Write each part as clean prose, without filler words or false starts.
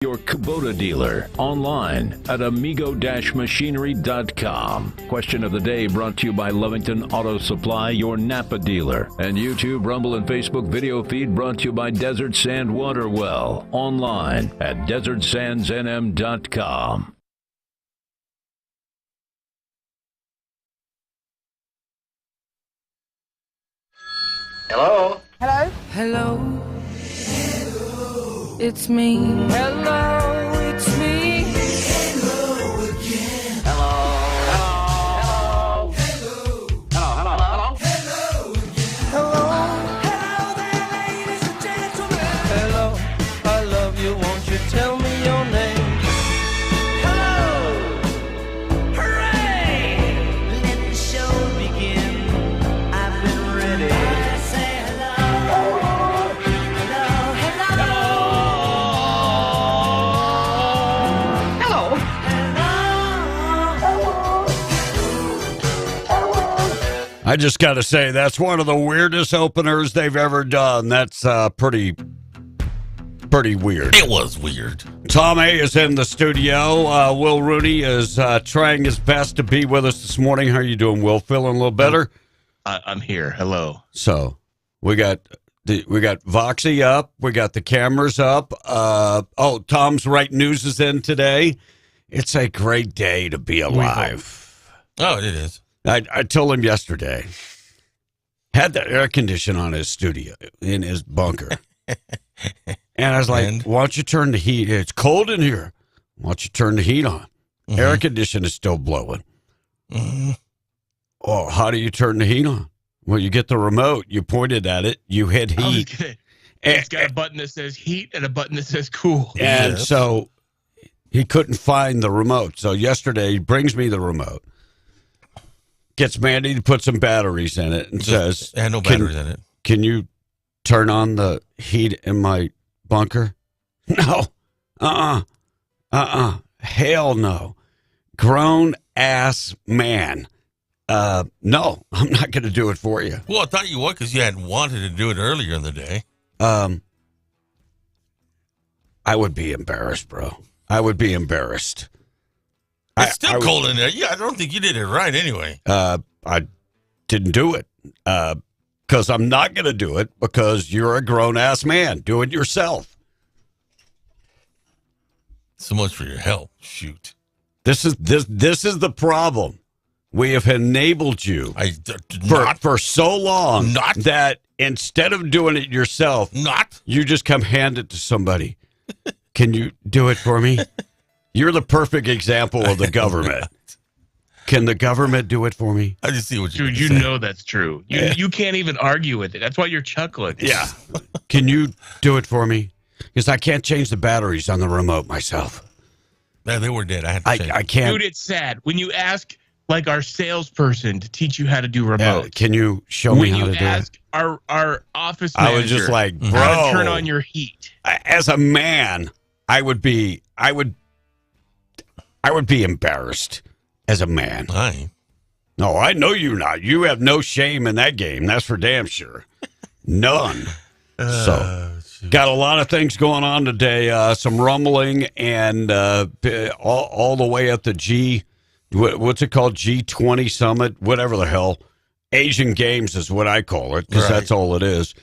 Your Kubota dealer online at amigo-machinery.com. Question of the day brought to you by Lovington Auto Supply, your Napa dealer. And YouTube, Rumble, and Facebook video feed brought to you by Desert Sand Water Well. Online at desertsandsnm.com. Hello? Hello? Hello. It's me. Hello, it's me. Hello again. Hello. Hello. Hello. Hello. Hello. Hello. Hello. Hello there, ladies and gentlemen. Hello. I love you. Won't you tell me your name? Hello. Hooray. Let the show begin. I've been ready. I say hello. Hello. I just got to say, that's one of the weirdest openers they've ever done. That's pretty weird. It was weird. Tom A. is in the studio. Will Rooney is trying his best to be with us this morning. How are you doing, Will? Feeling a little better? I'm here. Hello. So we got Voxy up. We got the cameras up. Tom's Right News is in today. It's a great day to be alive. Oh, it is. I told him yesterday, had the air conditioner on his studio, in his bunker. And I was like, why don't you turn the heat? It's cold in here. Why don't you turn the heat on? Mm-hmm. Air conditioner is still blowing. Mm-hmm. Oh, how do you turn the heat on? Well, you get the remote, you pointed at it, you hit heat. It's got a button that says heat and a button that says cool. And Yes. so he couldn't find the remote. So yesterday he brings me the remote, gets Mandy to put some batteries in it, and says, It had no batteries in it. can you turn on the heat in my bunker? No. Hell no. Grown ass man. No, I'm not going to do it for you. Well, I thought you would because you had wanted to do it earlier in the day. I would be embarrassed, bro. I would be embarrassed. It's still cold in there. Yeah, I don't think you did it right anyway. I didn't do it because I'm not going to do it because you're a grown ass man. Do it yourself. So much for your help. Shoot. This is the problem. We have enabled you for so long that instead of doing it yourself, you just come hand it to somebody. Can you do it for me? You're the perfect example of the government. Can the government do it for me? I just see what Dude, you know that's true. You can't even argue with it. That's why you're chuckling. Yeah. Can you do it for me? Because I can't change the batteries on the remote myself. Yeah, they were dead. I had to change. I can't. Dude, it's sad. When you ask like our salesperson to teach you how to do remote. Can you show me how to do it? When you ask our office manager I was just like, bro, how to turn on your heat. As a man, I would be embarrassed as a man. No, I know you're not. You have no shame in that game. That's for damn sure. None. Got a lot of things going on today. Some rumbling and all the way up the what's it called? G20 Summit, whatever the hell. Asian Games is what I call it because that's all it is.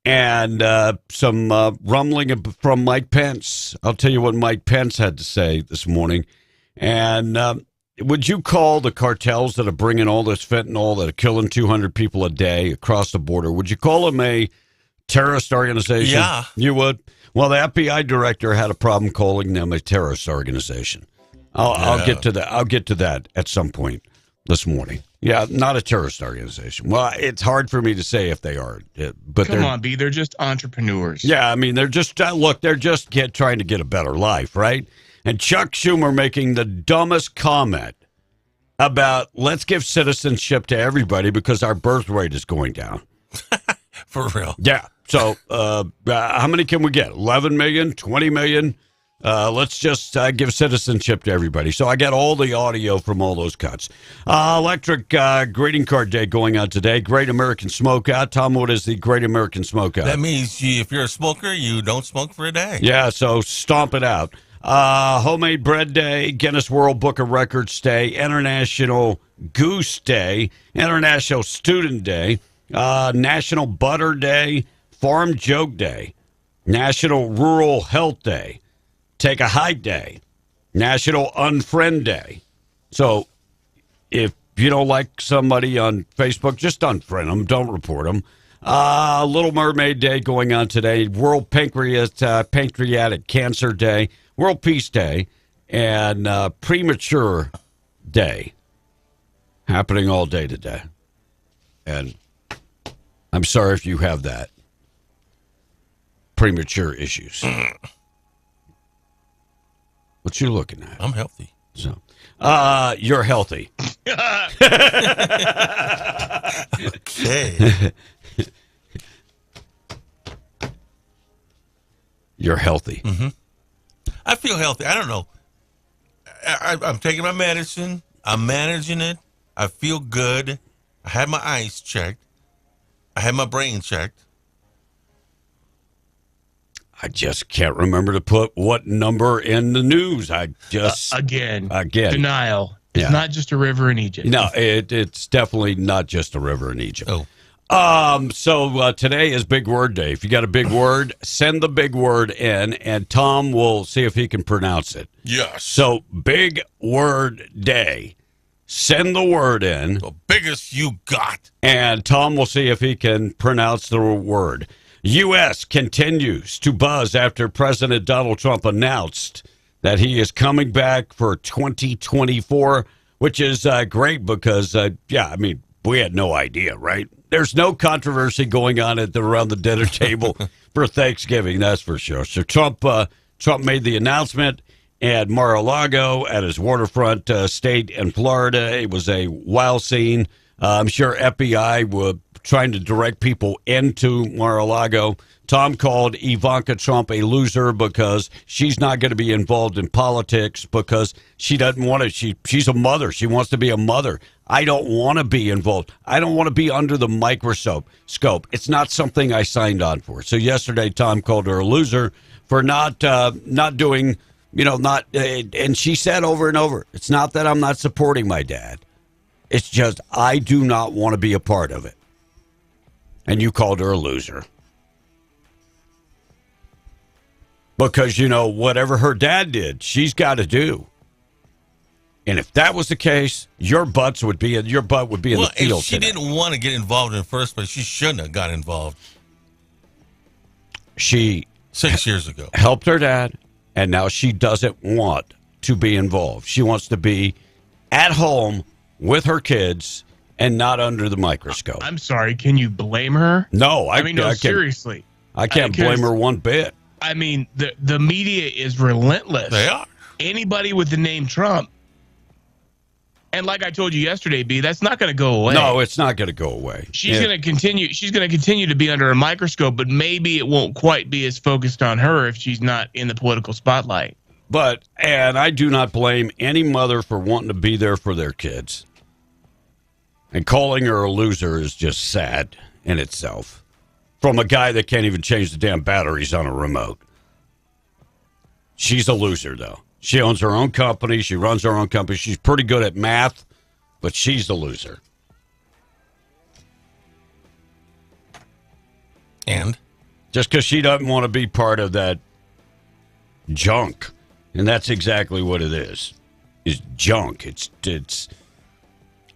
And some rumbling from Mike Pence. I'll tell you what Mike Pence had to say this morning. And would you call the cartels that are bringing all this fentanyl that are killing 200 people a day across the border, would you call them a terrorist organization? Yeah. You would? Well, the FBI director had a problem calling them a terrorist organization. I'll get to that. I'll get to that at some point this morning. Yeah, not a terrorist organization. Well, it's hard for me to say if they are, but Come on, B. They're just entrepreneurs. Yeah, I mean, they're just they're just trying to get a better life, right? And Chuck Schumer making the dumbest comment about let's give citizenship to everybody because our birth rate is going down. For real. Yeah. So how many can we get? 11 million, 20 million? Let's just give citizenship to everybody. So I got all the audio from all those cuts. Electric greeting card day going on today. Great American Smokeout. Tom, what is the Great American Smokeout? That means if you're a smoker, you don't smoke for a day. Yeah, so stomp it out. Homemade Bread Day, Guinness World Book of Records Day, International Goose Day, International Student Day, National Butter Day, Farm Joke Day, National Rural Health Day, Take a Hike Day, National Unfriend Day. So if you don't like somebody on Facebook, just unfriend them. Don't report them. Little Mermaid Day going on today. World Pancreatic Cancer Day. World Peace Day. And Premature Day. Happening all day today. And I'm sorry if you have that. Premature issues. What you looking at? I'm healthy. So, you're healthy. Okay. You're healthy. Mm-hmm. I feel healthy. I don't know. I'm taking my medicine. I'm managing it. I feel good. I had my eyes checked. I had my brain checked. I just can't remember to put what number in the news. I just again denial. It's not just a river in Egypt. No, it's definitely not just a river in Egypt. Oh. So today is Big Word Day. If you got a big word, send the big word in, and Tom will see if he can pronounce it. Yes. So Big Word Day. Send the word in. The biggest you got. And Tom will see if he can pronounce the word. U.S. continues to buzz after President Donald Trump announced that he is coming back for 2024, which is great because, we had no idea, right? There's no controversy going on around the dinner table for Thanksgiving, that's for sure. So Trump made the announcement at Mar-a-Lago at his waterfront state in Florida. It was a wild scene. I'm sure FBI were trying to direct people into Mar-a-Lago. Tom called Ivanka Trump a loser because she's not going to be involved in politics because she doesn't want to. She's a mother. She wants to be a mother. I don't want to be involved. I don't want to be under the microscope. It's not something I signed on for. So yesterday, Tom called her a loser for not doing, and she said over and over, it's not that I'm not supporting my dad. It's just I do not want to be a part of it. And you called her a loser. Because, whatever her dad did, she's got to do. And if that was the case, your butt would be in the field. If she didn't want to get involved in the first place, she shouldn't have got involved. She 6 years ago helped her dad, and now she doesn't want to be involved. She wants to be at home with her kids and not under the microscope. I'm sorry. Can you blame her? No, seriously. I can't blame her one bit. I mean, the media is relentless. They are. Anybody with the name Trump. And like I told you yesterday, B, that's not going to go away. No, it's not going to go away. She's going to continue. She's going to continue to be under a microscope, but maybe it won't quite be as focused on her if she's not in the political spotlight. And I do not blame any mother for wanting to be there for their kids. And calling her a loser is just sad in itself. From a guy that can't even change the damn batteries on a remote. She's a loser, though. She owns her own company. She runs her own company. She's pretty good at math, but she's a loser. And? Just because she doesn't want to be part of that junk. And that's exactly what it is junk. It's.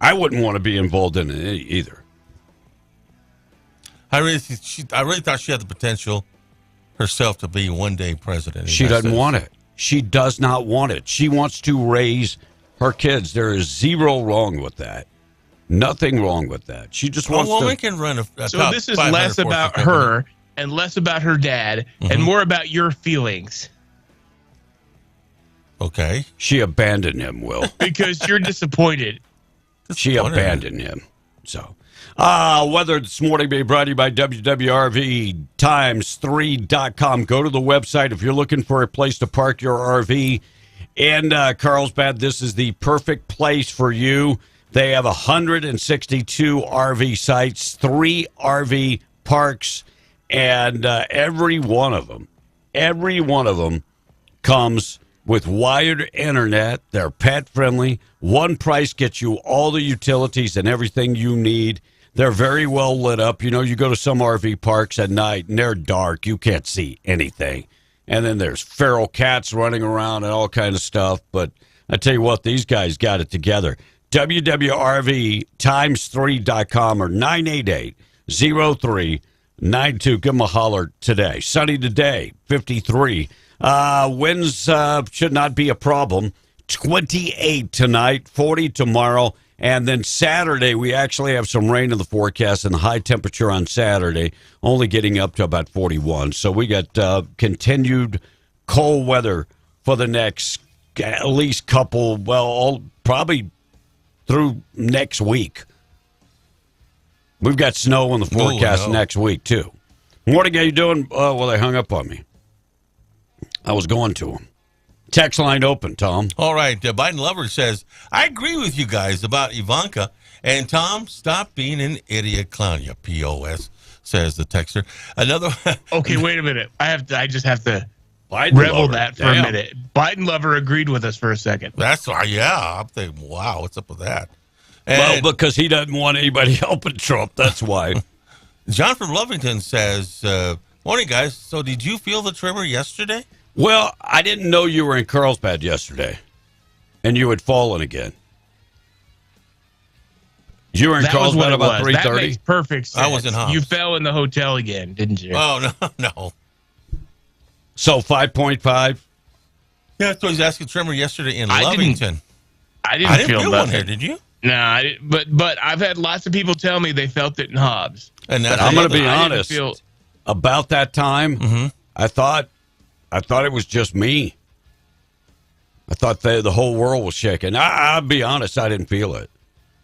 I wouldn't want to be involved in it either. I really thought she had the potential herself to be one day president. She doesn't want it. She does not want it. She wants to raise her kids. There is zero wrong with that. Nothing wrong with that. She just wants to. A woman can run a So this is less about her and less about her dad and more about your feelings. Okay. She abandoned him, Will. Because you're disappointed. She abandoned him. So, weather this morning being brought to you by WWRV times3.com. Go to the website if you're looking for a place to park your RV in Carlsbad. This is the perfect place for you. They have 162 RV sites, 3 RV parks, and every one of them comes with wired internet. They're pet friendly. One price gets you all the utilities and everything you need. They're very well lit up. You know, you go to some RV parks at night and they're dark. You can't see anything. And then there's feral cats running around and all kind of stuff. But I tell you what, these guys got it together. WWRV3.com or 988-0392. Give them a holler today. Sunny today, 53. Winds should not be a problem. 28 tonight, 40 tomorrow. And then Saturday, we actually have some rain in the forecast and the high temperature on Saturday, only getting up to about 41. So we got continued cold weather for the next at least couple, probably through next week. We've got snow in the forecast next week, too. Morning, how you doing? Well, they hung up on me. I was going to them. Text line open, Tom. All right. Biden lover says, I agree with you guys about Ivanka. And Tom, stop being an idiot clown, you POS, says the texter. Another. Okay, wait a minute. I just have to Biden revel lover. that for a minute. Biden lover agreed with us for a second. That's yeah. I'm thinking, wow, what's up with that? Well, because he doesn't want anybody helping Trump. That's why. John from Lovington says, morning, guys. So did you feel the tremor yesterday? Well, I didn't know you were in Carlsbad yesterday, and you had fallen again. You were in Carlsbad about 3:30? That makes perfect sense. I was in Hobbs. You fell in the hotel again, didn't you? Oh, no. So 5.5? Yeah, that's what he's asking tremor yesterday in Lovington. I didn't feel one nothing. here, did you? No, I didn't, but I've had lots of people tell me they felt it in Hobbs. And that's I'm going to be I didn't honest. feel- About that time, I thought it was just me. I thought the whole world was shaking. I'll be honest, I didn't feel it.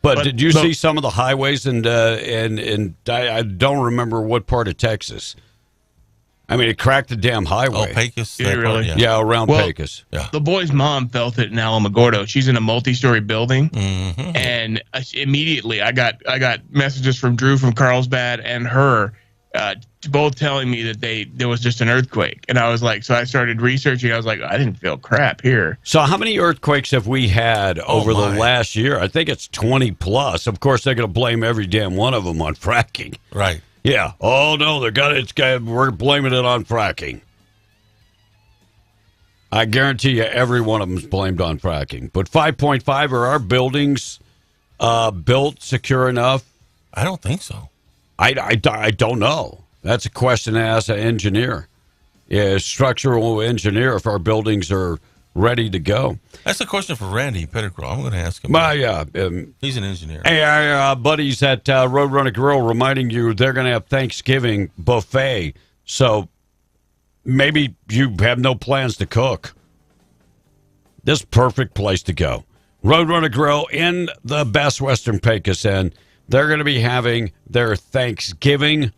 But did you see some of the highways and I don't remember what part of Texas. I mean, it cracked the damn highway. Oh, Pecos. Did it really? Yeah, around Pecos. Yeah. The boy's mom felt it in Alamogordo. She's in a multi-story building, Mm-hmm. and immediately I got messages from Drew from Carlsbad and her, both telling me that there was just an earthquake, and I was like, so I started researching. I was like, I didn't feel crap here. So how many earthquakes have we had over the last year? I think it's 20 plus. Of course, they're going to blame every damn one of them on fracking. Right. Yeah. Oh no, we're blaming it on fracking. I guarantee you, every one of them is blamed on fracking. But 5.5, are our buildings built secure enough? I don't think so. I don't know. That's a question to ask an engineer, structural engineer, if our buildings are ready to go. That's a question for Randy Pettigrew. I'm going to ask him. Yeah. He's an engineer. Hey, our buddies at Roadrunner Grill reminding you they're going to have Thanksgiving buffet. So maybe you have no plans to cook. This is perfect place to go. Roadrunner Grill in the Best Western Pecos, and they're going to be having their Thanksgiving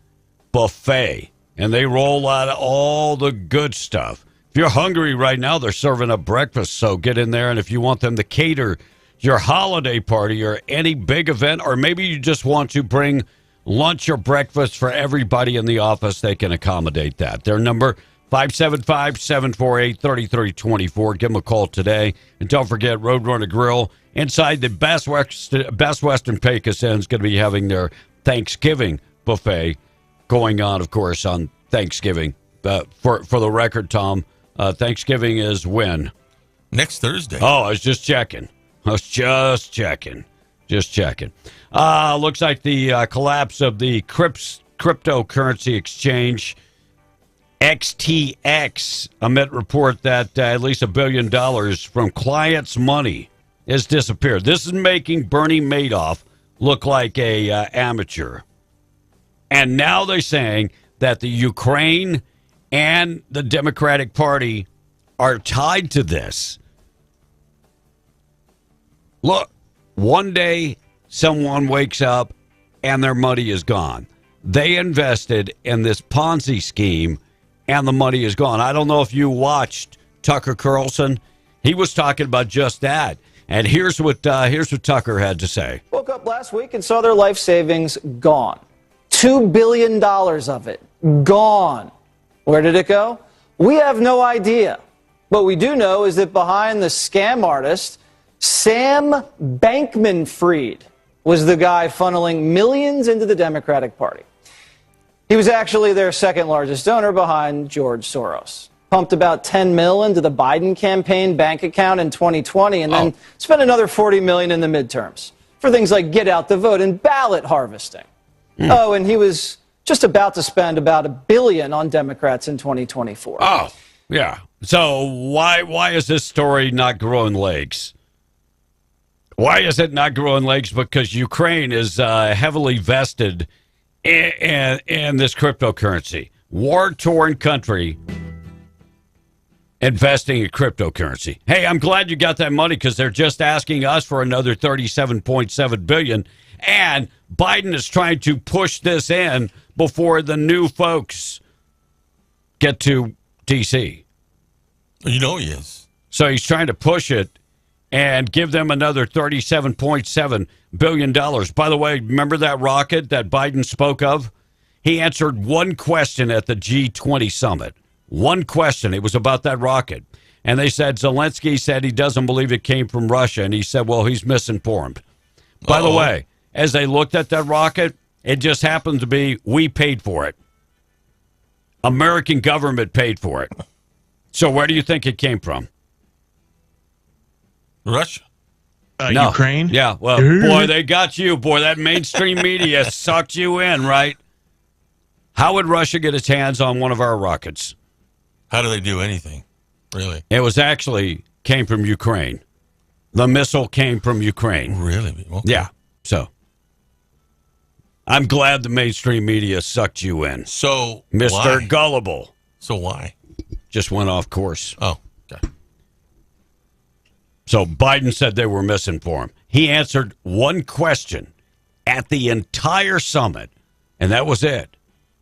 buffet. And they roll out all the good stuff. If you're hungry right now, they're serving up breakfast, so get in there. And if you want them to cater your holiday party or any big event, or maybe you just want to bring lunch or breakfast for everybody in the office, they can accommodate that. Their number, 575-748-3324. Give them a call today. And don't forget, Roadrunner Grill inside the Best Western Pecos Inn is going to be having their Thanksgiving buffet going on, of course, on Thanksgiving. For the record, Tom, Thanksgiving is when? Next Thursday. Oh, I was just checking. Just checking. Looks like the collapse of the cryptocurrency exchange XTX, amid report that at least $1 billion from clients' money has disappeared. This is making Bernie Madoff look like a amateur. And now they're saying that the Ukraine and the Democratic Party are tied to this. Look, one day someone wakes up and their money is gone. They invested in this Ponzi scheme and the money is gone. I don't know if you watched Tucker Carlson. He was talking about just that. And here's what Tucker had to say. Woke up last week and saw their life savings gone. $2 billion of it gone. Where did it go? We have no idea. What we do know is that behind the scam artist, Sam Bankman-Fried was the guy funneling millions into the Democratic Party. He was actually their second largest donor behind George Soros. Pumped about $10 million into the Biden campaign bank account in 2020 and then spent another $40 million in the midterms for things like get out the vote and ballot harvesting. Oh, and he was just about to spend about $1 billion on Democrats in 2024. Oh, yeah. So why is this story not growing legs? Why is it not growing legs? Because Ukraine is heavily vested in this cryptocurrency. War-torn country investing in cryptocurrency. Hey, I'm glad you got that money because they're just asking us for another $37.7 billion, and Biden is trying to push this in before the new folks get to D.C. You know he is. So he's trying to push it and give them another $37.7 billion. By the way, remember that rocket that Biden spoke of? He answered one question at the G20 summit. One question. It was about that rocket. And they said Zelensky said he doesn't believe it came from Russia. And he said, well, he's misinformed. By the way, as they looked at that rocket, it just happened to be we paid for it. American government paid for it. So where do you think it came from? Russia. No. Ukraine? Yeah, well, boy, they got you. Boy, that mainstream media sucked you in, right? How would Russia get its hands on one of our rockets? How do they do anything? Really? It was actually came from Ukraine. The missile came from Ukraine. Really? Okay. Yeah, so I'm glad the mainstream media sucked you in. So, Mr. why? Gullible. So why? Just went off course. Oh, okay. So Biden said they were misinformed. He answered one question at the entire summit, and that was it.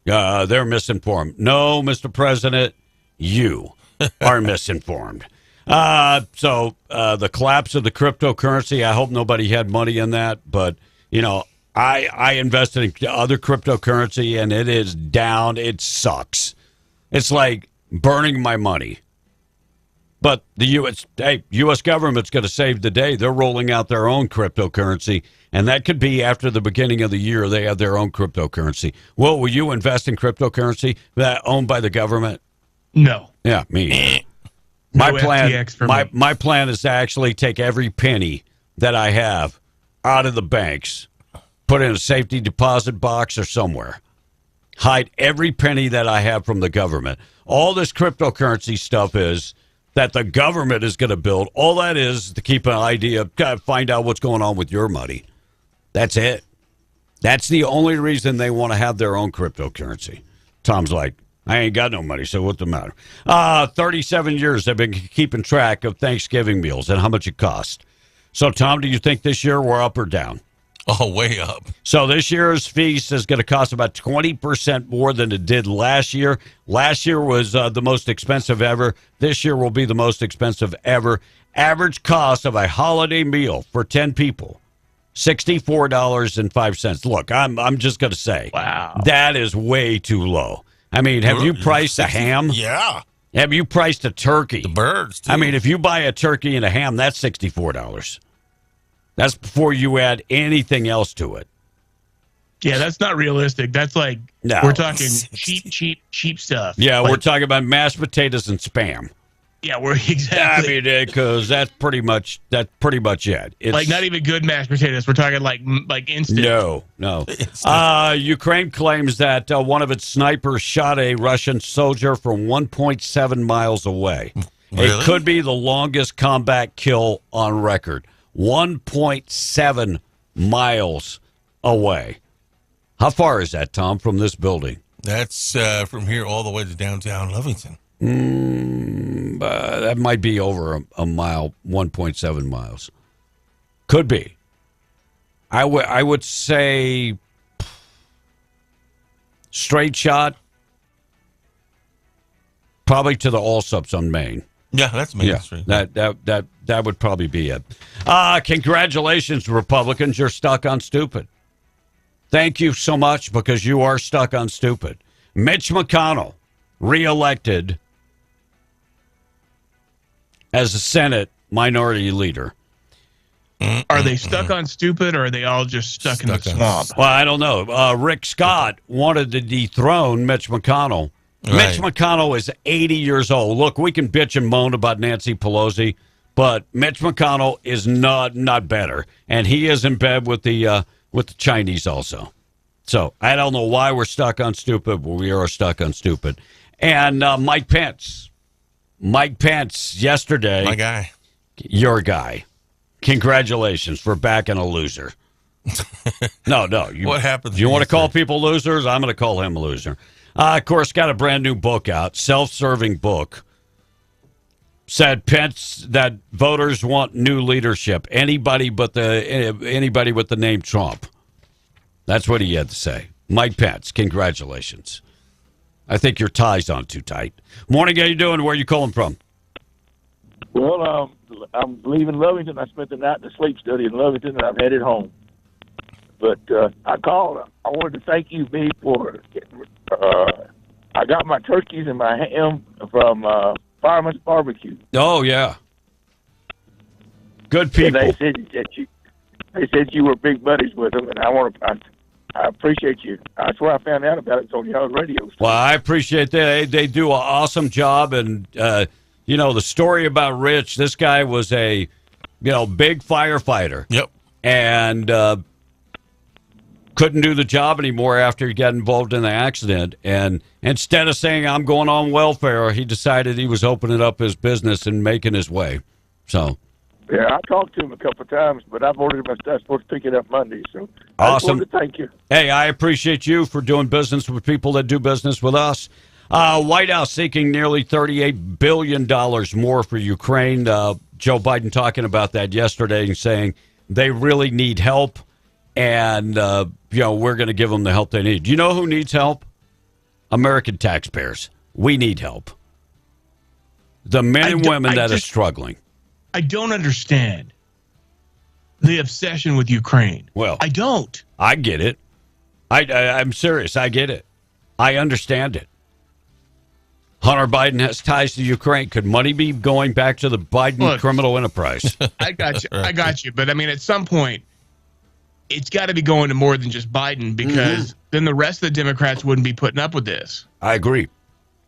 They're misinformed. No, Mr. President, you are misinformed. So the collapse of the cryptocurrency, I hope nobody had money in that, but, you know, I invested in other cryptocurrency, and it is down. It sucks. It's like burning my money. But the U.S. government's going to save the day. They're rolling out their own cryptocurrency, and that could be after the beginning of the year. They have their own cryptocurrency. Will you invest in cryptocurrency that owned by the government? No. Yeah, me. No My plan. FTX for me. My plan is to actually take every penny that I have out of the banks, put it in a safety deposit box or somewhere. Hide every penny that I have from the government. All this cryptocurrency stuff is that the government is going to build. All that is to keep an idea, find out what's going on with your money. That's it. That's the only reason they want to have their own cryptocurrency. Tom's like, I ain't got no money, so what's the matter? 37 years they've been keeping track of Thanksgiving meals and how much it cost. So, Tom, do you think this year we're up or down? Oh, way up. So this year's feast is going to cost about 20% more than it did last year. Last year was the most expensive ever. This year will be the most expensive ever. Average cost of a holiday meal for 10 people, $64.05. Look, I'm just going to say, Wow. that is way too low. I mean, have you priced a ham? Yeah. Have you priced a turkey? The birds, too. I mean, if you buy a turkey and a ham, that's $64. That's before you add anything else to it. Yeah, that's not realistic. That's like, No. we're talking cheap stuff. Yeah, Like, we're talking about mashed potatoes and Spam. Yeah, we're exactly. I mean, because that's pretty much it. It's, like not even good mashed potatoes. We're talking like instant. No. Ukraine claims that one of its snipers shot a Russian soldier from 1.7 miles away. Really? It could be the longest combat kill on record. 1.7 miles away. How far is that, Tom, from this building? That's from here all the way to downtown Lovington. That might be over a mile, 1.7 miles. Could be. I would say straight shot, probably to the Allsups on Main. Yeah, that's Main Street. That would probably be it. Congratulations, Republicans. You're stuck on stupid. Thank you so much because you are stuck on stupid. Mitch McConnell, reelected as a Senate minority leader. Are they stuck on stupid, or are they all just stuck in the swamp? Well, I don't know. Rick Scott wanted to dethrone Mitch McConnell. Right. Mitch McConnell is 80 years old. Look, we can bitch and moan about Nancy Pelosi, but Mitch McConnell is not better, and he is in bed with the Chinese also. So I don't know why we're stuck on stupid, but we are stuck on stupid. And Mike Pence yesterday, My guy. your guy. Congratulations for backing a loser. No. What happened? You want to call people losers? I'm going to call him a loser. Of course, got a brand new book out, self-serving book. Said Pence that voters want new leadership. Anybody with the name Trump. That's what he had to say. Mike Pence, congratulations. I think your tie's on too tight. Morning, how you doing? Where are you calling from? Well, I'm leaving Lovington. I spent the night in the sleep study in Lovington, and I'm headed home. But I called. I wanted to thank you, B, for I got my turkeys and my ham from Fireman's Barbecue. Oh, yeah. Good people. And they said you were big buddies with them, and I appreciate you. That's where I found out about it. It's on y'all's radio station. Well, I appreciate that. They do an awesome job, and the story about Rich, this guy was a, big firefighter. Yep. And couldn't do the job anymore after he got involved in the accident. And instead of saying, I'm going on welfare, he decided he was opening up his business and making his way. So. Yeah, I talked to him a couple of times, but I've ordered my stuff. Supposed to pick it up Monday. So Awesome. I just wanted to thank you. Hey, I appreciate you for doing business with people that do business with us. White House seeking nearly $38 billion more for Ukraine. Joe Biden talking about that yesterday and saying they really need help, and we're going to give them the help they need. Do you know who needs help? American taxpayers. We need help. The men and women that are struggling. I don't understand the obsession with Ukraine. Well, I don't. I get it. I'm serious. I get it. I understand it. Hunter Biden has ties to Ukraine. Could money be going back to the Biden criminal enterprise? I got you. I got you. But I mean, at some point, it's got to be going to more than just Biden, because then the rest of the Democrats wouldn't be putting up with this. I agree.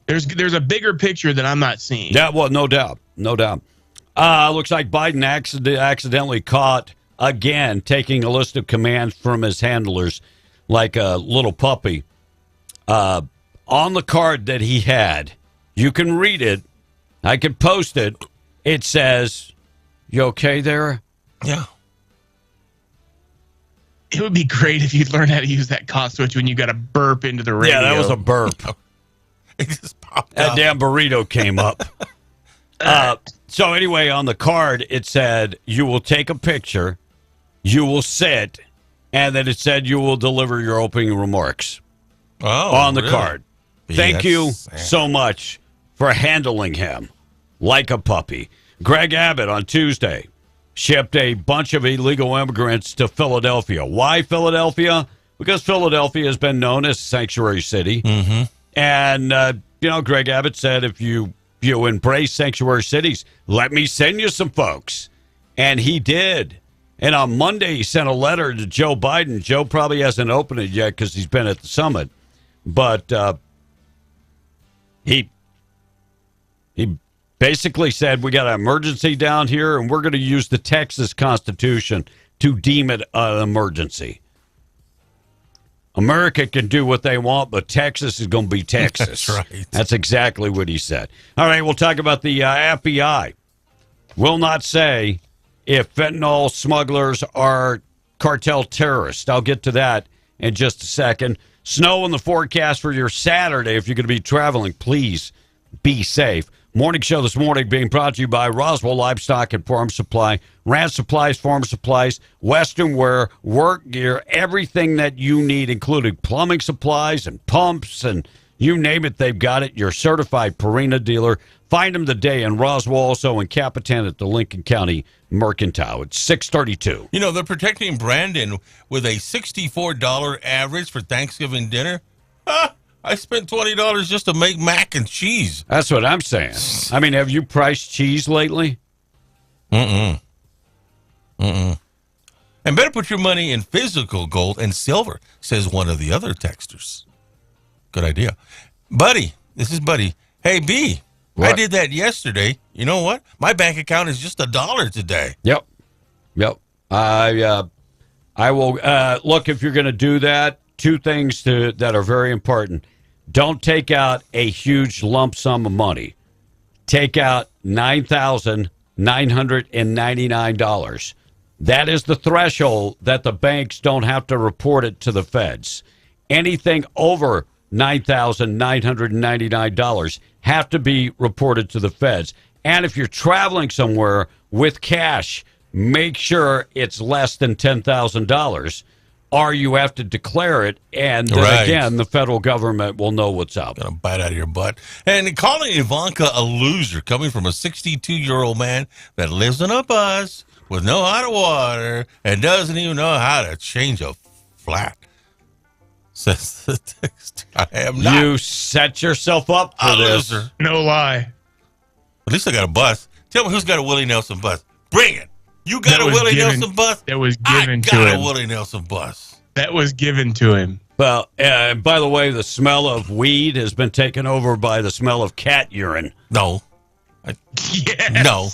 There's a bigger picture that I'm not seeing. Yeah, well, no doubt. Looks like Biden accidentally caught again taking a list of commands from his handlers like a little puppy. On the card that he had, you can read it. I can post it. It says, "You okay there?" Yeah. It would be great if you'd learn how to use that cough switch when you got to burp into the radio. Yeah, that was a burp. It just popped That out. damn burrito came up. So anyway, on the card, it said, you will take a picture, you will sit, and then it said you will deliver your opening remarks on the card. Thank you so much for handling him like a puppy. Greg Abbott on Tuesday shipped a bunch of illegal immigrants to Philadelphia. Why Philadelphia? Because Philadelphia has been known as a sanctuary city. Mm-hmm. And, Greg Abbott said, if you embrace sanctuary cities, let me send you some folks. And he did. And on Monday, he sent a letter to Joe Biden. Joe probably hasn't opened it yet because he's been at the summit. But he basically said, we got an emergency down here, and we're going to use the Texas Constitution to deem it an emergency. America can do what they want, but Texas is going to be Texas. That's right. That's exactly what he said. All right, we'll talk about the FBI. Will not say if fentanyl smugglers are cartel terrorists. I'll get to that in just a second. Snow in the forecast for your Saturday. If you're going to be traveling, please be safe. Morning show this morning being brought to you by Roswell Livestock and Farm Supply, Ranch Supplies, Farm Supplies, Western Wear, work gear, everything that you need, including plumbing supplies and pumps and you name it, they've got it. Your certified Purina dealer. Find them today in Roswell, also in Capitan at the Lincoln County Mercantile. It's 632. They're protecting Brandon with a $64 average for Thanksgiving dinner. I spent $20 just to make mac and cheese. That's what I'm saying. I mean, have you priced cheese lately? And better put your money in physical gold and silver, says one of the other texters. Good idea. Buddy, this is Buddy. Hey, B, what? I did that yesterday. You know what? My bank account is just $1 today. Yep. I will, look, if you're going to do that, two things that are very important. Don't take out a huge lump sum of money. Take out $9,999. That is the threshold that the banks don't have to report it to the feds. Anything over $9,999 have to be reported to the feds. And if you're traveling somewhere with cash, make sure it's less than $10,000, or you have to declare it, and then again, the federal government will know what's up. Gonna bite out of your butt. And calling Ivanka a loser, coming from a 62-year-old man that lives on a bus with no hot water and doesn't even know how to change a flat. Says the text. I am not. You set yourself up for this. Loser. No lie. At least I got a bus. Tell me who's got a Willie Nelson bus. Bring it. You got a Willie Nelson bus? That was given to I got him. a Willie Nelson bus. That was given to him. Well, by the way, the smell of weed has been taken over by the smell of cat urine. No. Yes. No.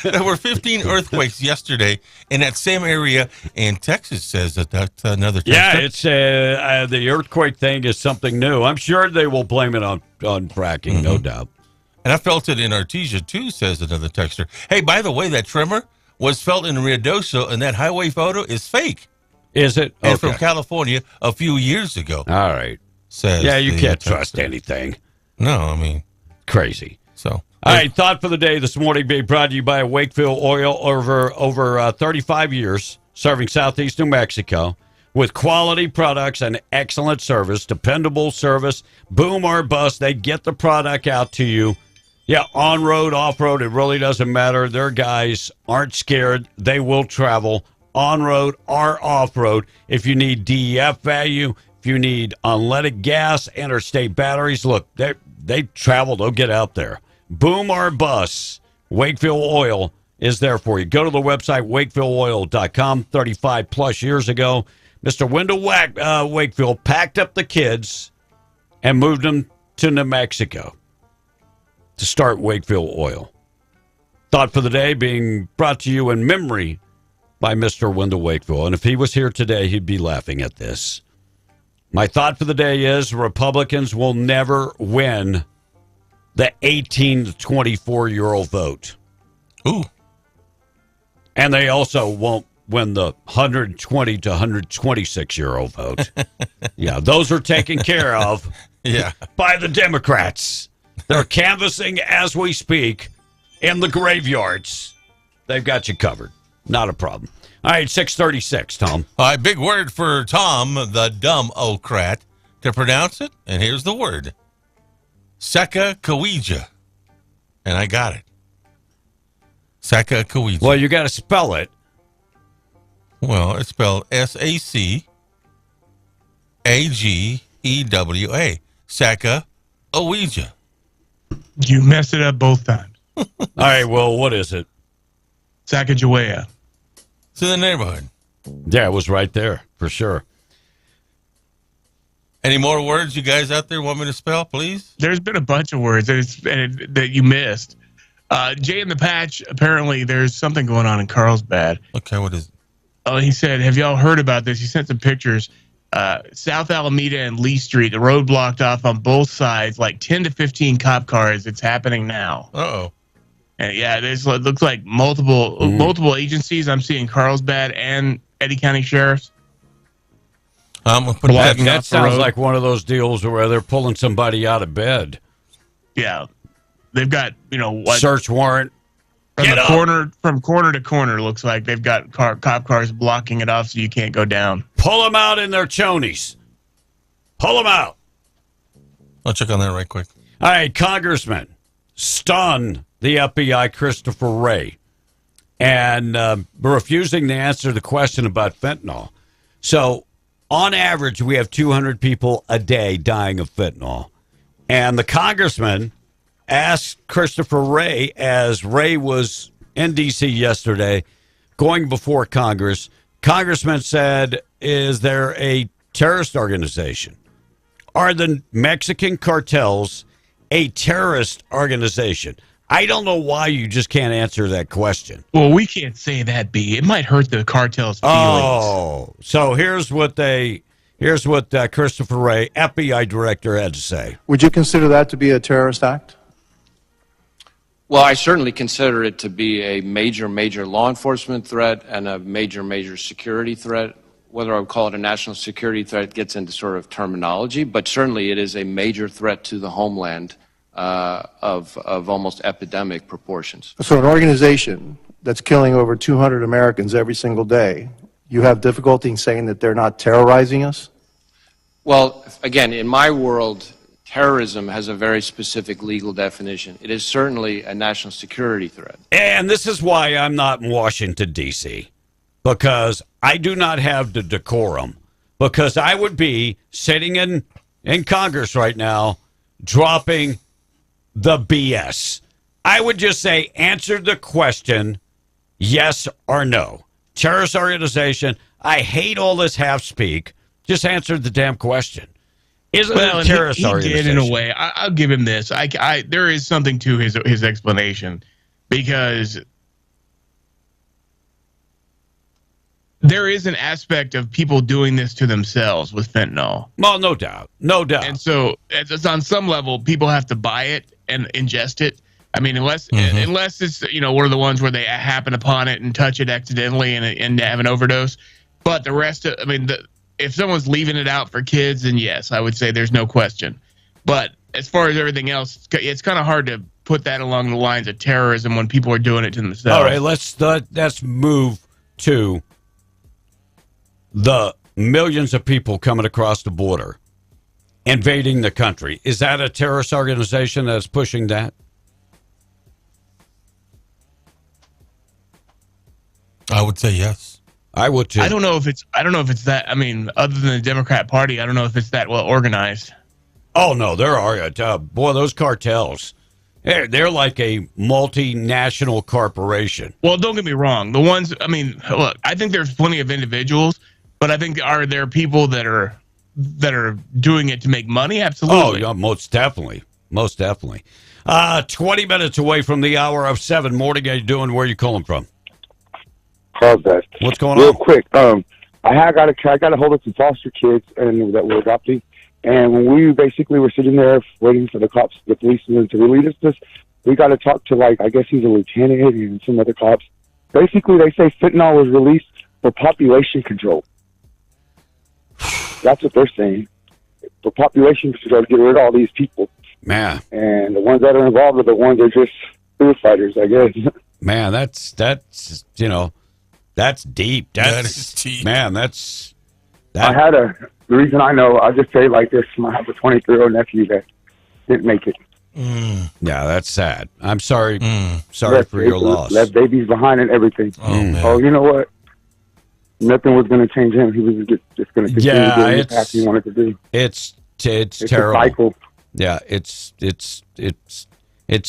there were 15 earthquakes yesterday in that same area, and Texas says that's another. Yeah, it's the earthquake thing is something new. I'm sure they will blame it on fracking, no doubt. And I felt it in Artesia, too, says another texter. Hey, by the way, that tremor was felt in Ruidoso, and that highway photo is fake. Is it? And from California a few years ago. All right. Says yeah, you can't trust anything. No, I mean. Crazy. So. All right, thought for the day this morning being brought to you by Wakefield Oil over 35 years, serving southeast New Mexico with quality products and excellent service, dependable service, boom or bust. They get the product out to you. Yeah, on-road, off-road, it really doesn't matter. Their guys aren't scared. They will travel on-road or off-road. If you need DEF value, if you need unleaded gas, interstate batteries, look, they travel. They'll get out there. Boom or bust, Wakefield Oil is there for you. Go to the website, wakefieldOil.com. 35-plus years ago, Mr. Wendell Wakefield packed up the kids and moved them to New Mexico to start Wakefield Oil. Thought for the day being brought to you in memory by Mr. Wendell Wakefield. And if he was here today, he'd be laughing at this. My thought for the day is Republicans will never win the 18 to 24-year-old vote. Ooh. And they also won't win the 120 to 126-year-old vote. Yeah, those are taken care of by the Democrats. They're canvassing as we speak in the graveyards. They've got you covered. Not a problem. All right, 6:36, Tom. All right, big word for Tom, the dumb-ocrat, to pronounce it. And here's the word. Sacagawea. And I got it. Sacagawea. Well, you got to spell it. Well, it's spelled Sacagewea. Sacagawea. You messed it up both times. All right, well, what is it? Sacagawea. It's in the neighborhood. Yeah, it was right there, for sure. Any more words you guys out there want me to spell, please? There's been a bunch of words that you missed. Jay in the Patch, apparently there's something going on in Carlsbad. Okay, what is it? Oh, he said, have y'all heard about this? He sent some pictures. South Alameda and Lee Street, the road blocked off on both sides, like 10 to 15 cop cars. It's happening now. Uh-oh. And yeah, it looks like multiple agencies. I'm seeing Carlsbad and Eddy County Sheriffs. I'm gonna put that sounds like one of those deals where they're pulling somebody out of bed. Yeah, they've got search warrant from corner to corner. Looks like they've got cop cars blocking it off so you can't go down. Pull them out in their chonies. Pull them out. I'll check on that right quick. All right, Congressman stunned the FBI Christopher Wray and refusing to answer the question about fentanyl. So On average, we have 200 people a day dying of fentanyl. And the congressman asked Christopher Wray, as Wray was in D.C. yesterday, going before Congress. Congressman said, is there a terrorist organization? Are the Mexican cartels a terrorist organization? I don't know why you just can't answer that question. Well, we can't say that, B. It might hurt the cartel's feelings. Oh, so here's what Christopher Wray, FBI director, had to say. Would you consider that to be a terrorist act? Well, I certainly consider it to be a major law enforcement threat and a major security threat. Whether I would call it a national security threat gets into sort of terminology, but certainly it is a major threat to the homeland of almost epidemic proportions. So an organization that's killing over 200 Americans every single day, you have difficulty in saying that they're not terrorizing us? Well, again, in my world, terrorism has a very specific legal definition. It is certainly a national security threat. And this is why I'm not in Washington, D.C., because I do not have the decorum, because I would be sitting in Congress right now dropping the BS. I would just say, answer the question, yes or no. Terrorist organization, I hate all this half-speak. Just answer the damn question. Isn't it a terrorist organization? He did in a way. I'll give him this. There is something to his explanation, because there is an aspect of people doing this to themselves with fentanyl. Well, no doubt. And so it's on some level, people have to buy it and ingest it. I mean, unless it's, one of the ones where they happen upon it and touch it accidentally and have an overdose. But the rest of, if someone's leaving it out for kids, then yes, I would say there's no question. But as far as everything else, it's kind of hard to put that along the lines of terrorism when people are doing it to themselves. All right, let's move to the millions of people coming across the border, invading the country. Is that a terrorist organization that's pushing that? I would say yes. I would too. I don't know if it's that. I mean, other than the Democrat Party, I don't know if it's that well organized. Oh no, there are boy, those cartels. They're like a multinational corporation. Well, don't get me wrong. The ones, look, I think there's plenty of individuals, but I think are there people that are doing it to make money? Absolutely. Oh, yeah, most definitely. 20 minutes away from the hour of 7. Morning, how you doing? Where are you calling from? Carlsbad. What's going Real on? quick, I got a hold of some foster kids and that were adopting, and when we basically were sitting there waiting for the policemen to release us, we got to talk to, I guess he's a lieutenant and some other cops. Basically, they say fentanyl was released for population control. That's what they're saying. For population control, to get rid of all these people. Man. And the ones that are involved are the ones that are just suiciders, I guess. Man, that's deep. That is deep. Man, the reason I know, I'll just say it like this. I have a 23-year-old nephew that didn't make it. Yeah, that's sad. I'm sorry. Sorry for your loss. Left babies behind and everything. Oh, you know what? Nothing was going to change him. He was just going to continue doing the path he wanted to do. It's terrible. A cycle. Yeah, it's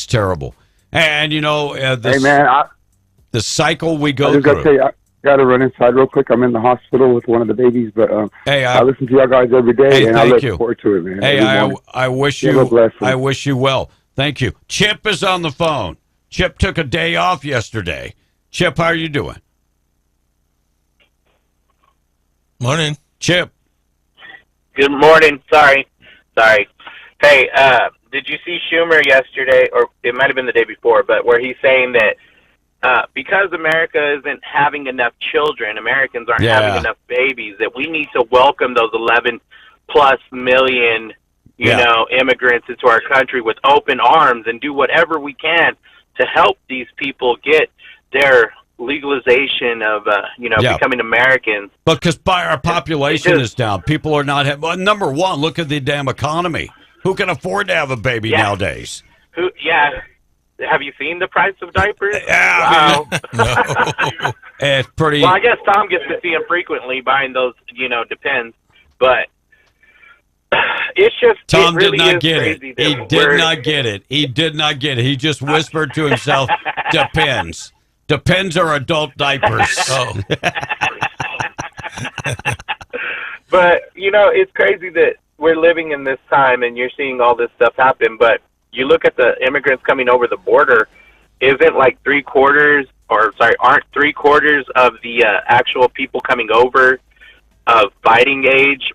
terrible. And hey man, the cycle we go I just through. Gotta tell you, I got to run inside real quick. I'm in the hospital with one of the babies, but I listen to y'all guys every day, and I look forward to it, man. Hey, I wish you well. Thank you. Chip is on the phone. Chip took a day off yesterday. Chip, how are you doing? Morning, Chip. Good morning. Sorry. Hey, did you see Schumer yesterday, or it might have been the day before, but where he's saying that because America isn't having enough children, Americans aren't having enough babies, that we need to welcome those 11+ million, immigrants into our country with open arms and do whatever we can to help these people get their legalization of, becoming Americans. Because our population is down. People are not having... Well, number one, look at the damn economy. Who can afford to have a baby nowadays? Have you seen the price of diapers? Wow. No. It's pretty... Well, I guess Tom gets to see them frequently buying those, Depends. But it's just Tom it really did not is get crazy it. that He did not get it. He did not get it. He just whispered to himself, "Depends. Depends are adult diapers." Oh. But it's crazy that we're living in this time and you're seeing all this stuff happen. But you look at the immigrants coming over the border, isn't like aren't 3/4 of the actual people coming over of fighting age?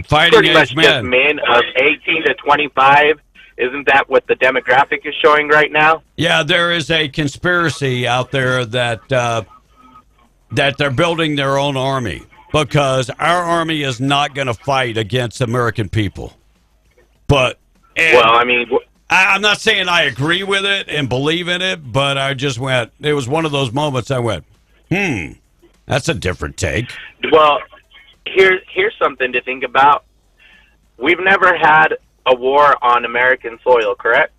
Pretty much just men of 18 to 25. Isn't that what the demographic is showing right now? Yeah, there is a conspiracy out there that they're building their own army because our army is not going to fight against American people. But I'm not saying I agree with it and believe in it, but I just went. It was one of those moments. I went, that's a different take. Well, here's something to think about. We've never had a war on American soil, correct?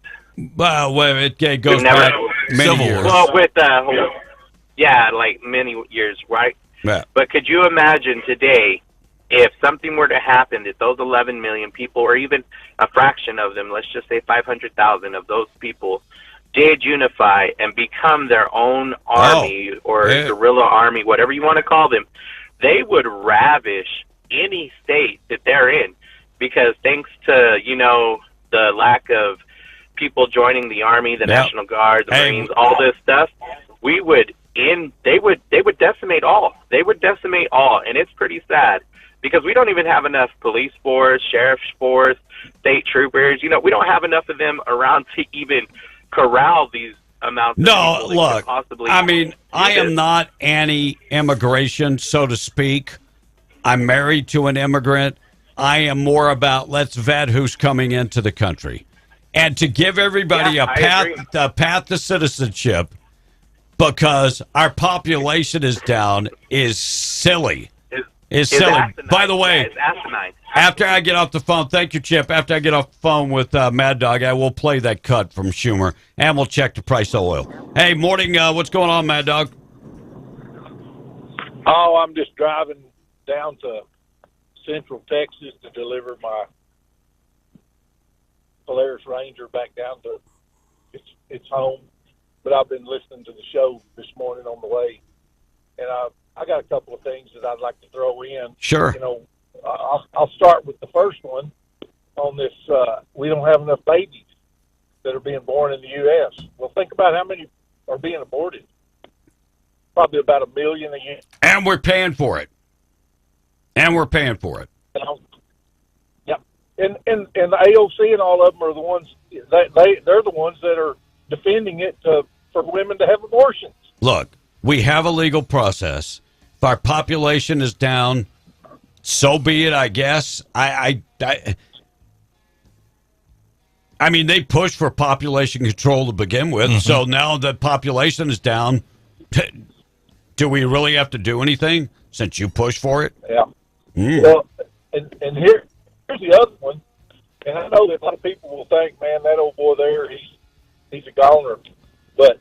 Well, it goes back many years. Well, with like many years, right? Yeah. But could you imagine today if something were to happen that those 11 million people, or even a fraction of them, let's just say 500,000 of those people, did unify and become their own army or guerrilla army, whatever you want to call them, they would ravish any state that they're in. Because thanks to, the lack of people joining the Army, the National Guard, the Marines, all this stuff, they would decimate all. They would decimate all, and it's pretty sad. Because we don't even have enough police force, sheriff's force, state troopers. We don't have enough of them around to even corral these amounts of people that look, could possibly I am not anti-immigration, so to speak. I'm married to an immigrant. I am more about let's vet who's coming into the country. And to give everybody a path to citizenship because our population is down is silly. Is silly. Asinine. By the way, it's asinine. After I get off the phone, thank you, Chip. After I get off the phone with Mad Dog, I will play that cut from Schumer, and we'll check the price of oil. Hey, morning. What's going on, Mad Dog? Oh, I'm just driving down to Central Texas to deliver my Polaris Ranger back down to its home. But I've been listening to the show this morning on the way, and I got a couple of things that I'd like to throw in. Sure. I'll start with the first one on this. We don't have enough babies that are being born in the U.S. Well, think about how many are being aborted. Probably about 1 million a year. And we're paying for it. Yeah. And the AOC and all of them are the ones. They're the ones that are defending it for women to have abortions. Look, we have a legal process. If our population is down, so be it, I guess. I mean, they pushed for population control to begin with, so now the population is down. Do we really have to do anything since you push for it? Yeah. Well, and here's the other one. And I know that a lot of people will think, man, that old boy there, he's a goner. But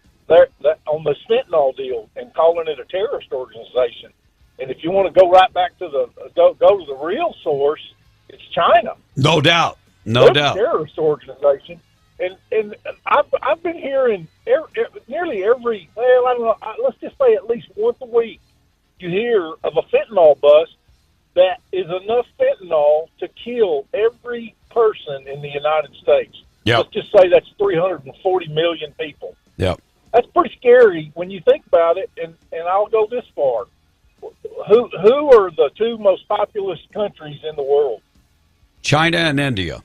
on the fentanyl deal and calling it a terrorist organization, and if you want to go right back to go to the real source, it's China. No doubt. They're a terrorist organization. And I've been hearing nearly every, well, I don't know, let's just say at least once a week, you hear of a fentanyl bust that is enough fentanyl to kill every person in the United States. Yep. Let's just say that's 340 million people. Yep. That's pretty scary when you think about it, and I'll go this far. Who are the two most populous countries in the world? China and India.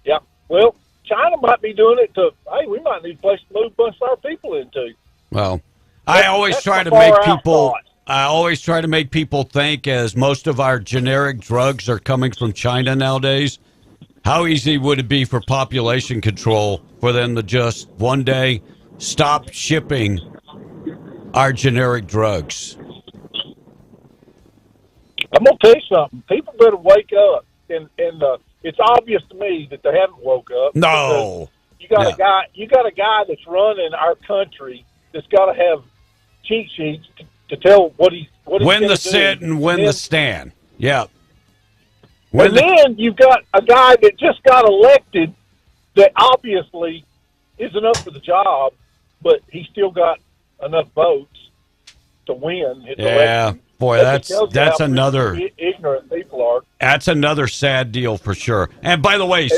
Yeah. Well, China might be doing it hey, we might need a place to move a bunch of our people into. Well, I always try to make people think, as most of our generic drugs are coming from China nowadays, how easy would it be for population control for them to just one day stop shipping our generic drugs? I'm going to tell you something. People better wake up. And it's obvious to me that they haven't woke up. No. You got a guy that's running our country that's got to have cheat sheets to tell what he's when going the to do. sit and when the stand. Yeah. And then you've got a guy that just got elected that obviously isn't up for the job, but he still got enough votes to win his election. Boy, that's another ignorant people are. That's another sad deal for sure. And by the way,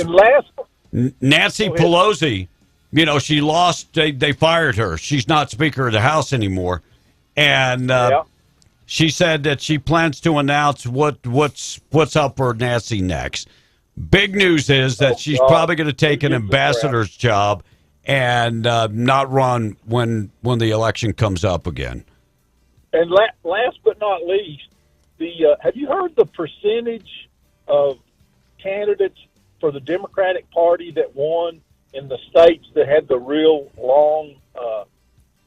Nancy Pelosi, you know, she lost. They fired her. She's not Speaker of the House anymore, and she said that she plans to announce what's up for Nancy next. Big news is that she's probably going to take an ambassador's job and not run when the election comes up again. And last but not least, have you heard the percentage of candidates for the Democratic Party that won in the states that had the real long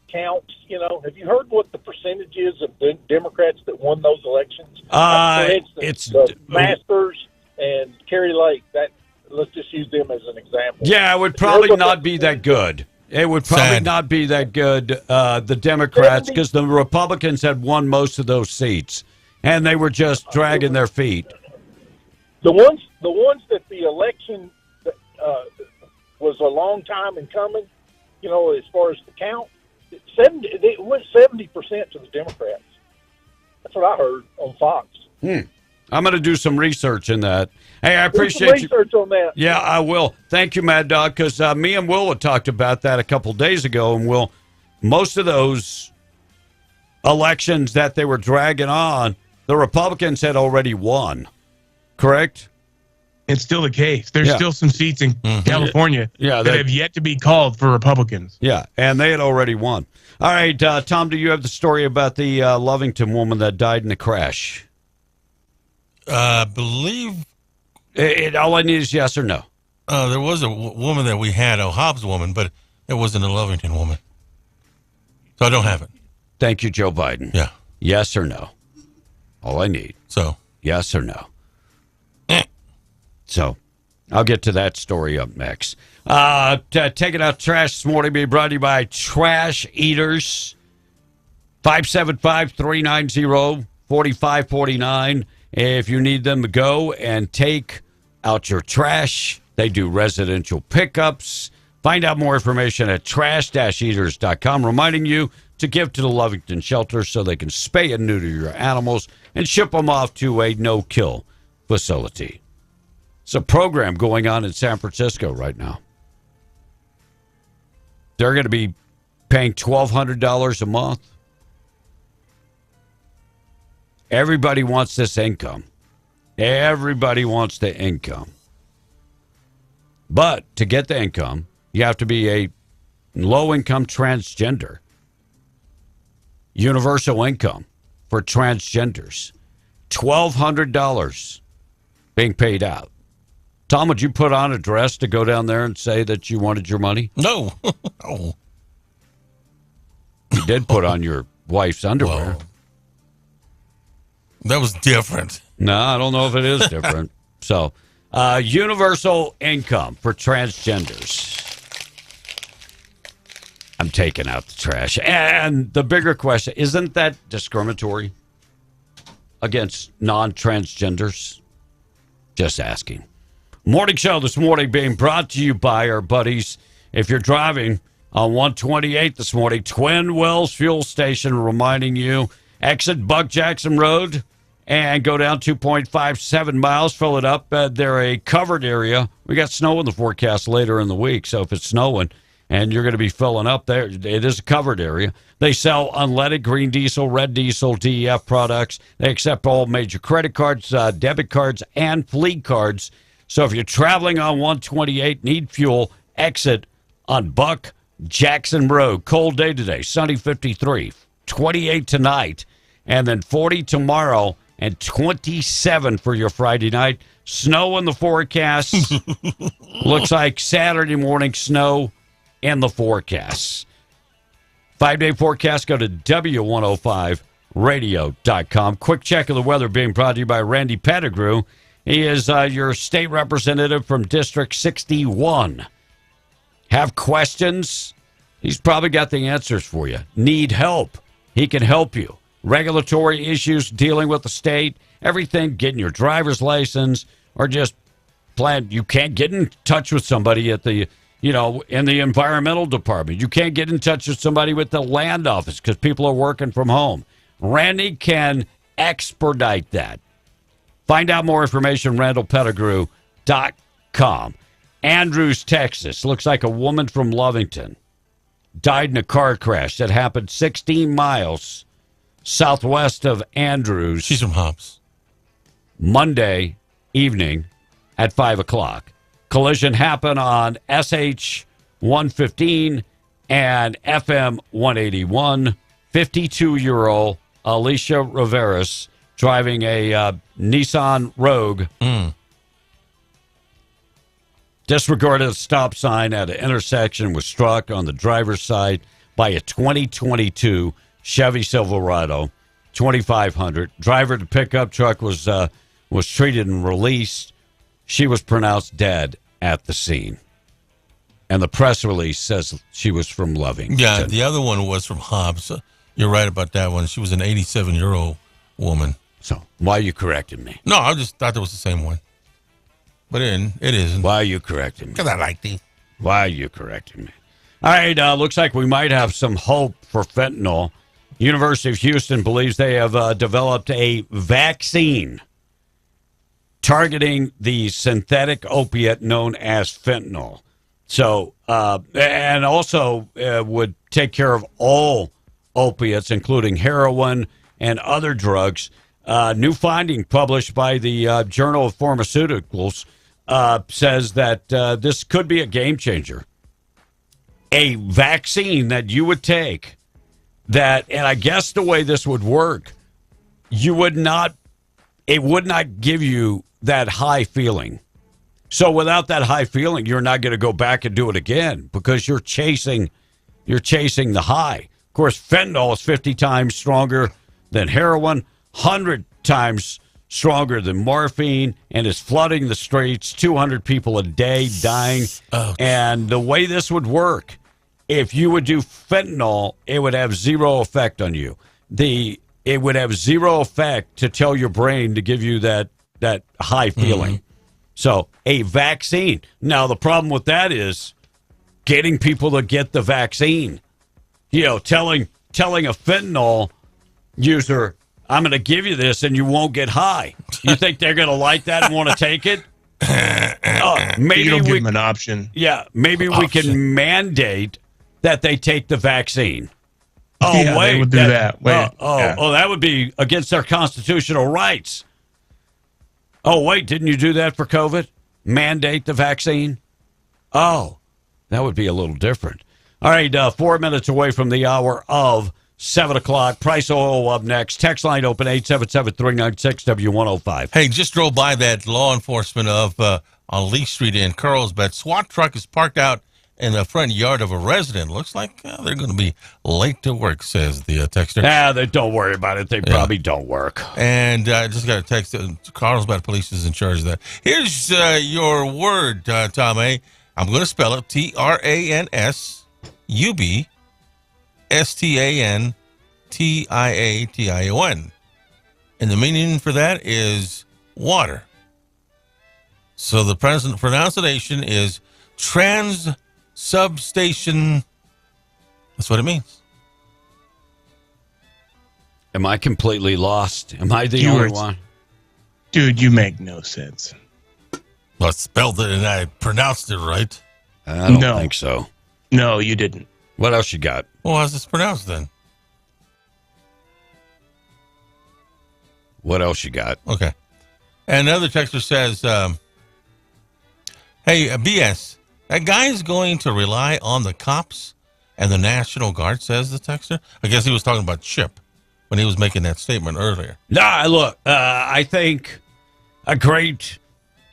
counts? You know, have you heard what the percentage is of the Democrats that won those elections? For instance, it's the Masters and Kerry Lake. Let's just use them as an example. Yeah, it would probably not be that good. It would probably not be that good, the Democrats, because the Republicans had won most of those seats, and they were just dragging their feet. The ones that the election was a long time in coming, you know, as far as the count, it went 70% to the Democrats. That's what I heard on Fox. I'm going to do some research in that. Hey, I appreciate some research on that. Yeah, I will. Thank you, Mad Dog, because me and Will had talked about that a couple days ago, and most of those elections that they were dragging on, the Republicans had already won, correct? It's still the case. There's still some seats in California that have yet to be called for Republicans. Yeah, and they had already won. All right, Tom, do you have the story about the Lovington woman that died in the crash? I believe... all I need is yes or no. There was a woman that we had, a Hobbs woman, but it wasn't a Lovington woman. So I don't have it. Thank you, Joe Biden. Yeah. Yes or no. All I need. So. Yes or no. So I'll get to that story up next. Taking out trash this morning being brought to you by Trash Eaters. 575-390-4549. If you need them to go and take out your trash, they do residential pickups. Find out more information at trash-eaters.com, reminding you to give to the Lovington Shelter so they can spay and neuter your animals and ship them off to a no-kill facility. It's a program going on in San Francisco right now. They're going to be paying $1,200 a month. Everybody wants this income. Everybody wants the income. But to get the income, you have to be a low-income transgender. Universal income for transgenders. $1,200 being paid out. Tom, would you put on a dress to go down there and say that you wanted your money? No. Oh. You did put on your wife's underwear. Whoa. That was different. No, I don't know if it is different. So, universal income for transgenders. I'm taking out the trash. And the bigger question, isn't that discriminatory against non-transgenders? Just asking. Morning show this morning being brought to you by our buddies. If you're driving on 128 this morning, Twin Wells Fuel Station, reminding you, exit Buck Jackson Road and go down 2.57 miles, fill it up. They're a covered area. We got snow in the forecast later in the week, so if it's snowing and you're going to be filling up there, it is a covered area. They sell unleaded green diesel, red diesel, DEF products. They accept all major credit cards, debit cards, and fleet cards. So if you're traveling on 128, need fuel, exit on Buck Jackson Road. Cold day today, sunny 53, 28 tonight, and then 40 tomorrow, and 27 for your Friday night. Snow in the forecast. Looks like Saturday morning snow in the forecast. 5-day forecast, go to W105radio.com. Quick check of the weather being brought to you by Randy Pettigrew. He is your state representative from District 61. Have questions? He's probably got the answers for you. Need help? He can help you. regulatory issues dealing with the state, everything, getting your driver's license, or just plan. You can't get in touch with somebody at the, in the environmental department. You can't get in touch with somebody with the land office because people are working from home. Randy can expedite that. Find out more information, RandallPettigrew.com. Andrews, Texas. Looks like a woman from Lovington died in a car crash that happened 16 miles southwest of Andrews. She's from Hobbs. Monday evening at 5 o'clock. Collision happened on SH 115 and FM 181. 52-year-old Alicia Riveras driving a Nissan Rogue. Disregarded a stop sign at an intersection, was struck on the driver's side by a 2022 Chevy Silverado 2500. Driver of the pickup truck was treated and released. She was pronounced dead at the scene. And the press release says she was from Lovington. Yeah, the other one was from Hobbs. You're right about that one. She was an 87-year-old woman. So why are you correcting me? No, I just thought it was the same one. But it isn't. Why are you correcting me? Because I liked it. Why are you correcting me? All right, looks like we might have some hope for fentanyl. University of Houston believes they have developed a vaccine targeting the synthetic opiate known as fentanyl. So, and also would take care of all opiates, including heroin and other drugs. New finding published by the Journal of Pharmaceuticals says that this could be a game changer. A vaccine that you would take that, and I guess the way this would work, it would not give you that high feeling. So without that high feeling, you're not going to go back and do it again because you're chasing the high. Of course, fentanyl is 50 times stronger than heroin, 100 times stronger than morphine, and is flooding the streets. 200 people a day dying. Oh. And the way this would work, if you would do fentanyl, it would have zero effect on you. It would have zero effect to tell your brain to give you that high feeling. Mm-hmm. So a vaccine. Now, the problem with that is getting people to get the vaccine. Telling a fentanyl user, I'm going to give you this and you won't get high. You think they're going to like that and want to take it? Maybe you don't give them an option. Yeah, maybe we can mandate that they take the vaccine. Oh, yeah, wait. They would do that. Wait. That would be against their constitutional rights. Oh, wait, didn't you do that for COVID? Mandate the vaccine? Oh, that would be a little different. All right, 4 minutes away from the hour of 7 o'clock. Price Oil up next. Text line open, 877-396-W105. Hey, just drove by that law enforcement on Lee Street in Carlsbad. SWAT truck is parked out in the front yard of a resident. Looks like they're going to be late to work, says the texter. Don't worry about it. They probably don't work. And I just got a text. Carlsbad Police is in charge of that. Here's your word, Tom A. I'm going to spell it. TRANSUBSTANTIATION. And the meaning for that is water. So the present pronunciation is Substation. That's what it means. Am I completely lost? Am I the only one? Dude, you make no sense. Well, I spelled it and I pronounced it right. I don't think so. No, you didn't. What else you got? Well, how's this pronounced then? What else you got? Okay. And another texter says, hey, BS. That guy is going to rely on the cops and the National Guard, says the texter. I guess he was talking about Chip when he was making that statement earlier. Nah, look, I think a great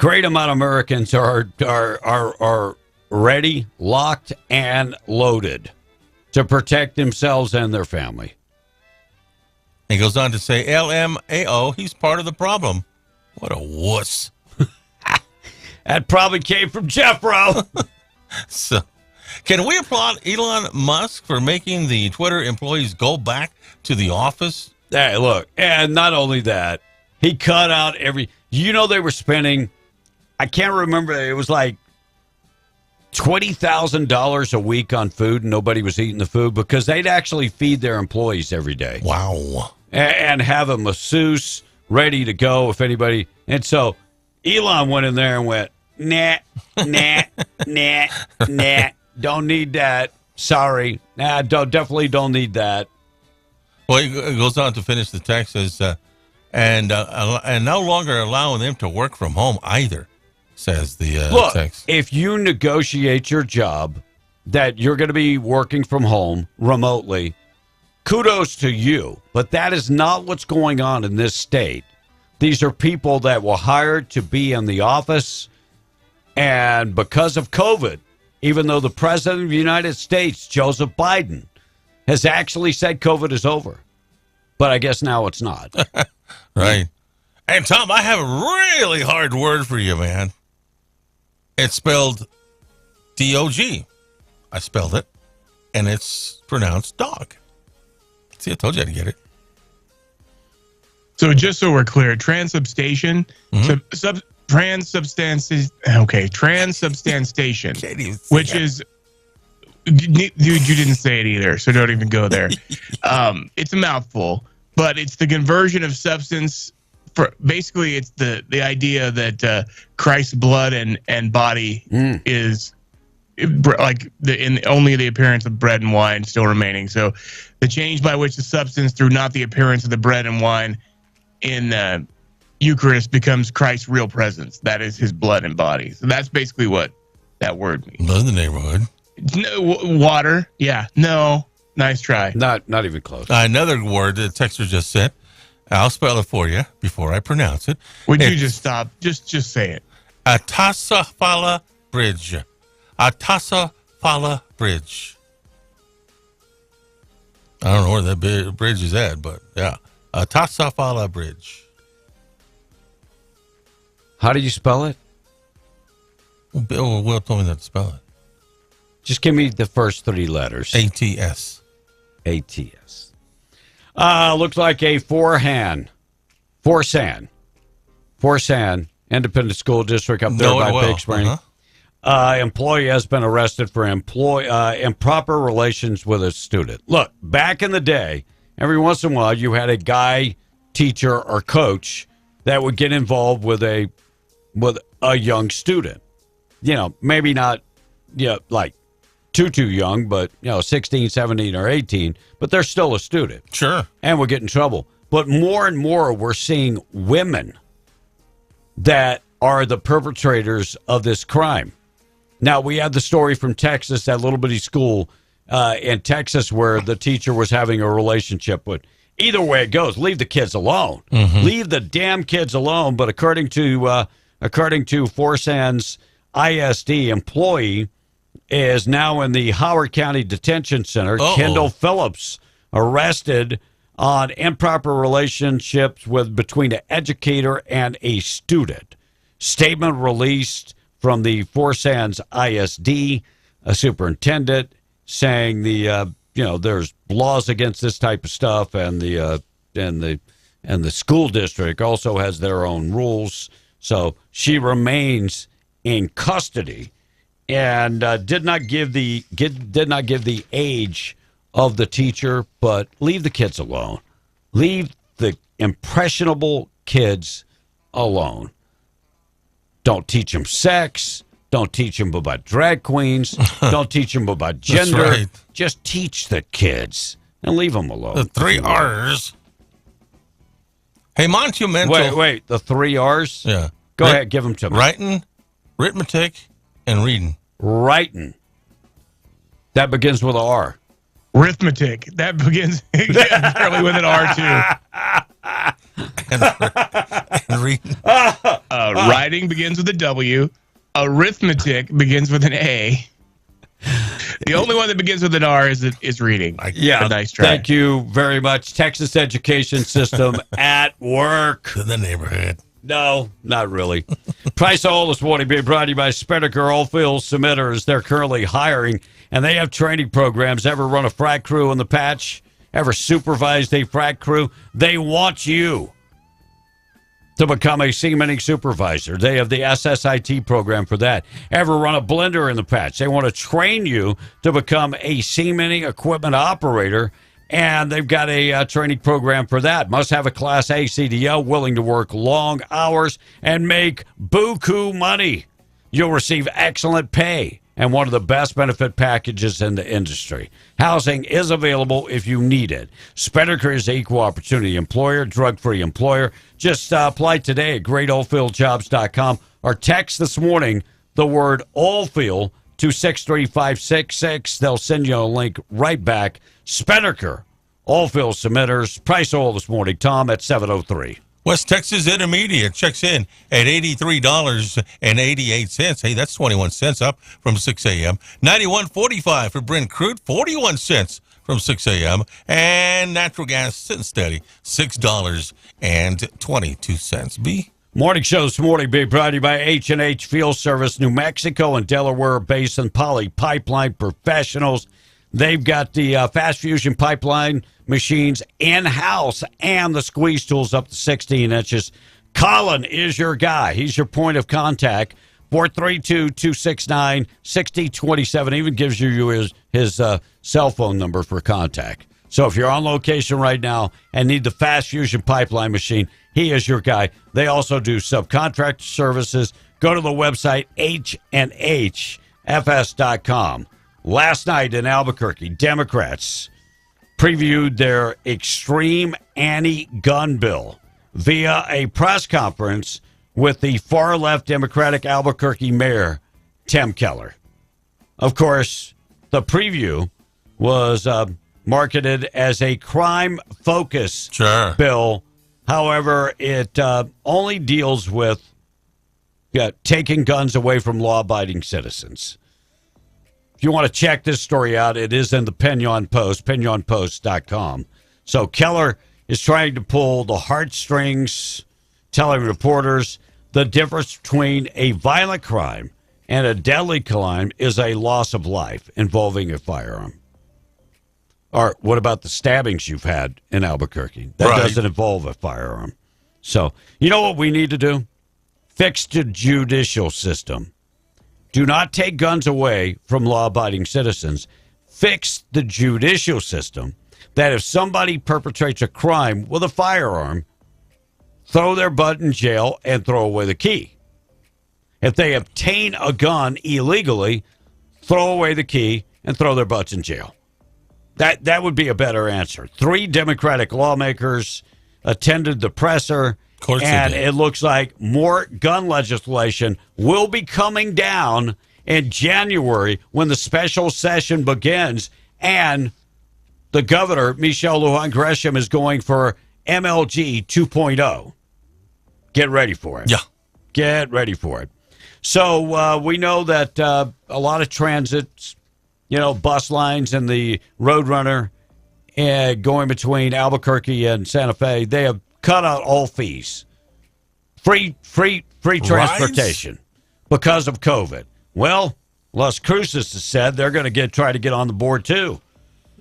amount of Americans are ready, locked, and loaded to protect themselves and their family. He goes on to say, LMAO, he's part of the problem. What a wuss. That probably came from Jeffro. So, can we applaud Elon Musk for making the Twitter employees go back to the office Hey, look, and not only that, he cut out they were spending, I can't remember, it was like $20,000 a week on food, and nobody was eating the food because they'd actually feed their employees every day. Wow. And have a masseuse ready to go if anybody. And so Elon went in there and went, nah, don't need that. Sorry. Nah, definitely don't need that. Well, it goes on to finish the text says, and no longer allowing them to work from home either, says the Look, text. If you negotiate your job that you're going to be working from home remotely, kudos to you. But that is not what's going on in this state. These are people that were hired to be in the office. And because of COVID, even though the president of the United States, Joseph Biden, has actually said COVID is over. But I guess now it's not. Right. And Tom, I have a really hard word for you, man. It's spelled D-O-G. I spelled it, and it's pronounced dog. See, I told you how to get it. So just so we're clear, transubstantiation, transubstantiation, which is, dude, you didn't say it either, so don't even go there. It's a mouthful, but it's the conversion of substance. For basically, it's the idea that Christ's blood and body is like only the appearance of bread and wine still remaining. So the change by which the substance through not the appearance of the bread and wine in Eucharist becomes Christ's real presence. That is his blood and body. So that's basically what that word means. Blood in the neighborhood. No, water. Yeah. No. Nice try. Not even close. Another word the texter just said. I'll spell it for you before I pronounce it. Would you just stop? Just say it. Atchafalaya Bridge. Atchafalaya Bridge. I don't know where that bridge is at, but yeah. Atchafalaya Bridge. How do you spell it? Well, Will told me not to spell it. Just give me the first three letters. A-T-S. A-T-S. Looks like a Forsan Independent School District up there by Big Spring. Employee has been arrested for improper relations with a student. Look, back in the day, every once in a while, you had a guy, teacher, or coach that would get involved with a young student. You know, maybe not, like too young, but 16, 17, or 18, but they're still a student. Sure. And would get in trouble. But more and more, we're seeing women that are the perpetrators of this crime. Now, we had the story from Texas, that little bitty school in Texas where the teacher was having a relationship with. Either way it goes, leave the kids alone. Mm-hmm. Leave the damn kids alone. But according to Forsan's ISD employee is now in the Howard County Detention Center. Kendall Phillips arrested on improper relationships between an educator and a student. Statement released from the Forsan's ISD, a superintendent, saying there's laws against this type of stuff, and the school district also has their own rules. So she remains in custody, and did not give the age of the teacher, but leave the kids alone. Leave the impressionable kids alone. Don't teach them sex. Don't teach them about drag queens. Don't teach them about gender. That's right. Just teach the kids and leave them alone. The 3 R's. Hey, Monumental. Wait. The 3 R's? Yeah. Go ahead. Give them to me. Writing, arithmetic, and reading. Writing. That begins with an R. Arithmetic. That begins apparently with an R, too. And reading. Writing begins with a W. Arithmetic begins with an A. The only one that begins with an R is reading. Yeah, nice try. Thank you very much. Texas education system at work. In the neighborhood. No, not really. Price of Oil this morning being brought to you by Spinnaker Oilfield Submitters. They're currently hiring, and they have training programs. Ever run a frac crew in the patch? Ever supervised a frac crew? They want you to become a cementing supervisor. They have the SSIT program for that. Ever run a blender in the patch? They want to train you to become a cementing equipment operator, and they've got a training program for that. Must have a Class A CDL, willing to work long hours and make buku money. You'll receive excellent pay and one of the best benefit packages in the industry. Housing is available if you need it. Spinnaker is an equal opportunity employer, drug-free employer. Just apply today at greatoilfieldjobs.com or text this morning the word oilfield to 63566. They'll send you a link right back. Spinnaker, oilfield submitters. Price oil this morning, Tom, at 7:03. West Texas Intermediate checks in at $83.88. Hey, that's 21 cents up from 6 a.m. 91.45 for Brent Crude, 41 cents from 6 a.m. And natural gas sitting steady, $6.22. B. Morning show this morning being brought to you by H&H Fuel Service, New Mexico and Delaware Basin Poly Pipeline Professionals. They've got the fast fusion pipeline machines in-house and the squeeze tools up to 16 inches. Colin is your guy. He's your point of contact. 432-269-6027. Even gives you his cell phone number for contact. So if you're on location right now and need the fast fusion pipeline machine, he is your guy. They also do subcontract services. Go to the website hnhfs.com. Last night in Albuquerque, Democrats previewed their extreme anti-gun bill via a press conference with the far-left Democratic Albuquerque mayor, Tim Keller. Of course, the preview was marketed as a crime-focused bill. However, it only deals with taking guns away from law-abiding citizens. If you want to check this story out, it is in the Pinon Post, pinonpost.com. So Keller is trying to pull the heartstrings, telling reporters the difference between a violent crime and a deadly crime is a loss of life involving a firearm. Or what about the stabbings you've had in Albuquerque? That doesn't involve a firearm. So you know what we need to do? Fix the judicial system. Do not take guns away from law-abiding citizens. Fix the judicial system that if somebody perpetrates a crime with a firearm, throw their butt in jail and throw away the key. If they obtain a gun illegally, throw away the key and throw their butts in jail. That would be a better answer. 3 Democratic lawmakers attended the presser. And it looks like more gun legislation will be coming down in January when the special session begins. And the governor, Michelle Lujan Grisham, is going for MLG 2.0. Get ready for it. Yeah. Get ready for it. So we know that a lot of transits, bus lines and the Roadrunner going between Albuquerque and Santa Fe, they have cut out all fees. Free transportation because of COVID. Well, Las Cruces has said they're going to try to get on the board too.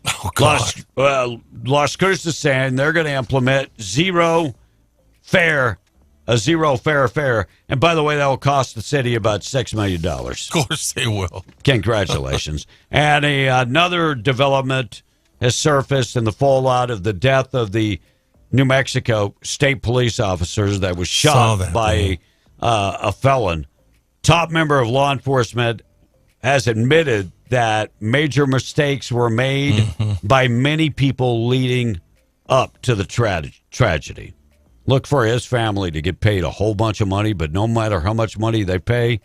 Oh, God. Las Cruces saying they're going to implement zero fare. And by the way, that will cost the city about $6 million. Of course they will. Congratulations. And another development has surfaced in the fallout of the death of the New Mexico state police officers that was shot by a felon. Top member of law enforcement has admitted that major mistakes were made by many people leading up to the tragedy. Look for his family to get paid a whole bunch of money, but no matter how much money they pay,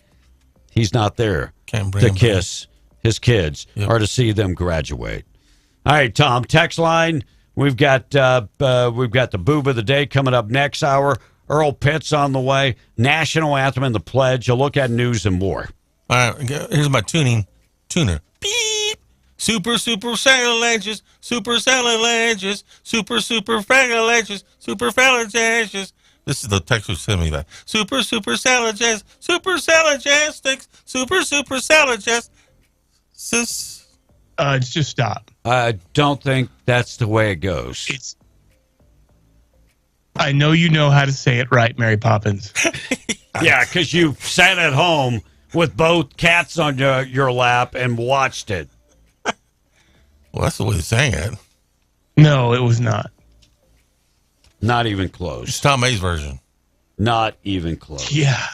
he's not there to kiss his kids or to see them graduate. All right, Tom, text line. We've got the boob of the day coming up next hour. Earl Pitt's on the way. National anthem and the pledge. You'll look at news and more. All right, here's my tuner. Beep. Super salilages. Super salilages. Super fragalages. Super fragalages. This is the text who sent me that. Super salilages. Super salilages. Super salilages. It's just stop. I don't think that's the way it goes. I know you know how to say it right, Mary Poppins. Yeah, because you sat at home with both cats on your lap and watched it. Well, that's the way they're saying it. No, it was not. Not even close. It's Tom A's version. Not even close. Yeah,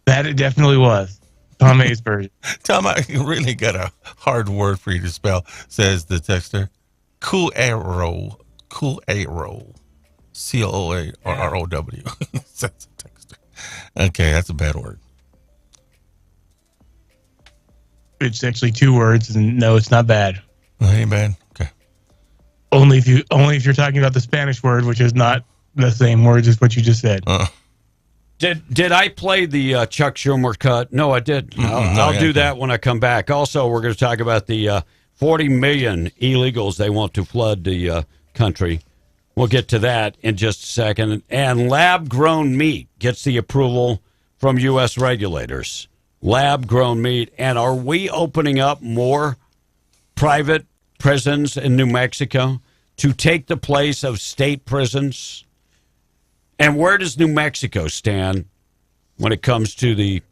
that it definitely was. Tom A's version. Tom, I really got a hard word for you to spell, says the texter. Cool arrow. Cool arrow. COARROW. Says the texter. Okay, that's a bad word. It's actually 2 words, and no, it's not bad. Ain't bad. Okay. Only if you're talking about the Spanish word, which is not the same words as what you just said. Did I play the Chuck Schumer cut? No, I didn't. I'll do that when I come back. Also, we're going to talk about the 40 million illegals they want to flood the country. We'll get to that in just a second. And lab-grown meat gets the approval from U.S. regulators. Lab-grown meat. And are we opening up more private prisons in New Mexico to take the place of state prisons? And where does New Mexico stand when it comes to the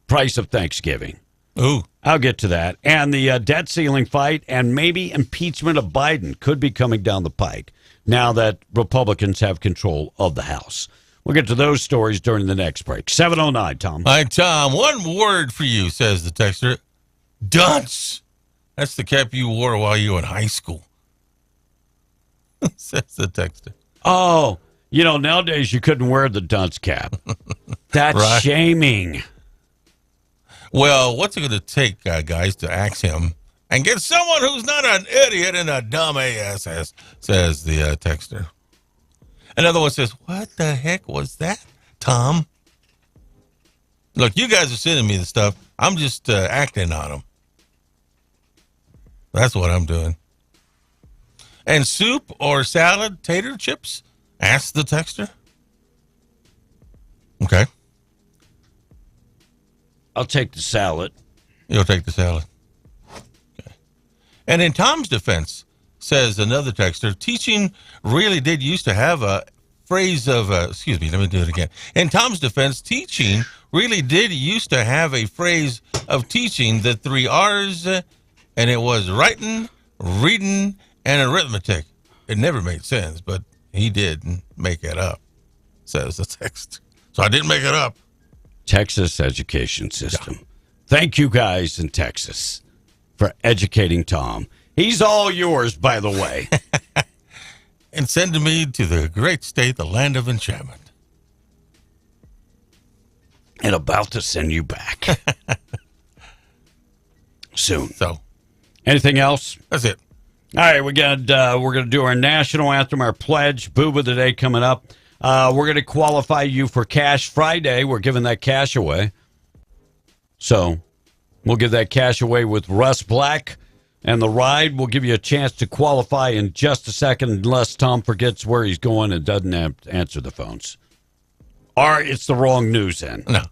price of Thanksgiving? Ooh. I'll get to that. And the debt ceiling fight and maybe impeachment of Biden could be coming down the pike now that Republicans have control of the House. We'll get to those stories during the next break. 7:09, Tom. All right, Tom, one word for you, says the texter. Dunce. That's the cap you wore while you were in high school. Says the texter. Oh, you know, nowadays you couldn't wear the dunce cap. That's Right. shaming. Well, what's it going to take, guys, to axe him and get someone who's not an idiot and a dumb ass, says the texter. Another one says, what the heck was that, Tom? Look, you guys are sending me the stuff. I'm just acting on them. That's what I'm doing. And soup or salad, tater chips? Ask the texter. Okay. I'll take the salad. You'll take the salad. Okay. And in Tom's defense, says another texter, teaching really did used to have a phrase of, excuse me, let me do it again. In Tom's defense, teaching really did used to have a phrase of teaching the 3 R's, and it was writing, reading, and arithmetic. It never made sense, but he did make it up, says the text. So I didn't make it up. Texas education system. Yeah. Thank you guys in Texas for educating Tom. He's all yours, by the way. And sending me to the great state, the land of enchantment. And about to send you back. Soon. So, anything else? That's it. All right, we're gonna do our national anthem, our pledge, Boob of the Day coming up. We're going to qualify you for Cash Friday. We're giving that cash away. So we'll give that cash away with Russ Black. And the ride, we'll give you a chance to qualify in just a second unless Tom forgets where he's going and doesn't answer the phones. Or it's the wrong news then. No.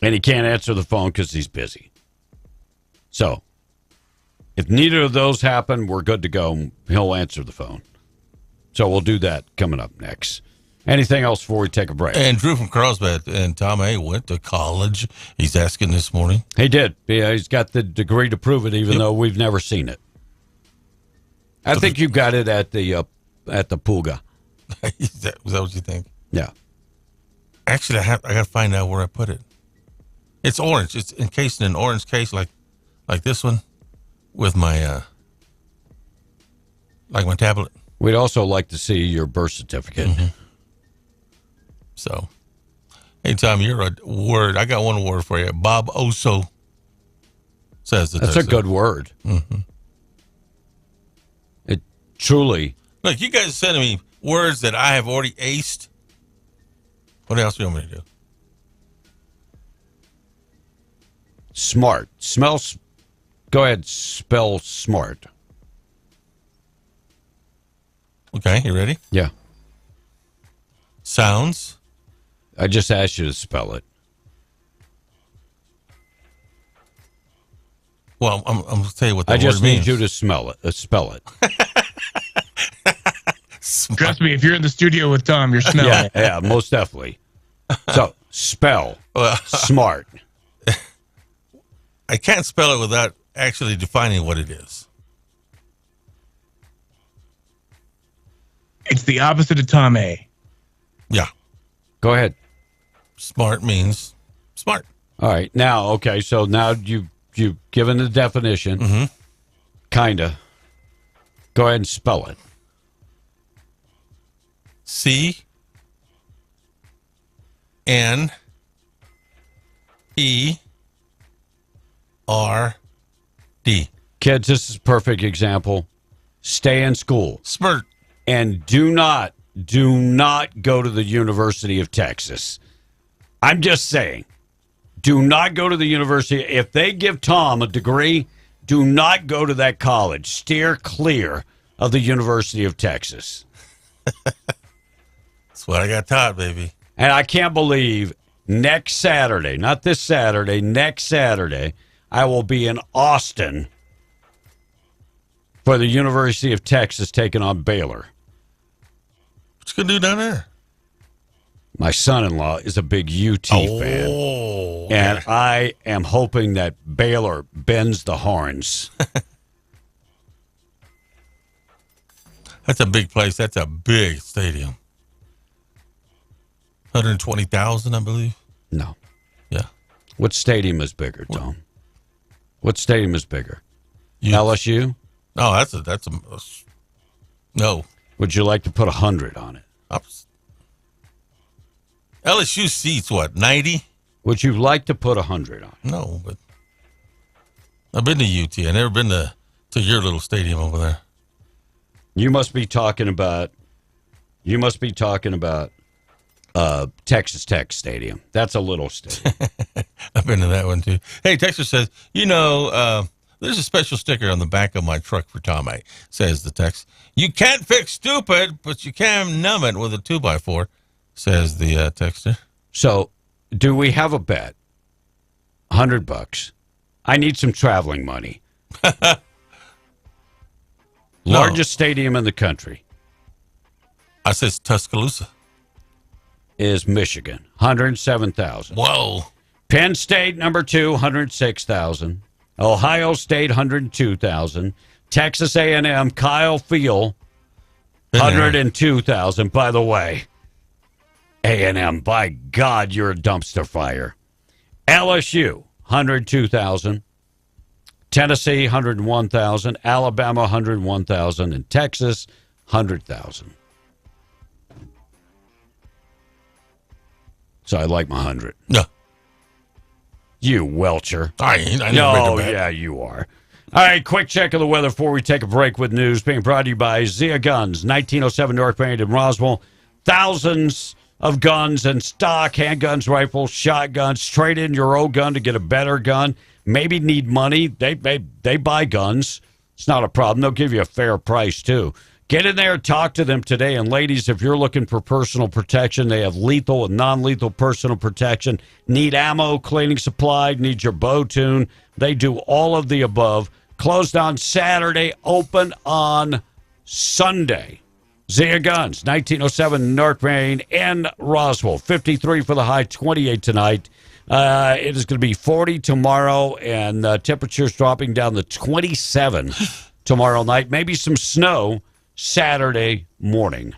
And he can't answer the phone because he's busy. So if neither of those happen, we're good to go. He'll answer the phone. So we'll do that coming up next. Anything else before we take a break? And Drew from Carlsbad and Tom A. went to college. He's asking this morning. He did. Yeah, he's got the degree to prove it, even though we've never seen it. I think you got it at the Pulga. Is that what you think? Yeah. Actually, I got to find out where I put it. It's orange. It's encased in an orange case, like this one, with my my tablet. We'd also like to see your birth certificate. Mm-hmm. So, hey, Tom, you're a word. I got one word for you. Bob Oso says that. That's a good word. Mm-hmm. It truly. Look, you guys are sending me words that I have already aced. What else do you want me to do? Smart. Smells. Go ahead, spell smart. Okay, you ready? Yeah. Sounds. I just asked you to spell it. Well, I'm going to tell you what that I just word need means. you to spell it. Trust me, if you're in the studio with Tom, you're smelling. Yeah, most definitely. So, spell smart. I can't spell it without actually defining what it is. It's the opposite of Tom A. Yeah. Go ahead. Smart means smart. All right. Now, okay, so now you've given the definition. Mm-hmm. Kinda. Go ahead and spell it. C-N-E-R-D. Kids, this is a perfect example. Stay in school. Smart. And do not go to the University of Texas. I'm just saying, do not go to the university. If they give Tom a degree, do not go to that college. Steer clear of the University of Texas. That's what I got taught, baby. And I can't believe next Saturday, not this Saturday, next Saturday, I will be in Austin for the University of Texas taking on Baylor. What you going to do down there? My son-in-law is a big UT fan. Okay. And I am hoping that Baylor bends the horns. That's a big place. That's a big stadium. 120,000, I believe. No. Yeah. What stadium is bigger, Tom? What stadium is bigger? LSU? No, that's a no. Would you like to put 100 on it? LSU seats what, 90? Would you like to put 100 on it? No, but I've been to UT. I've never been to your little stadium over there. You must be talking about Texas Tech Stadium. That's a little stadium. I've been to that one too. Hey, Texas says, there's a special sticker on the back of my truck for Tom A. Says the text. You can't fix stupid, but you can numb it with a 2x4, says the texter. So, do we have a bet? $100. I need some traveling money. Largest stadium in the country. I says Tuscaloosa. Is Michigan, 107,000. Whoa. Penn State, number 2, 106,000. Ohio State, 102,000. Texas A&M, Kyle Field, 102,000. By the way, A&M, by God, you're a dumpster fire. LSU, 102,000. Tennessee, 101,000. Alabama, 101,000. And Texas, 100,000. So I like my 100. No. You welcher. I ain't. I no, never been to bed. yeah, you are. All right, quick check of the weather before we take a break with news. Being brought to you by Zia Guns, 1907 North Main in Roswell. Thousands of guns in stock, handguns, rifles, shotguns. Trade in your old gun to get a better gun. Maybe need money. They buy guns. It's not a problem. They'll give you a fair price, too. Get in there and talk to them today. And ladies, if you're looking for personal protection, they have lethal and non-lethal personal protection. Need ammo, cleaning supply, need your bow tune. They do all of the above. Closed on Saturday, open on Sunday. Zia Guns, 1907 North Main in Roswell. 53 for the high, 28 tonight. It is going to be 40 tomorrow, and temperatures dropping down to 27 tomorrow night. Maybe some snow Saturday morning.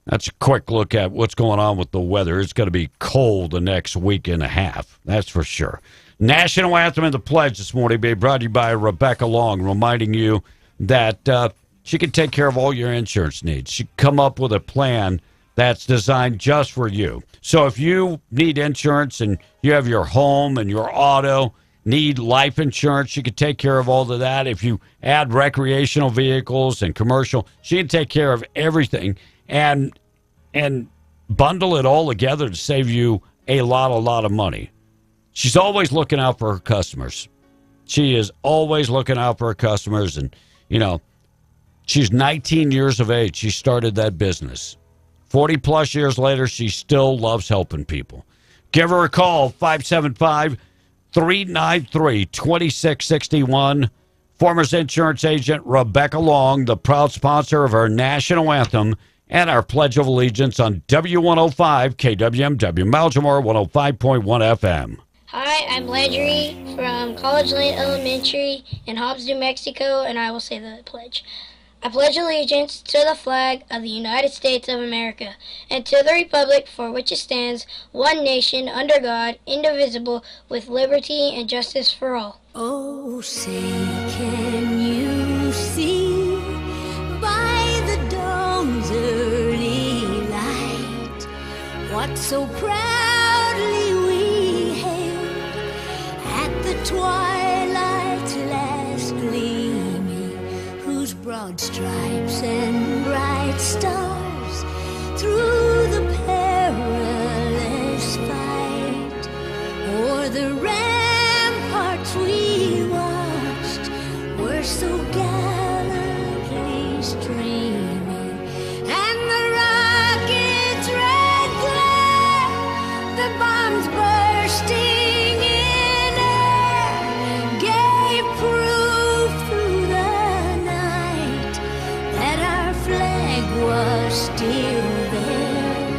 That's a quick look at what's going on with the weather. It's going to be cold the next week and a half. That's for sure. National Anthem and the Pledge this morning being brought to you by Rebecca Long, reminding you that she can take care of all your insurance needs. She can come up with a plan that's designed just for you. So if you need insurance and you have your home and your auto, need life insurance, she can take care of all of that. If you add recreational vehicles and commercial, she can take care of everything and bundle it all together to save you a lot of money. She's always looking out for her customers. She is always looking out for her customers. And, she's 19 years of age. She started that business. 40 plus years later, she still loves helping people. Give her a call, 575-3 393-2661. Farmers Insurance Agent Rebecca Long, the proud sponsor of our national anthem and our Pledge of Allegiance on W105 KWMW, Baltimore 105.1 FM. Hi, I'm Landry from College Lane Elementary in Hobbs, New Mexico, and I will say the pledge. I pledge allegiance to the flag of the United States of America and to the republic for which it stands, one nation, under God, indivisible, with liberty and justice for all. Oh, say, can you see by the dawn's early light what so proudly we hailed at the twilight's last gleaming, whose broad stripes and bright stars through the perilous fight o'er the ramparts we watched were so gallantly streaming, and the rocket's red glare, the bombs bursting in air, gave proof through the night that our flag was still there.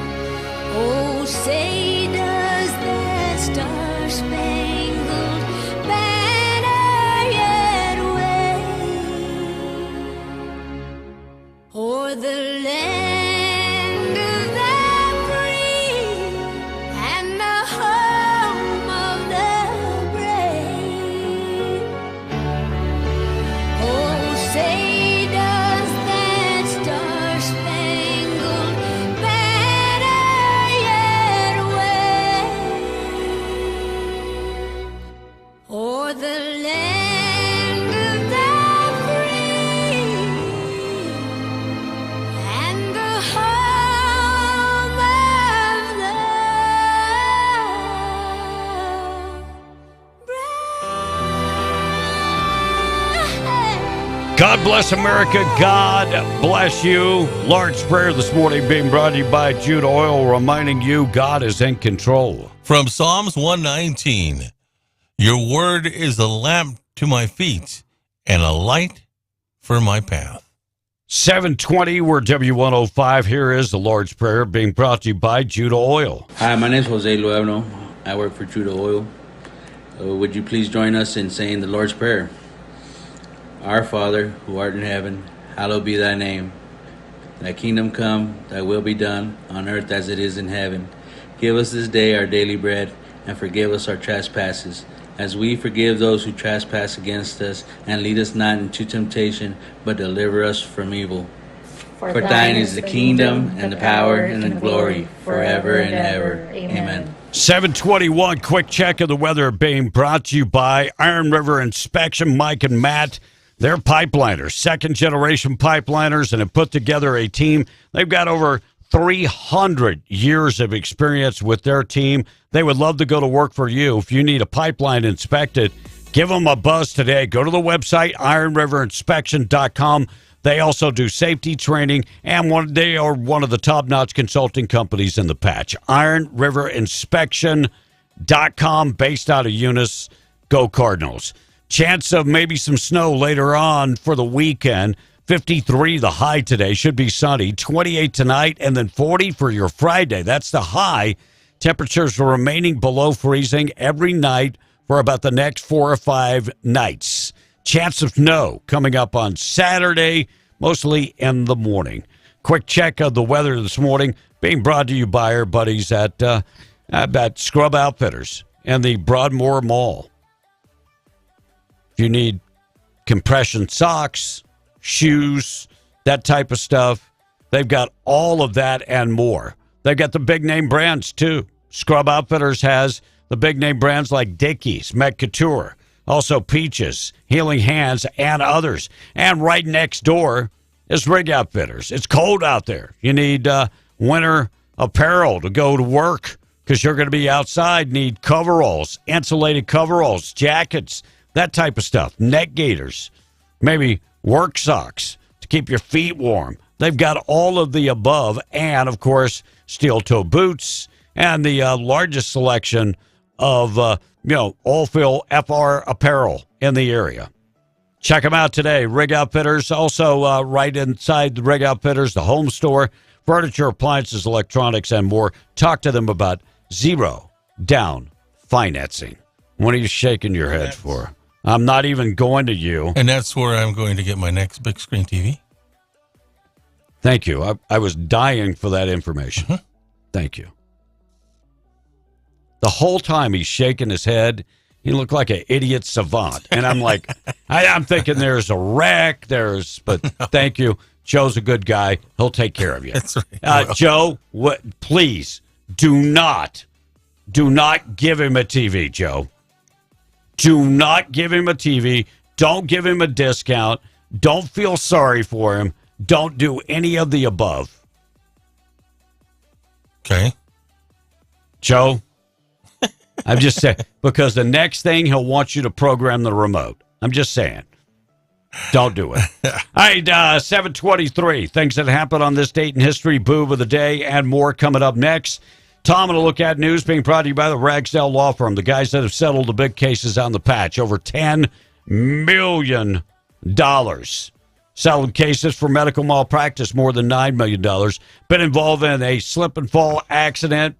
Oh, say does that star-spangled banner yet wave o'er the land of the free and the home of the brave? Oh, say does that star-spangled banner yet wave o'er the land of the free and the home of the God bless America. God bless you. Lord's Prayer this morning being brought to you by Jude Oil, reminding you God is in control. From Psalms 119, your word is a lamp to my feet and a light for my path. 720, we're W105. Here is the Lord's Prayer being brought to you by Jude Oil. Hi, my name is Jose Luevno. I work for Jude Oil. Would you please join us in saying the Lord's Prayer? Our Father, who art in heaven, hallowed be thy name. Thy kingdom come, thy will be done, on earth as it is in heaven. Give us this day our daily bread, and forgive us our trespasses, as we forgive those who trespass against us. And lead us not into temptation, but deliver us from evil. For thine is the kingdom, and the power, and the glory, forever and ever. Amen. 721, quick check of the weather being brought to you by Iron River Inspection. Mike and Matt, they're pipeliners, second-generation pipeliners, and have put together a team. They've got over 300 years of experience with their team. They would love to go to work for you. If you need a pipeline inspected, give them a buzz today. Go to the website, ironriverinspection.com. They also do safety training, and they are one of the top-notch consulting companies in the patch. ironriverinspection.com, based out of Eunice. Go Cardinals. Chance of maybe some snow later on for the weekend. 53 the high today. Should be sunny. 28 tonight, and then 40 for your Friday. That's the high. Temperatures are remaining below freezing every night for about the next 4 or 5 nights. Chance of snow coming up on Saturday, mostly in the morning. Quick check of the weather this morning being brought to you by our buddies at Scrub Outfitters and the Broadmoor Mall. If you need compression socks, shoes, that type of stuff, they've got all of that and more. They've got the big-name brands, too. Scrub Outfitters has the big-name brands like Dickies, Met Couture, also Peaches, Healing Hands, and others. And right next door is Rig Outfitters. It's cold out there. You need winter apparel to go to work because you're going to be outside. Need coveralls, insulated coveralls, jackets, that type of stuff. Neck gaiters, maybe work socks to keep your feet warm. They've got all of the above and, of course, steel-toe boots and the largest selection of, Oilfield FR apparel in the area. Check them out today. Rig Outfitters, also right inside the Rig Outfitters, the home store, furniture, appliances, electronics, and more. Talk to them about zero down financing. What are you shaking your head for? I'm not even going to you. And that's where I'm going to get my next big screen TV. Thank you. I was dying for that information. Mm-hmm. Thank you. The whole time he's shaking his head, he looked like an idiot savant. And I'm like, I'm thinking there's a wreck. But thank you. Joe's a good guy. He'll take care of you. That's right. Joe, please do not give him a TV, Joe. Do not give him a TV. Don't give him a discount. Don't feel sorry for him. Don't do any of the above. Okay. Joe, I'm just saying, because the next thing he'll want you to program the remote. I'm just saying. Don't do it. All right, 7:23. Things that happened on this date in history, boob of the day, and more coming up next. Tom, going to look at news being brought to you by the Ragsdale Law Firm, the guys that have settled the big cases on the patch, over $10 million. Settled cases for medical malpractice, more than $9 million. Been involved in a slip and fall accident,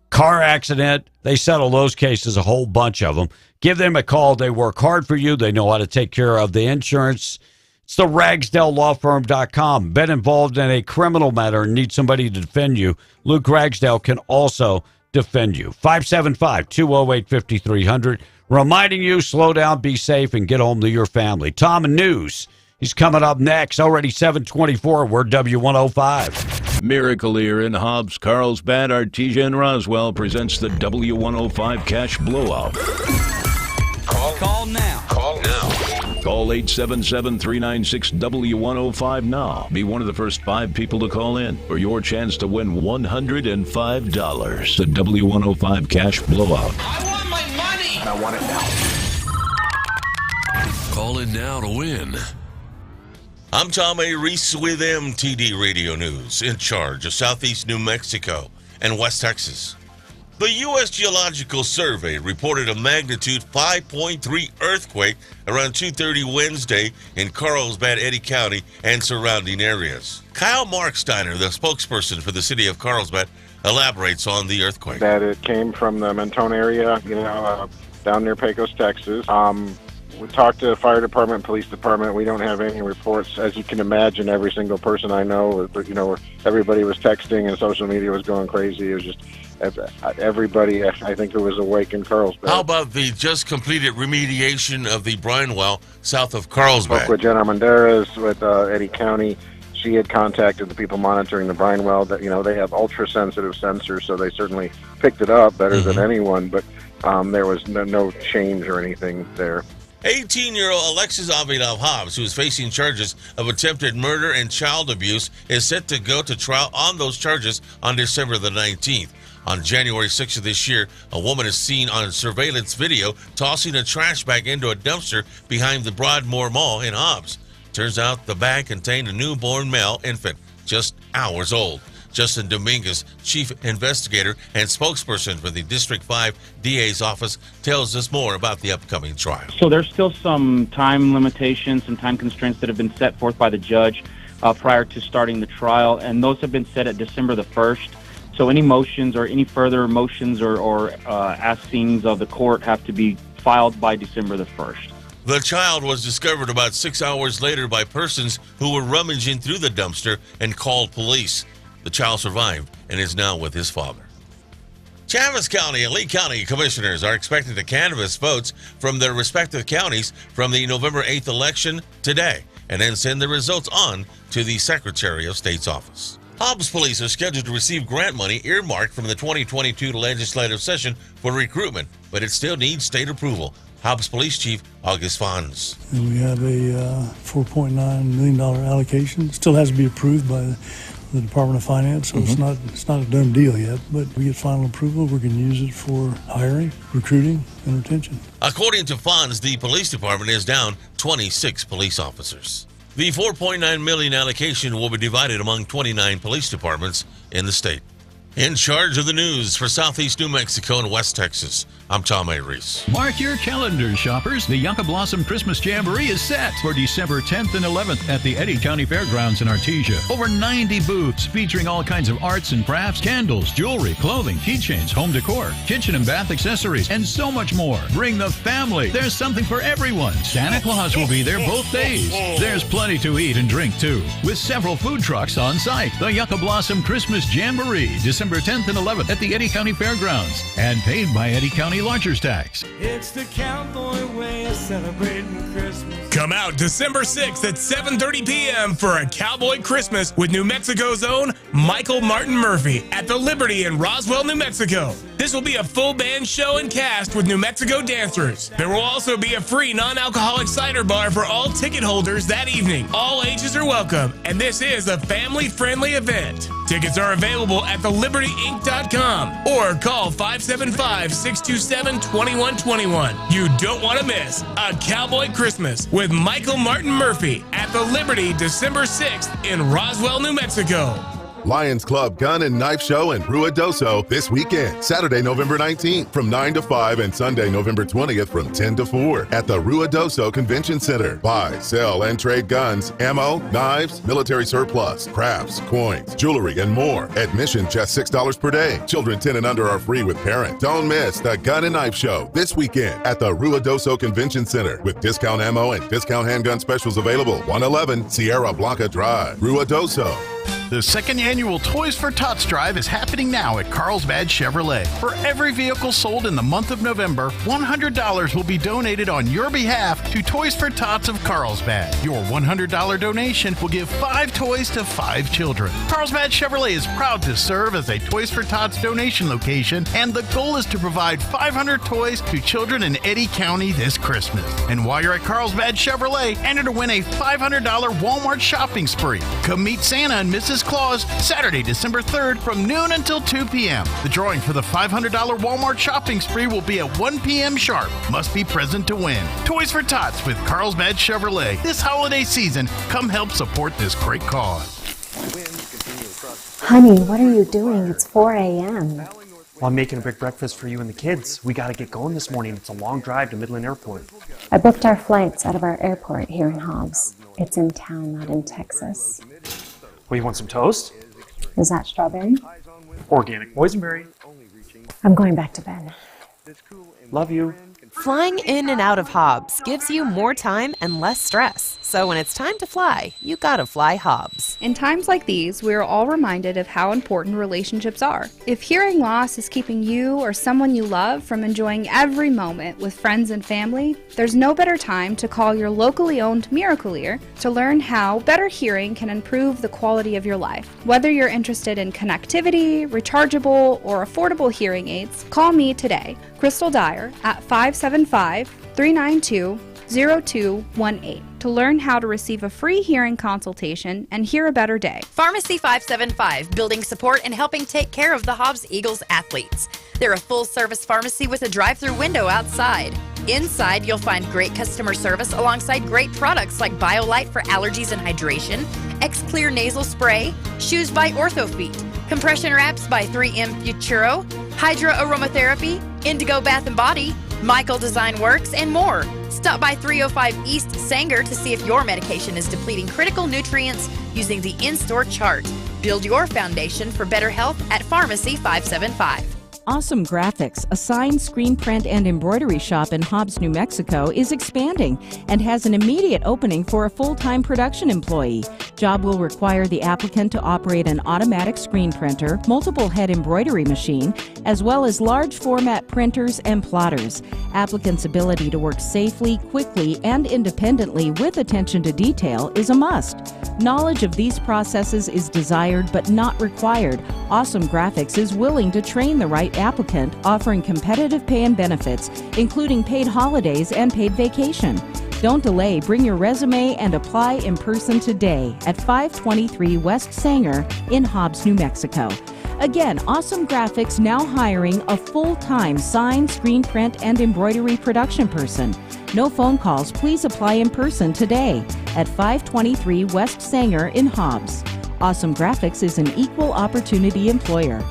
car accident. They settle those cases, a whole bunch of them. Give them a call. They work hard for you. They know how to take care of the insurance. It's the RagsdaleLawFirm.com. Been involved in a criminal matter and need somebody to defend you. Luke Ragsdale can also defend you. 575-208-5300. Reminding you, slow down, be safe, and get home to your family. Tom and News. He's coming up next. Already 7:24. We're W105. Miracle Ear in Hobbs, Carlsbad, Artesia, Roswell presents the W105 Cash Blowout. Call now. Call now. Call 877-396-W105 now. Be one of the first 5 people to call in for your chance to win $105. The W105 Cash Blowout. I want my money. And I want it now. Call in now to win. I'm Tom A. Reese with MTD Radio News, in charge of Southeast New Mexico and West Texas. The U.S. Geological Survey reported a magnitude 5.3 earthquake around 2:30 Wednesday in Carlsbad, Eddy County, and surrounding areas. Kyle Marksteiner, the spokesperson for the city of Carlsbad, elaborates on the earthquake. That it came from the Mentone area, down near Pecos, Texas. We talked to the fire department, police department. We don't have any reports. As you can imagine, every single person I know, everybody was texting and social media was going crazy. It was just everybody, I think, who was awake in Carlsbad. How about the just completed remediation of the brine well south of Carlsbad? Spoke with Jenna Armendariz with Eddy County. She had contacted the people monitoring the brine well. That they have ultra-sensitive sensors, so they certainly picked it up better than anyone. But there was no change or anything there. 18-year-old Alexis Avilav Hobbs, who is facing charges of attempted murder and child abuse, is set to go to trial on those charges on December the 19th. On January 6th of this year, a woman is seen on surveillance video tossing a trash bag into a dumpster behind the Broadmoor Mall in Hobbs. Turns out the bag contained a newborn male infant, just hours old. Justin Dominguez, chief investigator and spokesperson for the District 5 DA's office, tells us more about the upcoming trial. So there's still some time limitations, some time constraints that have been set forth by the judge prior to starting the trial, and those have been set at December the 1st. So any motions or any further motions or askings of the court have to be filed by December the 1st. The child was discovered about 6 hours later by persons who were rummaging through the dumpster and called police. The child survived and is now with his father. Chaves County and Lee County commissioners are expected to canvass votes from their respective counties from the November 8th election today, and then send the results on to the Secretary of State's office. Hobbs police are scheduled to receive grant money earmarked from the 2022 legislative session for recruitment, but it still needs state approval. Hobbs Police Chief August Fons. We have a $4.9 million allocation. It still has to be approved by the Department of Finance, so it's not a done deal yet, but we get final approval. We're going to use it for hiring, recruiting, and retention. According to Fons, the police department is down 26 police officers. The $4.9 million allocation will be divided among 29 police departments in the state. In charge of the news for Southeast New Mexico and West Texas, I'm Tom A. Reese. Mark your calendars, shoppers. The Yucca Blossom Christmas Jamboree is set for December 10th and 11th at the Eddy County Fairgrounds in Artesia. Over 90 booths featuring all kinds of arts and crafts, candles, jewelry, clothing, keychains, home decor, kitchen and bath accessories, and so much more. Bring the family. There's something for everyone. Santa Claus will be there both days. There's plenty to eat and drink, too, with several food trucks on site. The Yucca Blossom Christmas Jamboree, December 10th and 11th at the Eddy County Fairgrounds, and paid by Eddy County Lodgers Tax. It's the cowboy way of celebrating Christmas. Come out December 6th at 7:30 p.m. for a Cowboy Christmas with New Mexico's own Michael Martin Murphy at the Liberty in Roswell, New Mexico. This will be a full band show and cast with New Mexico dancers. There will also be a free non-alcoholic cider bar for all ticket holders that evening. All ages are welcome, and this is a family-friendly event. Tickets are available at thelibertyinc.com or call 575-627-2121. You don't want to miss a Cowboy Christmas with Michael Martin Murphy at the Liberty December 6th in Roswell, New Mexico. Lions Club Gun and Knife Show in Ruidoso this weekend, Saturday, November 19th from 9 to 5 and Sunday, November 20th from 10 to 4 at the Ruidoso Convention Center. Buy, sell, and trade guns, ammo, knives, military surplus, crafts, coins, jewelry, and more. Admission just $6 per day. Children 10 and under are free with parents. Don't miss the Gun and Knife Show this weekend at the Ruidoso Convention Center with discount ammo and discount handgun specials available. 111 Sierra Blanca Drive, Ruidoso. The second annual Toys for Tots Drive is happening now at Carlsbad Chevrolet. For every vehicle sold in the month of November, $100 will be donated on your behalf to Toys for Tots of Carlsbad. Your $100 donation will give 5 toys to 5 children. Carlsbad Chevrolet is proud to serve as a Toys for Tots donation location, and the goal is to provide 500 toys to children in Eddy County this Christmas. And while you're at Carlsbad Chevrolet, enter to win a $500 Walmart shopping spree. Come meet Santa and Mrs. Claus Saturday, December 3rd from noon until 2 p.m. The drawing for the $500 Walmart shopping spree will be at 1 p.m. sharp. Must be present to win. Toys for Tots with Carlsbad Chevrolet. This holiday season, come help support this great cause. Honey, what are you doing? It's 4 a.m. Well, I'm making a big breakfast for you and the kids. We got to get going this morning. It's a long drive to Midland Airport. I booked our flights out of our airport here in Hobbs. It's in town, not in Texas. Well, you want some toast? Is that strawberry? Organic boysenberry. I'm going back to bed. Love you. Flying in and out of Hobbs gives you more time and less stress. So when it's time to fly, you gotta fly Hobbs. In times like these, we are all reminded of how important relationships are. If hearing loss is keeping you or someone you love from enjoying every moment with friends and family, there's no better time to call your locally owned Miracle Ear to learn how better hearing can improve the quality of your life. Whether you're interested in connectivity, rechargeable, or affordable hearing aids, call me today, Crystal Dyer, at 575-392-0218 to learn how to receive a free hearing consultation and hear a better day. Pharmacy 575, building support and helping take care of the Hobbs Eagles athletes. They're a full-service pharmacy with a drive-through window outside. Inside, you'll find great customer service alongside great products like BioLite for allergies and hydration, X-Clear nasal spray, shoes by OrthoFeet, compression wraps by 3M Futuro, Hydra Aromatherapy, Indigo Bath & Body, Michael Design Works, and more. Stop by 305 East Sanger to see if your medication is depleting critical nutrients using the in-store chart. Build your foundation for better health at Pharmacy 575. Awesome Graphics, a sign, screen print, and embroidery shop in Hobbs, New Mexico, is expanding and has an immediate opening for a full-time production employee. Job will require the applicant to operate an automatic screen printer, multiple head embroidery machine, as well as large format printers and plotters. Applicants' ability to work safely, quickly, and independently with attention to detail is a must. Knowledge of these processes is desired but not required. Awesome Graphics is willing to train the right applicant, offering competitive pay and benefits, including paid holidays and paid vacation. Don't delay. Bring your resume and apply in person today at 523 West Sanger in Hobbs, New Mexico. Again, Awesome Graphics now hiring a full-time sign, screen print, and embroidery production person. No phone calls. Please apply in person today at 523 West Sanger in Hobbs. Awesome Graphics is an equal opportunity employer.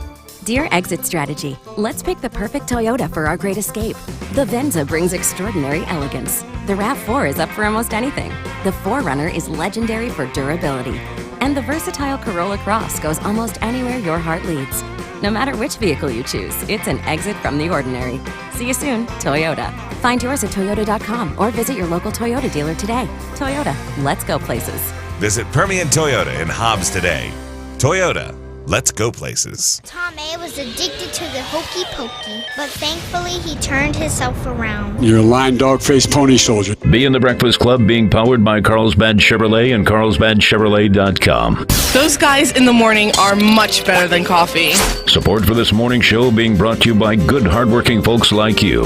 Dear Exit Strategy, let's pick the perfect Toyota for our great escape. The Venza brings extraordinary elegance. The RAV4 is up for almost anything. The 4Runner is legendary for durability. And the versatile Corolla Cross goes almost anywhere your heart leads. No matter which vehicle you choose, it's an exit from the ordinary. See you soon, Toyota. Find yours at toyota.com or visit your local Toyota dealer today. Toyota, let's go places. Visit Permian Toyota in Hobbs today. Toyota, let's go places. Tom A was addicted to the hokey pokey, but thankfully he turned himself around. You're a lying dog-faced pony soldier. Be in the Breakfast Club, being powered by Carlsbad Chevrolet and carlsbadchevrolet.com. Those guys in the morning are much better than coffee. Support for this morning show being brought to you by good, hardworking folks like you.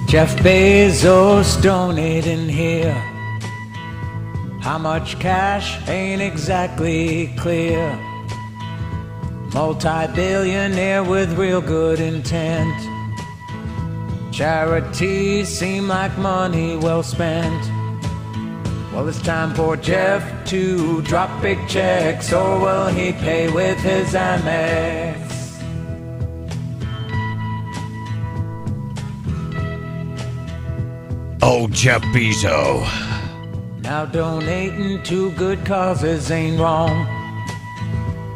Jeff Bezos donating here. How much cash ain't exactly clear. Multi-billionaire with real good intent. Charities seem like money well spent. Well, it's time for Jeff to drop big checks, or will he pay with his Amex? Oh, Jeff Bezos. Now donating to good causes ain't wrong,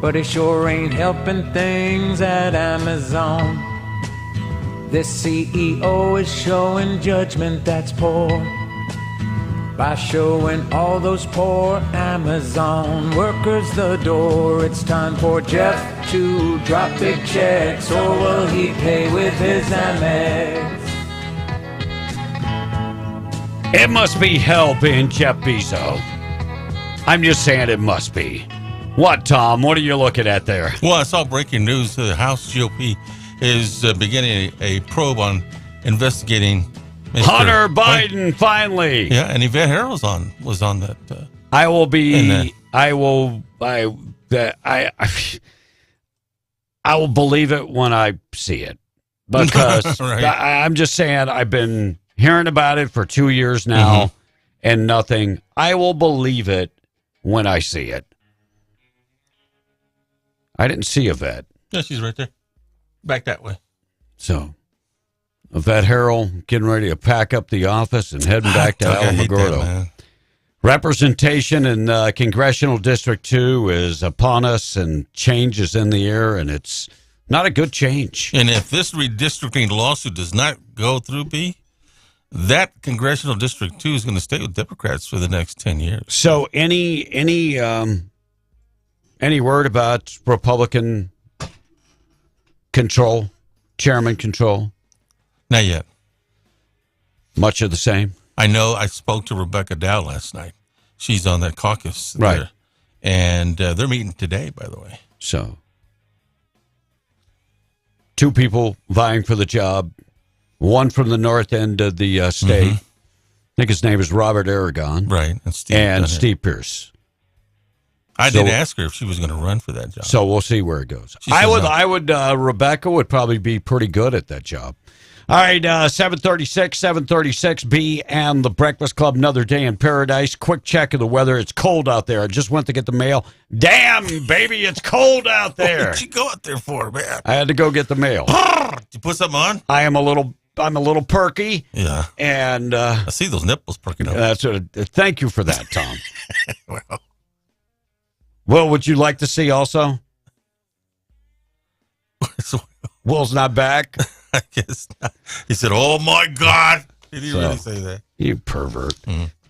but it sure ain't helping things at Amazon. This CEO is showing judgment that's poor by showing all those poor Amazon workers the door. It's time for Jeff to drop big checks, or will he pay with his Amex? It must be hell being Jeff Bezos. I'm just saying it must be. What, Tom? What are you looking at there? Well, I saw breaking news. The House GOP is beginning a probe on investigating Mr. Hunter Biden, finally. Yeah, and Yvette Herrell was on that. I will be. I will believe it when I see it, because Right. I'm just saying I've been hearing about it for 2 years now, and nothing. I will believe it when I see it. I didn't see Yvette. Yeah, she's right there. Back that way. So, Yvette Herrell getting ready to pack up the office and heading back to Alamogordo. Representation in Congressional District 2 is upon us, and change is in the air, and it's not a good change. And if this redistricting lawsuit does not go through, that Congressional District 2 is going to stay with Democrats for the next 10 years. So any word about Republican control, chairman control? Not yet. Much of the same? I know I spoke to Rebecca Dow last night. She's on that caucus Right. there. And they're meeting today, by the way. So, 2 people vying for the job. One from the north end of the state. I think his name is Robert Aragon. Right. And Steve Pierce. I did ask her if she was going to run for that job. So we'll see where it goes. She said no. I would. Rebecca would probably be pretty good at that job. All right, 736, B and the Breakfast Club, another day in paradise. Quick check of the weather. It's cold out there. I just went to get the mail. Damn, baby, it's cold out there. What did you go out there for, man? I had to go get the mail. Did you put something on? I'm a little perky. Yeah. And I see those nipples perking up. That's thank you for that, Tom. Well, would you like to see also? Will's not back. I guess not. He said, "Oh my God!" Did he really say that? You pervert.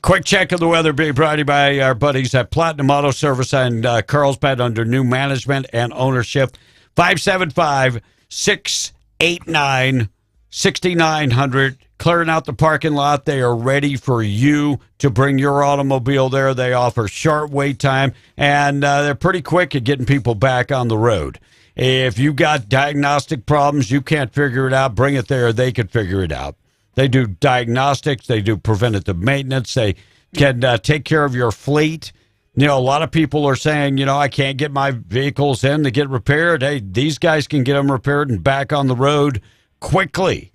Quick check of the weather being brought to you by our buddies at Platinum Auto Service and Carlsbad under new management and ownership. 575-689-6900. Clearing out the parking lot. They are ready for you to bring your automobile there. They offer short wait time, and they're pretty quick at getting people back on the road. If you got diagnostic problems, you can't figure it out, bring it there. They can figure it out. They do diagnostics. They do preventative maintenance. They can take care of your fleet. You know, a lot of people are saying, you know, I can't get my vehicles in to get repaired. Hey, these guys can get them repaired and back on the road quickly.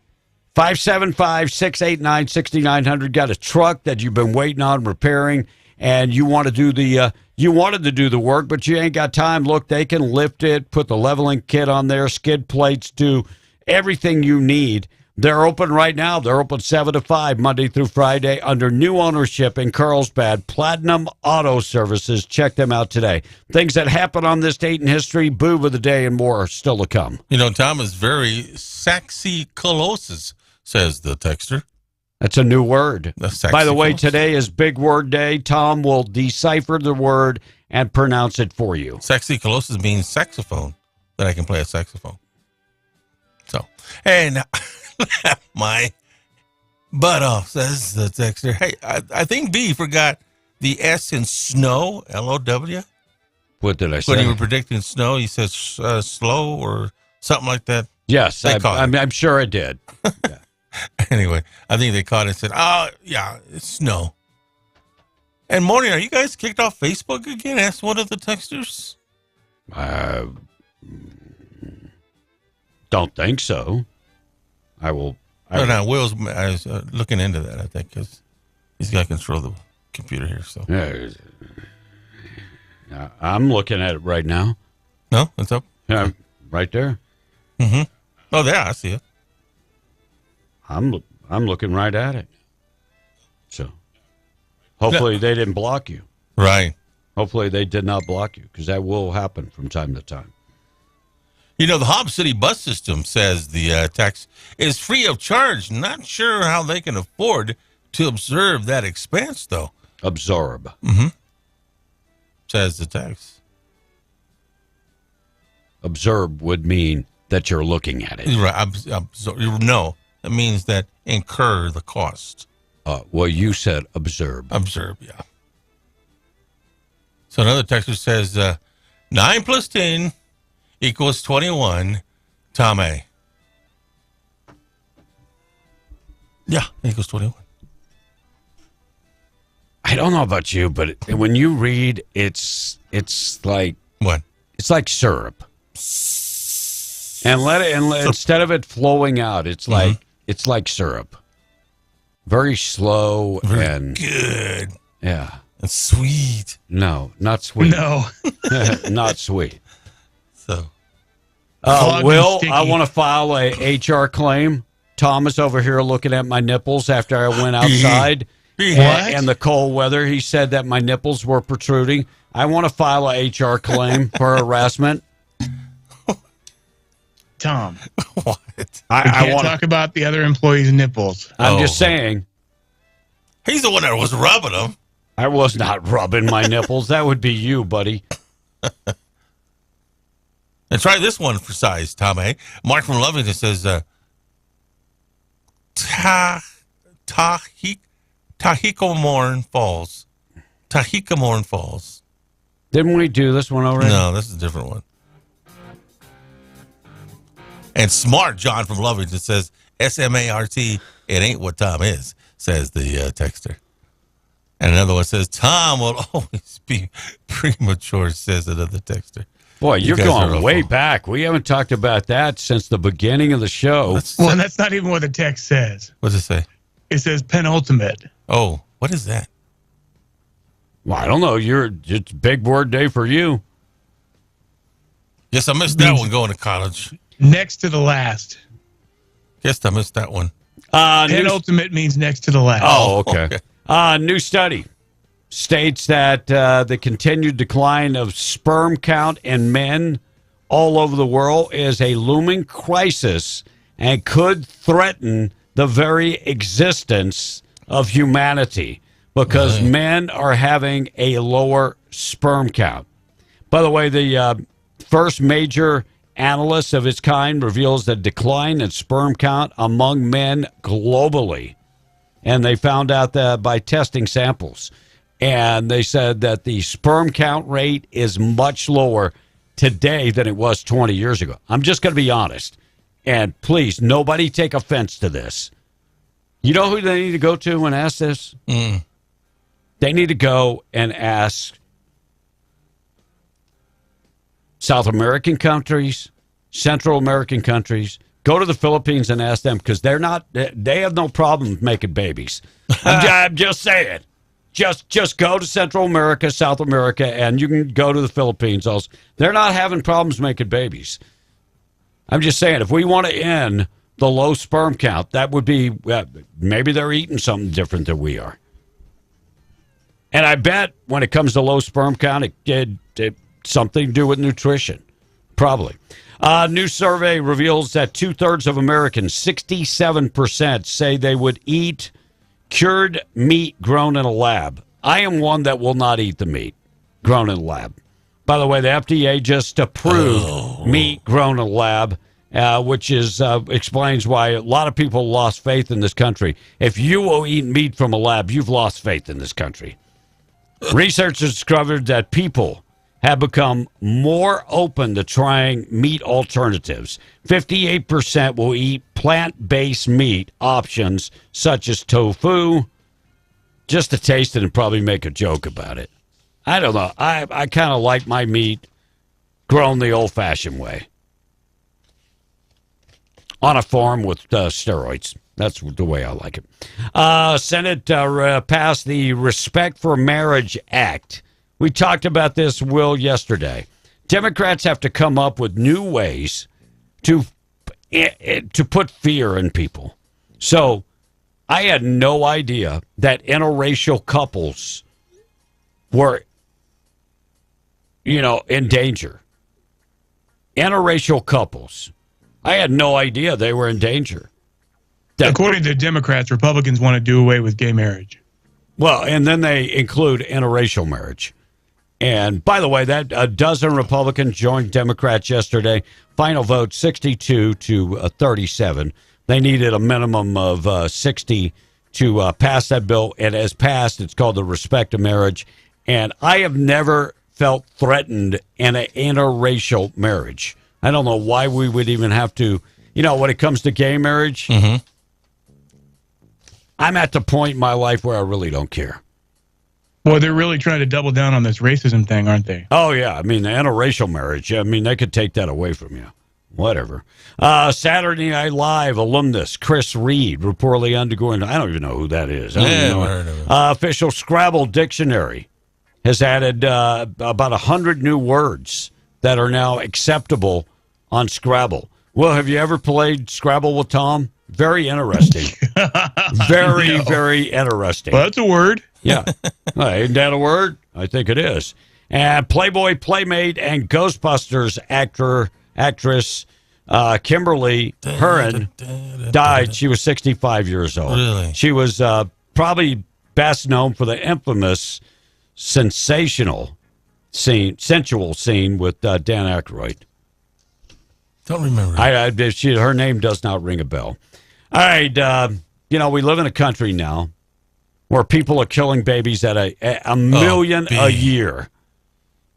575-689-6900. Got a truck that you've been waiting on repairing, and you want to do the you wanted to do the work, but you ain't got time. Look, they can lift it, put the leveling kit on there, skid plates, do everything you need. They're open right now. They're open 7 to 5, Monday through Friday, under new ownership in Carlsbad. Platinum Auto Services. Check them out today. Things that happen on this date in history, boob of the day, and more are still to come. You know, Tom is very saxicolosis, says the texter. That's a new word. By the way, today is Big Word Day. Tom will decipher the word and pronounce it for you. Saxicolosis means saxophone, that I can play a saxophone. So, hey, now... my butt off, says the texter. Hey, I think B forgot the S in snow, L-O-W. What did I say? When you were predicting snow, you said slow or something like that. Yes, I'm sure I did. Yeah. Anyway, I think they caught it and said, oh, yeah, it's snow. And morning, are you guys kicked off Facebook again? Asked one of the texters. Don't think so. I will. Will's looking into that, I think, because he's got control of the computer here. So yeah, I'm looking at it right now. No, it's up. Yeah, right there. Mm-hmm. Oh, there, I see it. I'm looking right at it. So hopefully they didn't block you. Right. Hopefully they did not block you, because that will happen from time to time. You know, the Hobbs City bus system, says the text, is free of charge. Not sure how they can afford to absorb that expense, though. Absorb. Mm-hmm. Says the text. Absorb would mean that you're looking at it. Right. No, it means that incur the cost. Well, you said absorb. Absorb, yeah. So another texter says 9 plus 10 equals 21, Tom A. Yeah, equals 21. I don't know about you, but when you read, it's like what? It's like syrup. And instead of it flowing out, it's like it's like syrup. Very slow and good. Yeah. And sweet. No, not sweet. No. Not sweet. So, Will, I want to file a HR claim. Thomas over here looking at my nipples after I went outside. And the cold weather. He said that my nipples were protruding. I want to file a HR claim for harassment. Tom. What? I want to talk about the other employees' nipples. I'm just saying. He's the one that was rubbing them. I was not rubbing my nipples. That would be you, buddy. And try this one for size, Tom A. Mark from Lovington says, Tahikomorn Falls. Tahikomorn Falls. Didn't we do this one already? No, this is a different one. And Smart John from Lovington says, S-M-A-R-T, it ain't what Tom is, says the texter. And another one says, Tom will always be premature, says another texter. Boy, you're going way back. We haven't talked about that since the beginning of the show. That's not even what the text says. What does it say? It says penultimate. Oh, what is that? Well, I don't know. It's Big Word Day for you. Yes, I missed that one going to college. Next to the last. Yes, I missed that one. Penultimate means next to the last. Oh, okay. New study states that the continued decline of sperm count in men all over the world is a looming crisis and could threaten the very existence of humanity because men are having a lower sperm count. By the way, the first major analyst of its kind reveals the decline in sperm count among men globally. And they found out that by testing samples. And they said that the sperm count rate is much lower today than it was 20 years ago. I'm just going to be honest. And please, nobody take offense to this. You know who they need to go to and ask this? They need to go and ask South American countries, Central American countries, Go to the Philippines and ask them, because they have no problem making babies. I'm just saying. Just go to Central America, South America, and you can go to the Philippines also. They're not having problems making babies. I'm just saying, if we want to end the low sperm count, that would be, maybe they're eating something different than we are. And I bet when it comes to low sperm count, it something to do with nutrition. Probably. New survey reveals that 2/3 of Americans, 67%, say they would eat cured meat grown in a lab. I am one that will not eat the meat grown in a lab. By the way, the FDA just approved meat grown in a lab, which explains why a lot of people lost faith in this country. If you will eat meat from a lab, you've lost faith in this country. Researchers discovered that people have become more open to trying meat alternatives. 58% will eat plant-based meat options such as tofu, just to taste it and probably make a joke about it. I don't know. I kind of like my meat grown the old-fashioned way. On a farm with steroids. That's the way I like it. Senate passed the Respect for Marriage Act. We talked about this, Will, yesterday. Democrats have to come up with new ways to put fear in people. So I had no idea that interracial couples were, in danger. Interracial couples. I had no idea they were in danger. According to Democrats, Republicans want to do away with gay marriage. Well, and then they include interracial marriage. And by the way, that a dozen Republicans joined Democrats yesterday. Final vote 62 to 37. They needed a minimum of 60 to pass that bill. It has passed. It's called the Respect of Marriage. And I have never felt threatened in an interracial marriage. I don't know why we would even have to, when it comes to gay marriage, I'm at the point in my life where I really don't care. Well, they're really trying to double down on this racism thing, aren't they? Oh, yeah. I mean, the interracial marriage, they could take that away from you. Whatever. Saturday Night Live alumnus Chris Reed reportedly undergoing, I don't even know who that is. Official Scrabble dictionary has added about 100 new words that are now acceptable on Scrabble. Well, have you ever played Scrabble with Tom? Very interesting. Very interesting. Well, that's a word. Yeah. Isn't that a word? I think it is. And Playboy Playmate and Ghostbusters actress Kimberly Herron died. She was 65 years old. Really? She was probably best known for the infamous sensual scene with Dan Aykroyd. Don't remember. Her name does not ring a bell. All right. We live in a country now where people are killing babies at a million a year.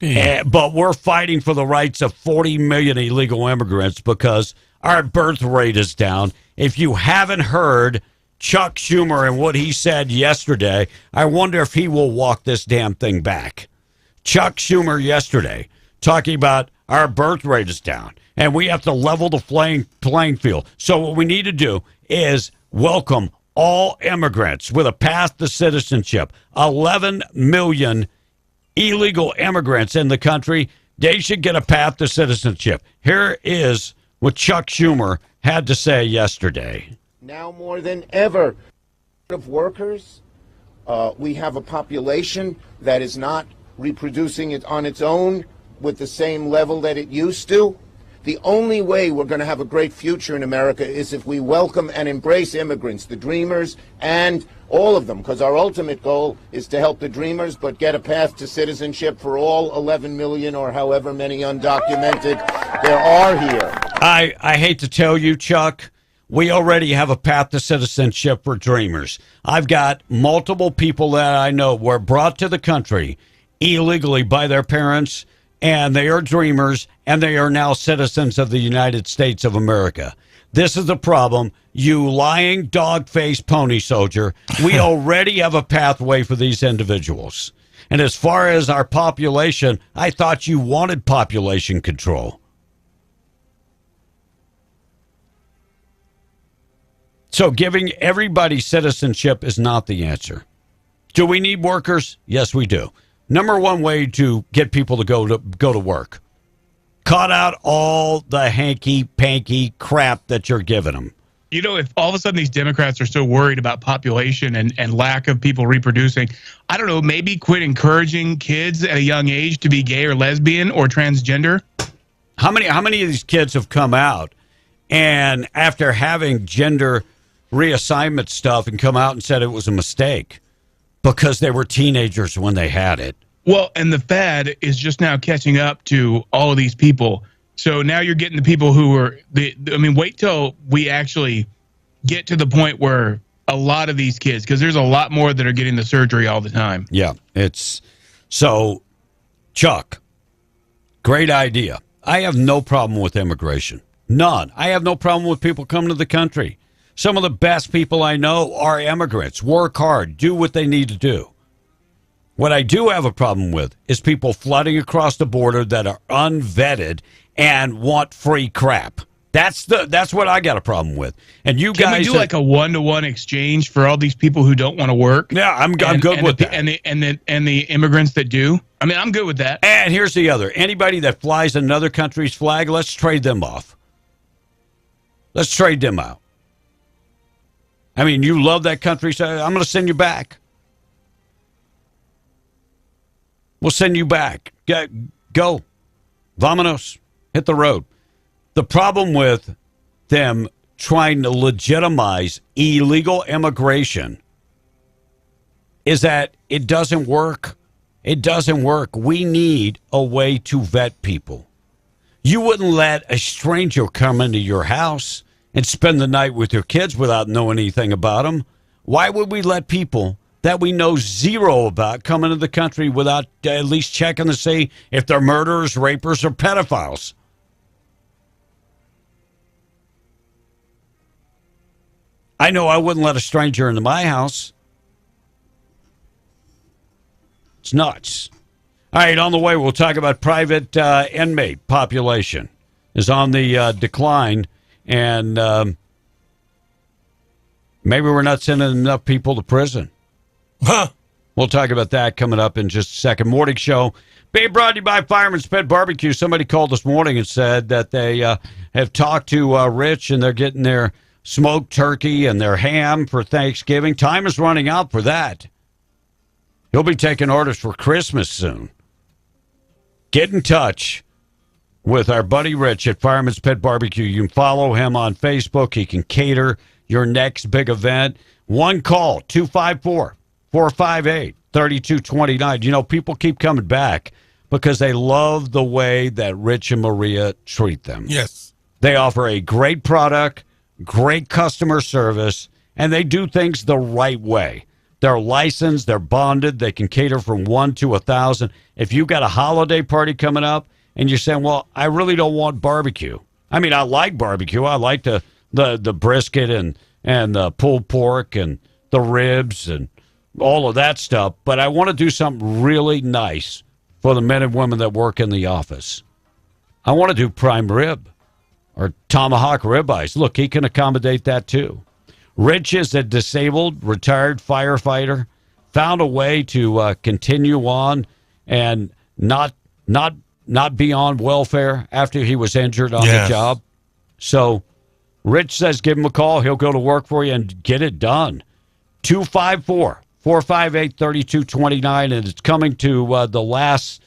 But we're fighting for the rights of 40 million illegal immigrants because our birth rate is down. If you haven't heard Chuck Schumer and what he said yesterday, I wonder if he will walk this damn thing back. Chuck Schumer yesterday talking about our birth rate is down and we have to level the playing field. So what we need to do is welcome all immigrants with a path to citizenship. 11 million illegal immigrants in the country. They should get a path to citizenship. Here is what Chuck Schumer had to say yesterday. Now more than ever, of workers, we have a population that is not reproducing it on its own with the same level that it used to. The only way we're going to have a great future in America is if we welcome and embrace immigrants, the dreamers, and all of them, because our ultimate goal is to help the dreamers, but get a path to citizenship for all 11 million or however many undocumented there are here. I hate to tell you, Chuck, we already have a path to citizenship for dreamers. I've got multiple people that I know were brought to the country illegally by their parents, and they are dreamers, and they are now citizens of the United States of America. This is the problem, you lying dog-faced pony soldier. We already have a pathway for these individuals. And as far as our population, I thought you wanted population control. So giving everybody citizenship is not the answer. Do we need workers? Yes, we do. Number one way to get people to go to work. Cut out all the hanky-panky crap that you're giving them. You know, if all of a sudden these Democrats are so worried about population and lack of people reproducing, I don't know, maybe quit encouraging kids at a young age to be gay or lesbian or transgender. How many of these kids have come out and after having gender reassignment stuff and come out and said it was a mistake because they were teenagers when they had it? Well, and the fad is just now catching up to all of these people. So now you're getting the people who are wait till we actually get to the point where a lot of these kids, because there's a lot more that are getting the surgery all the time. Yeah, it's so. Chuck, great idea. I have no problem with immigration. None. I have no problem with people coming to the country. Some of the best people I know are immigrants. Work hard, do what they need to do. What I do have a problem with is people flooding across the border that are unvetted and want free crap. That's what I got a problem with. And you Can guys we do like a 1-to-1 exchange for all these people who don't want to work? Yeah, I'm good with that. And the immigrants that do. I mean, I'm good with that. And here's the other: anybody that flies another country's flag, let's trade them off. Let's trade them out. I mean, you love that country, so I'm going to send you back. We'll send you back. Go. Vamonos. Hit the road. The problem with them trying to legitimize illegal immigration is that it doesn't work. It doesn't work. We need a way to vet people. You wouldn't let a stranger come into your house and spend the night with your kids without knowing anything about them. Why would we let people that we know zero about come into the country without at least checking to see if they're murderers, rapers, or pedophiles? I know I wouldn't let a stranger into my house. It's nuts. All right, on the way, we'll talk about private inmate population is on the decline, and maybe we're not sending enough people to prison. Huh. We'll talk about that coming up in just a second. Morning show being brought to you by Fireman's Pet Barbecue. Somebody called this morning and said that they have talked to Rich, and they're getting their smoked turkey and their ham for Thanksgiving. Time is running out for that. He'll be taking orders for Christmas soon. Get in touch with our buddy Rich at Fireman's Pet Barbecue. You can follow him on Facebook. He can cater your next big event. One call, 254-458-3229. You know, people keep coming back because they love the way that Rich and Maria treat them. Yes. They offer a great product, great customer service, and they do things the right way. They're licensed, they're bonded, they can cater from 1 to 1,000. If you've got a holiday party coming up and you're saying, well, I really don't want barbecue. I mean, I like barbecue. I like the brisket and the pulled pork and the ribs and all of that stuff, but I want to do something really nice for the men and women that work in the office. I want to do prime rib or tomahawk ribeyes. Look, he can accommodate that too. Rich is a disabled, retired firefighter, found a way to continue on and not be on welfare after he was injured on the job. So Rich says give him a call. He'll go to work for you and get it done. 254-458-3229, and it's coming to the last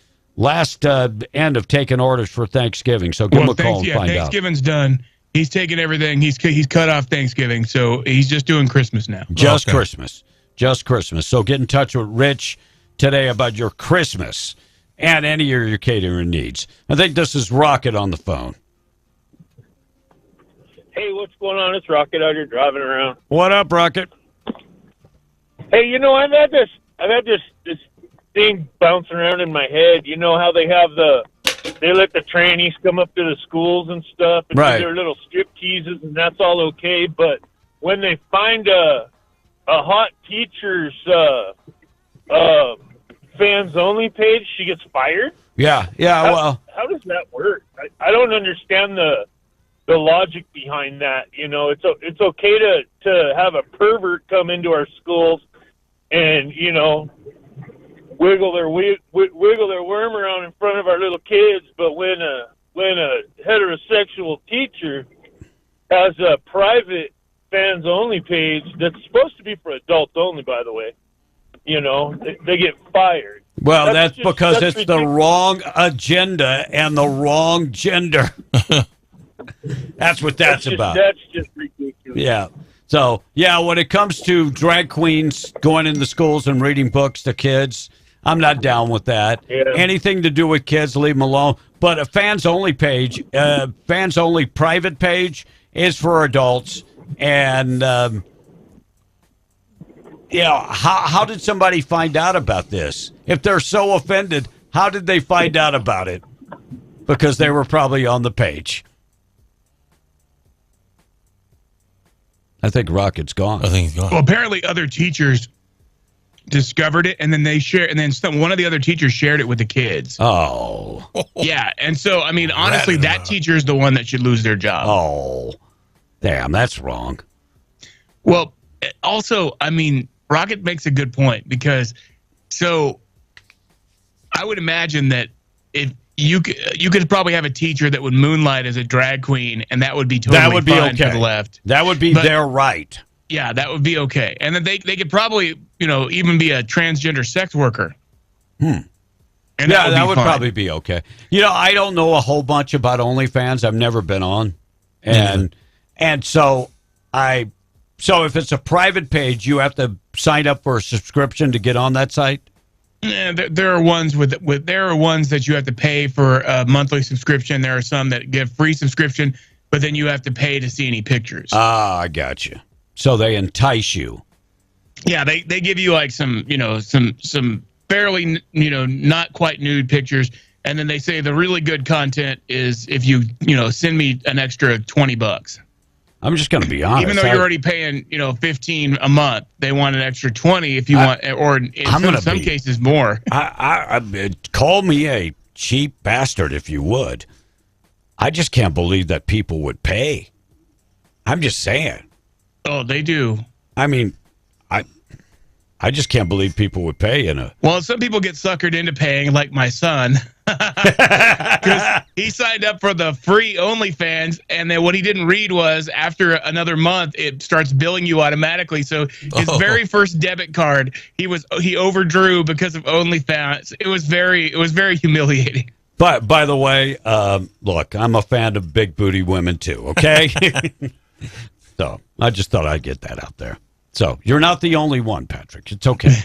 end of taking orders for Thanksgiving. So give him a call and find out. Thanksgiving's done. He's taken everything. He's cut off Thanksgiving, so he's just doing Christmas now. Just Christmas. So get in touch with Rich today about your Christmas and any of your catering needs. I think this is Rocket on the phone. Hey, what's going on? It's Rocket out here driving around. What up, Rocket? Hey, you know, I've had this thing bouncing around in my head. You know how they let the trainees come up to the schools and stuff and do their little strip teases, and that's all okay. But when they find a hot teacher's fans only page, she gets fired. Yeah. How does that work? I don't understand the logic behind that. You know, it's okay to have a pervert come into our schools and, you know, wiggle their worm around in front of our little kids, but when a heterosexual teacher has a private fans only page that's supposed to be for adults only, by the way, you know, they get fired. Well, that's because it's ridiculous. The wrong agenda and the wrong gender. That's what that's about. That's just ridiculous. Yeah. So, yeah, when it comes to drag queens going in the schools and reading books to kids, I'm not down with that. Yeah. Anything to do with kids, leave them alone. But a fans-only page, fans-only private page is for adults. And, how did somebody find out about this? If they're so offended, how did they find out about it? Because they were probably on the page. I think Rocket's gone. I think he's gone. Well, apparently other teachers discovered it, and then they shared, and then one of the other teachers shared it with the kids. Oh. Yeah, and so, I mean, honestly, that teacher is the one that should lose their job. Oh. Damn, that's wrong. Well, also, I mean, Rocket makes a good point because, so, I would imagine that if you could probably have a teacher that would moonlight as a drag queen, and that would be totally fine to the left. That would be their right. Yeah, that would be okay. And then they could probably, you know, even be a transgender sex worker. And that would probably be okay. You know, I don't know a whole bunch about OnlyFans. I've never been on. And so if it's a private page, you have to sign up for a subscription to get on that site? Yeah, there are ones there are ones that you have to pay for a monthly subscription. There are some that give free subscription, but then you have to pay to see any pictures. Ah, I got you. So they entice you. Yeah, they give you like some fairly, you know, not quite nude pictures, and then they say the really good content is if you send me an extra $20. I'm just going to be honest. Even though you're already paying, you know, $15 a month, they want an extra $20 if you want, or in some cases more. Call me a cheap bastard if you would. I just can't believe that people would pay. I'm just saying. Oh, they do. I mean, I just can't believe people would pay Well, some people get suckered into paying, like my son. Because he signed up for the free OnlyFans, and then what he didn't read was after another month, it starts billing you automatically. So his very first debit card, he overdrew because of OnlyFans. It was very humiliating. But by the way, look, I'm a fan of big booty women too. Okay, so I just thought I'd get that out there. So you're not the only one, Patrick. It's okay.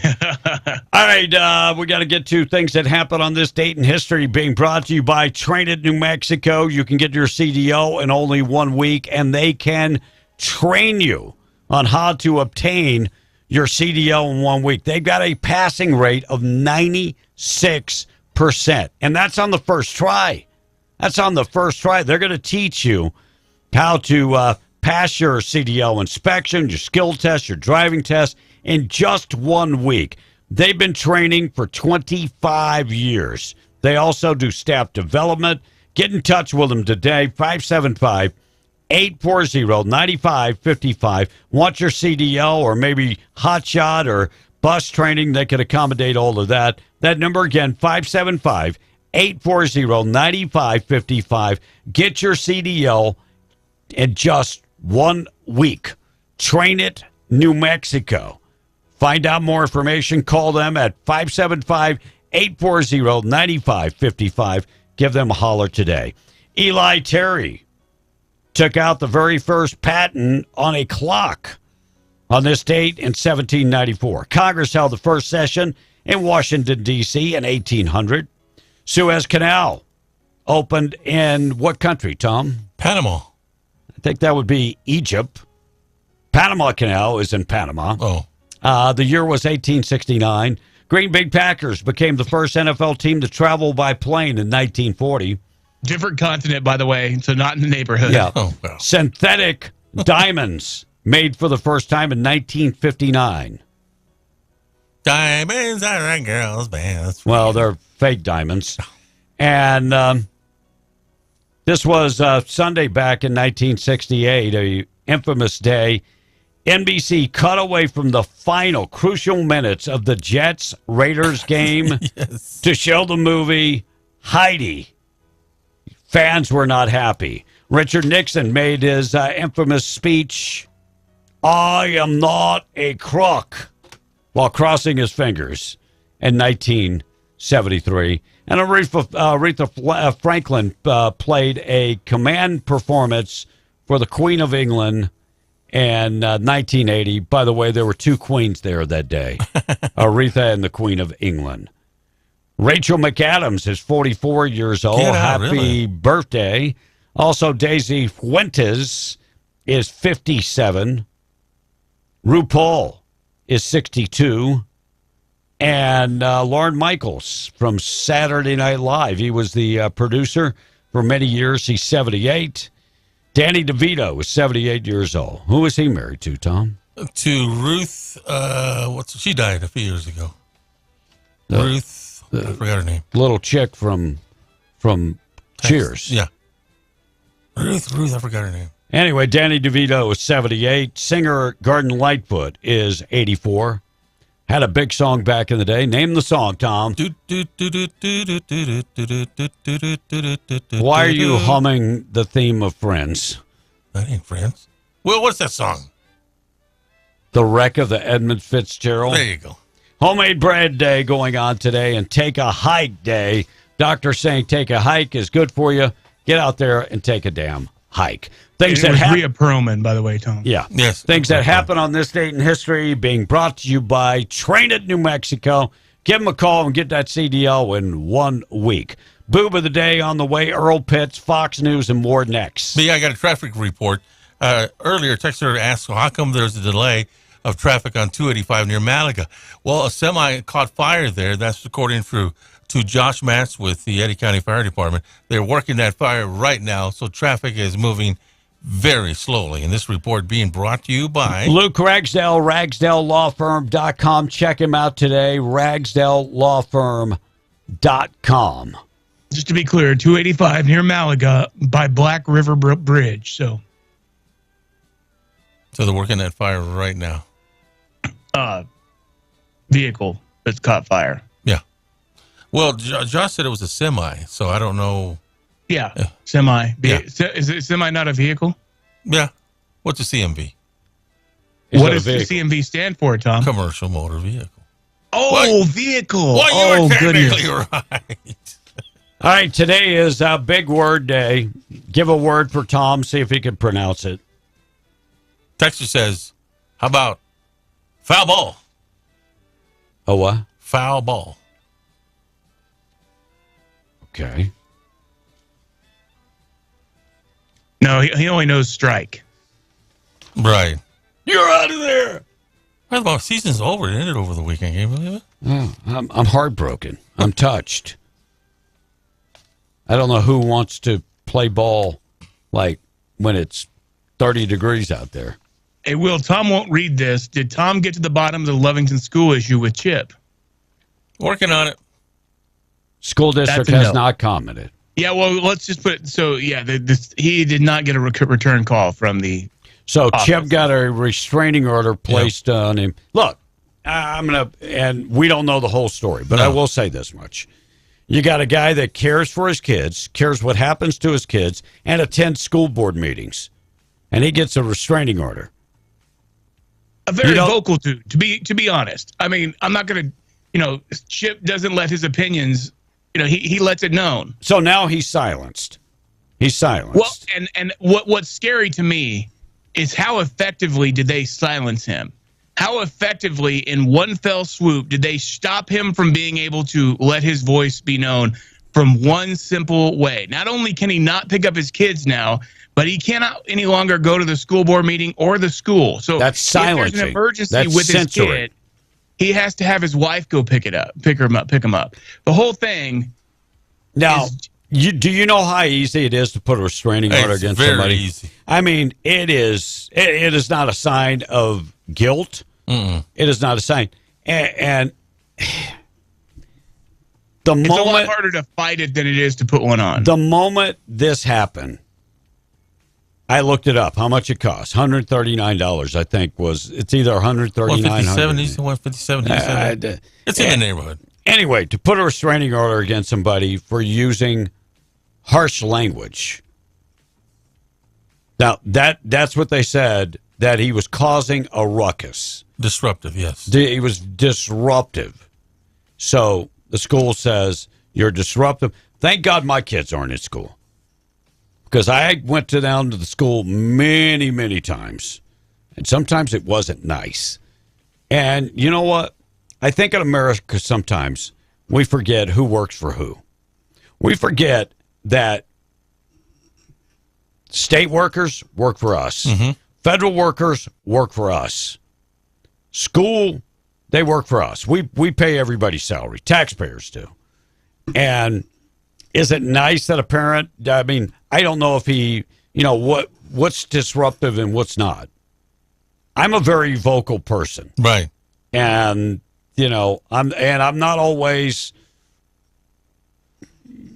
All right, we got to get to things that happened on this date in history, being brought to you by Train It New Mexico. You can get your CDL in only 1 week, and they can train you on how to obtain your CDL in 1 week. They've got a passing rate of 96%, and that's on the first try. That's on the first try. They're going to teach you how to pass your CDL inspection, your skill test, your driving test in just 1 week. They've been training for 25 years. They also do staff development. Get in touch with them today, 575-840-9555. Want your CDL or maybe hotshot or bus training? They can accommodate all of that. That number again, 575-840-9555. Get your CDL in just 1 week. Train It New Mexico. Find out more information. Call them at 575-840-9555. Give them a holler today. Eli Terry took out the very first patent on a clock on this date in 1794. Congress held the first session in Washington, D.C. in 1800. Suez Canal opened in what country, Tom? Panama. I think that would be Egypt. Panama Canal is in Panama. The year was 1869. Green Bay Packers became the first NFL team to travel by plane in 1940. Different continent, by the way, so not in the neighborhood. Yeah. Synthetic diamonds made for the first time in 1959. Diamonds are a girl's best. Well, they're fake diamonds. And This was Sunday back in 1968, a infamous day. NBC cut away from the final crucial minutes of the Jets-Raiders game to show the movie Heidi. Fans were not happy. Richard Nixon made his infamous speech, "I am not a crook," while crossing his fingers in 1973. And Aretha Franklin played a command performance for the Queen of England in 1980. By the way, there were two queens there that day, Aretha and the Queen of England. Rachel McAdams is 44 years old. Happy birthday. Also, Daisy Fuentes is 57. RuPaul is 62. And Lorne Michaels from Saturday Night Live. He was the producer for many years. He's 78. Danny DeVito is 78 years old. Who is he married to, Tom? To Ruth. She died a few years ago. Ruth. I forgot her name. Little chick from Cheers. Yeah. Ruth. I forgot her name. Anyway, Danny DeVito is 78. Singer Gordon Lightfoot is 84. Had a big song back in the day. Name the song, Tom. Why are you humming the theme of Friends? That ain't Friends. Well, what's that song? The Wreck of the Edmund Fitzgerald. There you go. Homemade bread day going on today, and take a hike day. Doctor saying take a hike is good for you. Get out there and take a damn hike. Things that happen. Rhea Perlman, by the way, Tom. Yeah. Yes. Things that happen on this date in history being brought to you by Train It New Mexico. Give them a call and get that CDL in 1 week. Boob of the day on the way. Earl Pitts, Fox News, and more next. Yeah, I got a traffic report. Earlier, texter asked, how come there's a delay of traffic on 285 near Malaga? Well, a semi caught fire there. That's according to Josh Matz with the Eddy County Fire Department. They're working that fire right now, so traffic is moving very slowly. And this report being brought to you by Luke Ragsdale, RagsdaleLawFirm.com. Check him out today, RagsdaleLawFirm.com. Just to be clear, 285 near Malaga by Black River Bridge. So they're working that fire right now. Vehicle that's caught fire. Yeah. Well, Josh said it was a semi, so I don't know. Yeah, semi. Yeah. Is it semi not a vehicle? Yeah. What's a CMV? What does the CMV stand for, Tom? Commercial motor vehicle. Oh, what? Vehicle. Well, you were technically right. All right, today is a big word day. Give a word for Tom, see if he can pronounce it. Texter says, how about foul ball? Oh, what? Foul ball. Okay. No, he only knows strike. Right. You're out of there. Well, season's over. It ended over the weekend. Can you believe it? Oh, I'm heartbroken. I'm touched. I don't know who wants to play ball like when it's 30 degrees out there. Hey, Will, Tom won't read this. Did Tom get to the bottom of the Lovington school issue with Chip? Working on it. School district has not commented. Yeah, well, let's just put it. So, yeah, he did not get a return call from the So office. Chip got a restraining order placed on him. Look, and we don't know the whole story, but I will say this much. You got a guy that cares for his kids, cares what happens to his kids, and attends school board meetings, and he gets a restraining order. A very vocal dude, to be honest. I mean, I'm not going to, Chip doesn't let his opinions, he lets it known. So now he's silenced. He's silenced. Well, and what's scary to me is how effectively did they silence him? How effectively, in one fell swoop, did they stop him from being able to let his voice be known from one simple way? Not only can he not pick up his kids now, but he cannot any longer go to the school board meeting or the school. So that's silencing. If there's an emergency with his kid, he has to have his wife go pick him up. The whole thing. Now, do you know how easy it is to put a restraining order against somebody? Easy. I mean, it is. It is not a sign of guilt. Mm-mm. It is not a sign. And It's a lot harder to fight it than it is to put one on. The moment this happened, I looked it up. How much it costs? $139, I think, it's either $139, $157. It's in the neighborhood. Anyway, to put a restraining order against somebody for using harsh language. Now, that's what they said, that he was causing a ruckus. Disruptive, yes. He was disruptive. So the school says, you're disruptive. Thank God my kids aren't in school. Because I went down to the school many, many times. And sometimes it wasn't nice. And you know what? I think in America sometimes we forget who works for who. We forget that state workers work for us. Mm-hmm. Federal workers work for us. School, they work for us. We pay everybody's salary. Taxpayers do. And is it nice that a parent, I mean, I don't know if he, what's disruptive and what's not. I'm a very vocal person. Right. And, I'm not always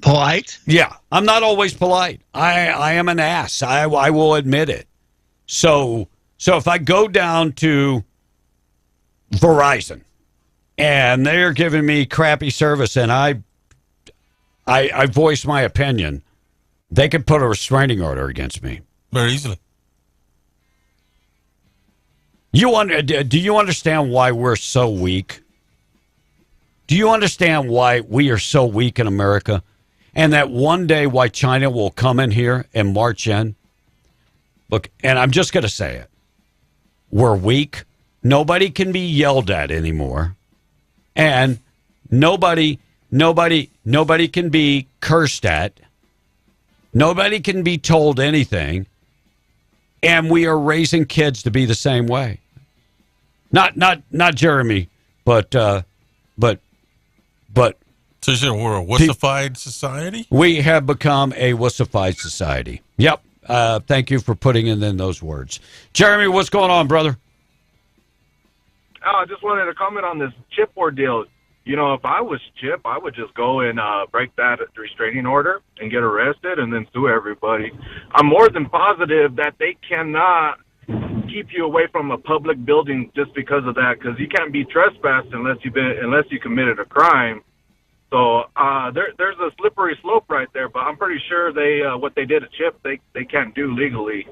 polite. Yeah, I'm not always polite. I am an ass. I will admit it. So if I go down to Verizon and they're giving me crappy service and I voice my opinion, they could put a restraining order against me very easily. Do you understand why we're so weak? Do you understand why we are so weak in America? And that one day why China will come in here and march in? Look, and I'm just going to say it. We're weak. Nobody can be yelled at anymore. And nobody can be cursed at. Nobody can be told anything. And we are raising kids to be the same way. Not Jeremy, but So we're a wussified society? We have become a wussified society. Yep. Thank you for putting in those words. Jeremy, what's going on, brother? I just wanted to comment on this Chip ordeal. If I was Chip, I would just go and break that restraining order and get arrested and then sue everybody. I'm more than positive that they cannot keep you away from a public building just because of that, because you can't be trespassed unless you committed a crime. So there's a slippery slope right there, but I'm pretty sure what they did at Chip, they can't do legally.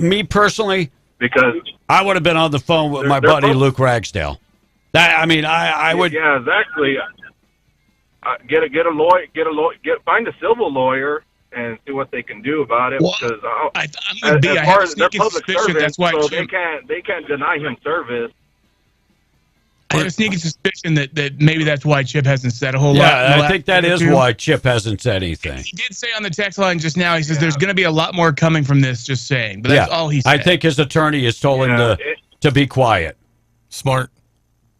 Me personally, because I would have been on the phone with my buddy Luke Ragsdale. I would. Yeah, exactly. Get a lawyer. Find a civil lawyer and see what they can do about it. Well, because I have a sneaking suspicion that's why so Chip, they can't deny him service. I have a sneaking suspicion that maybe that's why Chip hasn't said a whole lot. Yeah, I think that is why Chip hasn't said anything. He did say on the text line just now, he says there's going to be a lot more coming from this, just saying. But that's all he said. I think his attorney has told him to be quiet. Smart.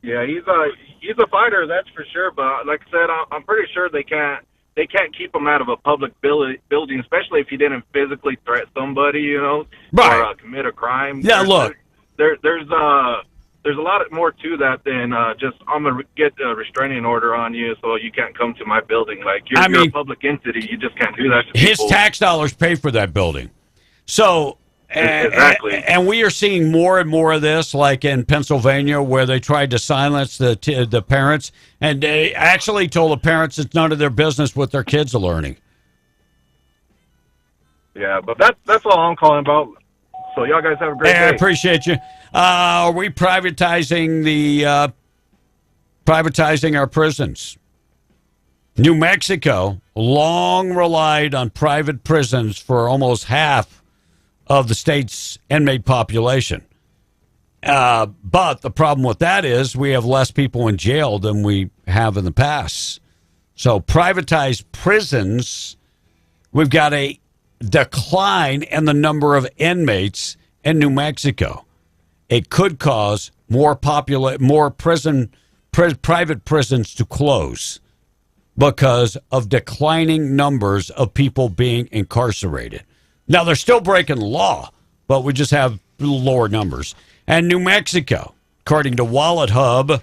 Yeah, he's a fighter, that's for sure. But like I said, I'm pretty sure they can't keep him out of a public building, especially if he didn't physically threat somebody, right, or commit a crime. Yeah, look, there's a lot more to that than just I'm gonna get a restraining order on you, so you can't come to my building. Like you're a public entity, you just can't do that to his people. tax dollars pay for that building, so. Exactly. And we are seeing more and more of this, like in Pennsylvania, where they tried to silence the parents, and they actually told the parents it's none of their business what their kids are learning. Yeah, but that's all I'm calling about. So y'all guys have a great day. I appreciate you. Are we privatizing our prisons? New Mexico long relied on private prisons for almost half of the state's inmate population. But the problem with that is we have less people in jail than we have in the past. So privatized prisons, we've got a decline in the number of inmates in New Mexico. It could cause more private prisons to close because of declining numbers of people being incarcerated. Now, they're still breaking the law, but we just have lower numbers. And New Mexico, according to Wallet Hub,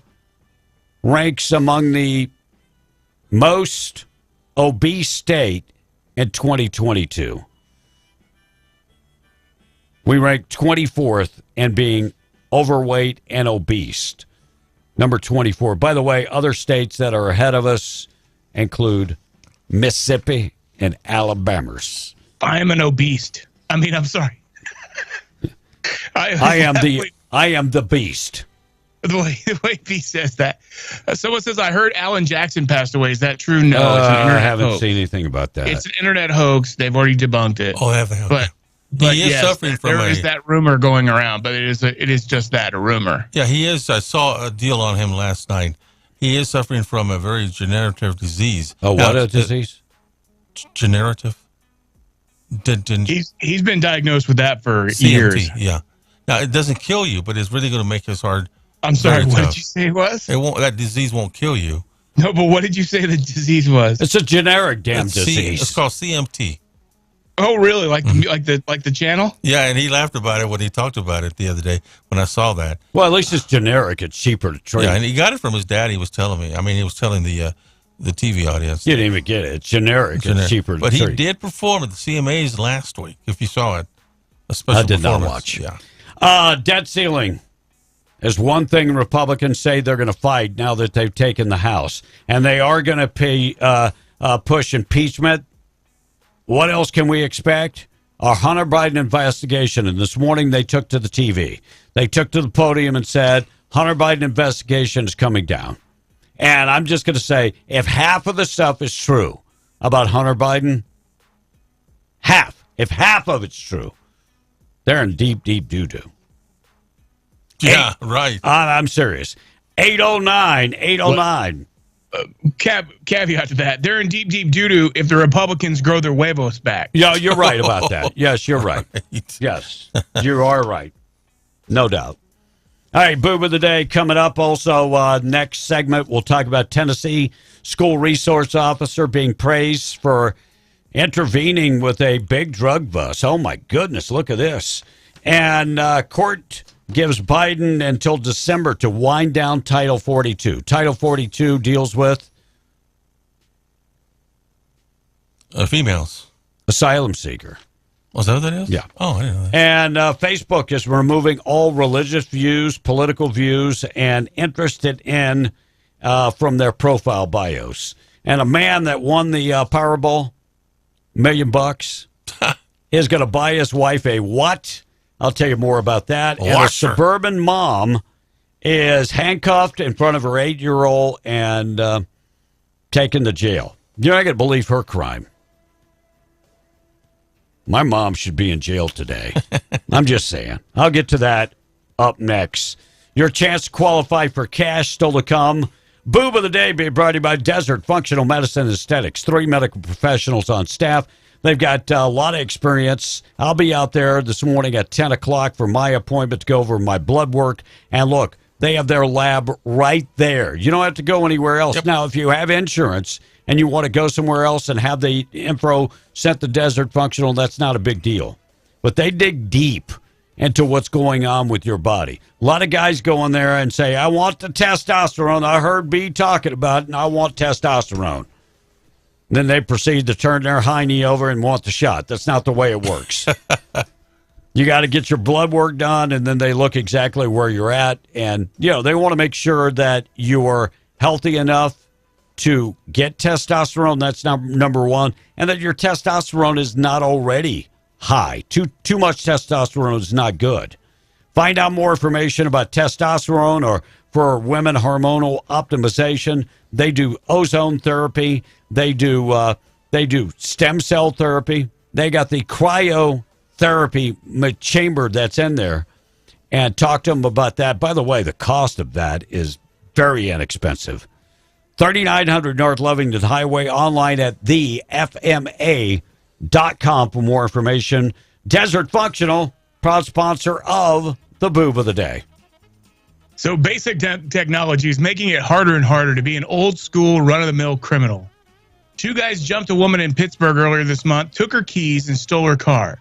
ranks among the most obese state in 2022. We ranked 24th in being overweight and obese. Number 24. By the way, other states that are ahead of us include Mississippi and Alabama. I am an obese. I mean, I'm sorry. I am the beast. The way he says that. Someone says, I heard Alan Jackson passed away. Is that true? No, it's an I internet haven't hoax. seen anything about that. It's an internet hoax. They've already debunked it. Oh, have they? But he is yes, suffering from there is that rumor going around, but it is just that, a rumor. Yeah, he is. I saw a deal on him last night. He is suffering from a very degenerative disease. Oh, what a disease? Degenerative. He's been diagnosed with that for CMT, years. Yeah. Now, it doesn't kill you, but it's really going to make his heart. I'm sorry, what tough. did you say it was? It won't. That disease won't kill you. No, but what did you say the disease was? It's a generic disease. It's called CMT. Oh, really? Like the channel? Yeah, and he laughed about it when he talked about it the other day when I saw that. Well, at least it's generic. It's cheaper to treat. Yeah, and he got it from his dad. He was telling me. I mean, he was telling the TV audience. You didn't even get it. It's generic. It's cheaper to But treat. he did perform at the CMAs last week, if you saw it. A special I did not performance. watch. Yeah. Debt ceiling is one thing Republicans say they're going to fight now that they've taken the House. And they are going to push impeachment. What else can we expect? Our Hunter Biden investigation. And this morning they took to the TV. They took to the podium and said, Hunter Biden investigation is coming down. And I'm just going to say, if half of the stuff is true about Hunter Biden, if half of it's true, they're in deep, deep doo-doo. Yeah, right. I'm serious. 809. Caveat to that. They're in deep, deep doo-doo if the Republicans grow their huevos back. Yeah, you're right about that. Yes, you're right. Yes, you are right. No doubt. All right, Boob of the Day coming up. Also, next segment, we'll talk about Tennessee school resource officer being praised for intervening with a big drug bust. Oh, my goodness, look at this. And court gives Biden until December to wind down Title 42. Title 42 deals with females. Asylum seeker. Was that what that is? Yeah. Oh, I didn't know that. And Facebook is removing all religious views, political views, and interested in from their profile bios. And a man that won the Powerball, $1 million, is going to buy his wife a what? I'll tell you more about that. And a suburban mom is handcuffed in front of her 8-year-old and taken to jail. You're not going to believe her crime. My mom should be in jail today. I'm just saying. I'll get to that up next. Your chance to qualify for cash still to come. Boob of the Day being brought to you by Desert Functional Medicine and Aesthetics. 3 medical professionals on staff. They've got a lot of experience. I'll be out there this morning at 10 o'clock for my appointment to go over my blood work. And look, they have their lab right there. You don't have to go anywhere else. Yep. Now, if you have insurance and you want to go somewhere else and have the info sent to Desert Functional, that's not a big deal. But they dig deep into what's going on with your body. A lot of guys go in there and say, I want the testosterone. I heard B talking about it, and I want testosterone. Then they proceed to turn their hiney over and want the shot. That's not the way it works. You got to get your blood work done, and then they look exactly where you're at. And, you know, they want to make sure that you're healthy enough to get testosterone. That's number one. And that your testosterone is not already high. Too much testosterone is not good. Find out more information about testosterone or for women hormonal optimization. They do ozone therapy. They do stem cell therapy. They got the cryotherapy chamber that's in there. And talk to them about that. By the way, the cost of that is very inexpensive. 3900 North Lovington Highway, online at thefma.com for more information. Desert Functional, proud sponsor of the Boob of the Day. So basic technology is making it harder and harder to be an old school run-of-the-mill criminal. 2 guys jumped a woman in Pittsburgh earlier this month, took her keys, and stole her car.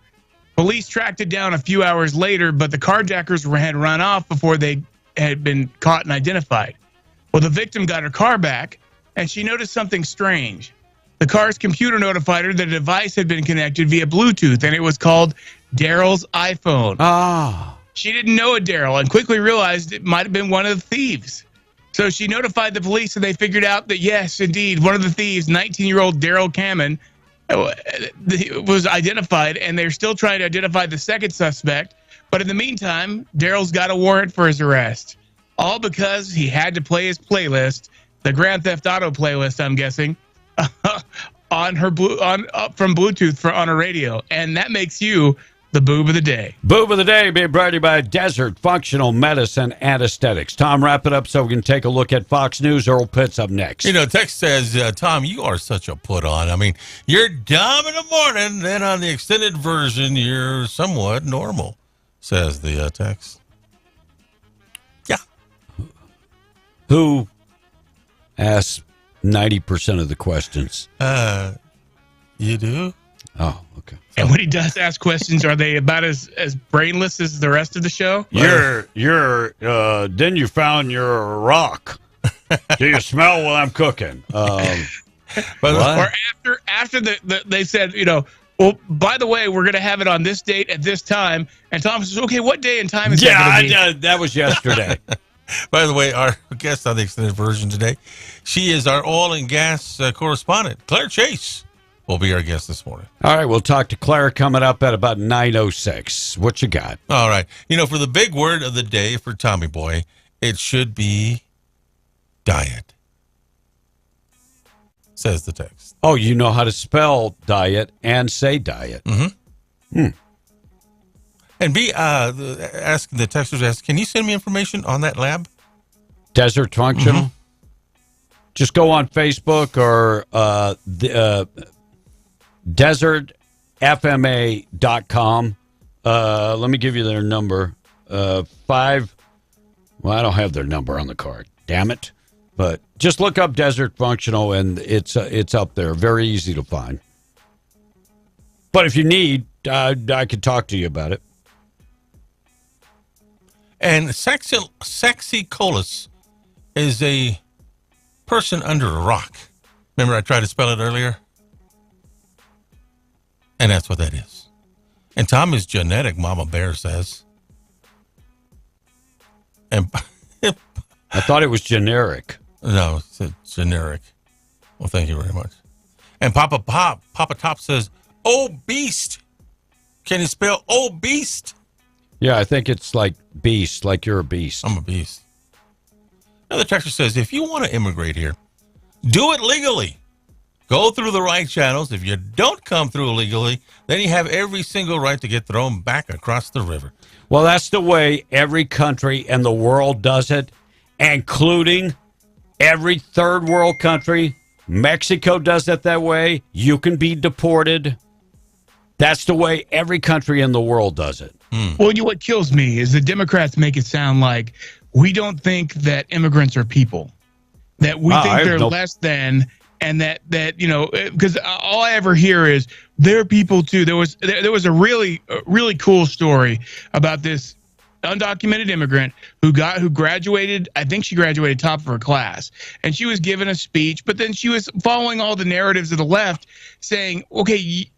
Police tracked it down a few hours later, but the carjackers had run off before they had been caught and identified. Well, the victim got her car back, and she noticed something strange. The car's computer notified her that a device had been connected via Bluetooth, and it was called Daryl's iPhone. Ah. She didn't know a Daryl and quickly realized it might have been one of the thieves. So she notified the police, and they figured out that, yes, indeed, one of the thieves, 19-year-old Daryl Kamen, was identified, and they're still trying to identify the second suspect. But in the meantime, Daryl's got a warrant for his arrest, all because he had to play his playlist, the Grand Theft Auto playlist, I'm guessing, on her from Bluetooth on her radio, and that makes you the boob of the day. Boob of the day being brought to you by Desert Functional Medicine Anesthetics. Tom, wrap it up so we can take a look at Fox News. Earl Pitts up next. Text says, Tom, you are such a put-on. I mean, you're dumb in the morning, then on the extended version, you're somewhat normal, says the text. Yeah. Who asks 90% of the questions? You do? Oh, okay. And when he does ask questions, are they about as brainless as the rest of the show? Then you found your rock. Do you smell what I'm cooking? Or after they said, well, by the way, we're going to have it on this date at this time. And Tom says, okay, what day and time is that going to be? That was yesterday. By the way, our guest on the extended version today, she is our oil and gas correspondent, Claire Chase. Will be our guest this morning. All right, we'll talk to Claire coming up at about 9:06. What you got? All right. For the big word of the day for Tommy Boy, it should be diet, says the text. Oh, you know how to spell diet and say diet. Mm-hmm. And the texters ask, can you send me information on that lab? Desert Functional? Mm-hmm. Just go on Facebook or desertfma.com. Let me give you their number. I don't have their number on the card. Damn it. But just look up Desert Functional, and it's up there. Very easy to find. But if you need, I could talk to you about it. And Sexy Colas is a person under a rock. Remember I tried to spell it earlier? And that's what that is. And Tom is genetic, Mama Bear says. And I thought it was generic. No, it's generic. Well, thank you very much. And Papa Top says, "Oh beast." Can you spell "oh beast"? Yeah, I think it's like beast, like you're a beast. I'm a beast. Another texter says, if you want to immigrate here, do it legally. Go through the right channels. If you don't come through illegally, then you have every single right to get thrown back across the river. Well, that's the way every country in the world does it, including every third world country. Mexico does it that way. You can be deported. That's the way every country in the world does it. Well, what kills me is the Democrats make it sound like we don't think that immigrants are people, that we think they're less than, and that because all I ever hear is they're people too. There was a really cool story about this undocumented immigrant who graduated. I think she graduated top of her class, and she was given a speech, but then she was following all the narratives of the left, saying, "Okay,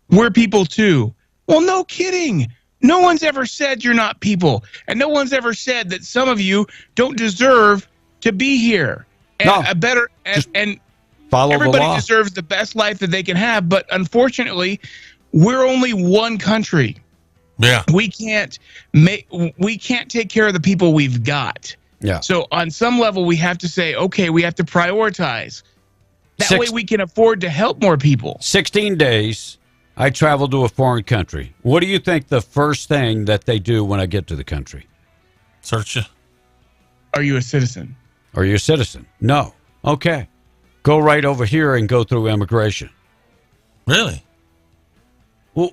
we're people too." Well, no kidding. No one's ever said you're not people, and no one's ever said that some of you don't deserve to be here. And and follow everybody the law. Deserves the best life that they can have, but unfortunately, we're only one country. Yeah, we can't take care of the people we've got. Yeah. So on some level, we have to say, okay, we have to prioritize. That way, we can afford to help more people. 16 days. I traveled to a foreign country. What do you think the first thing that they do when I get to the country? Search you. Are you a citizen? Are you a citizen? No. Okay. Go right over here and go through immigration. Really? Well,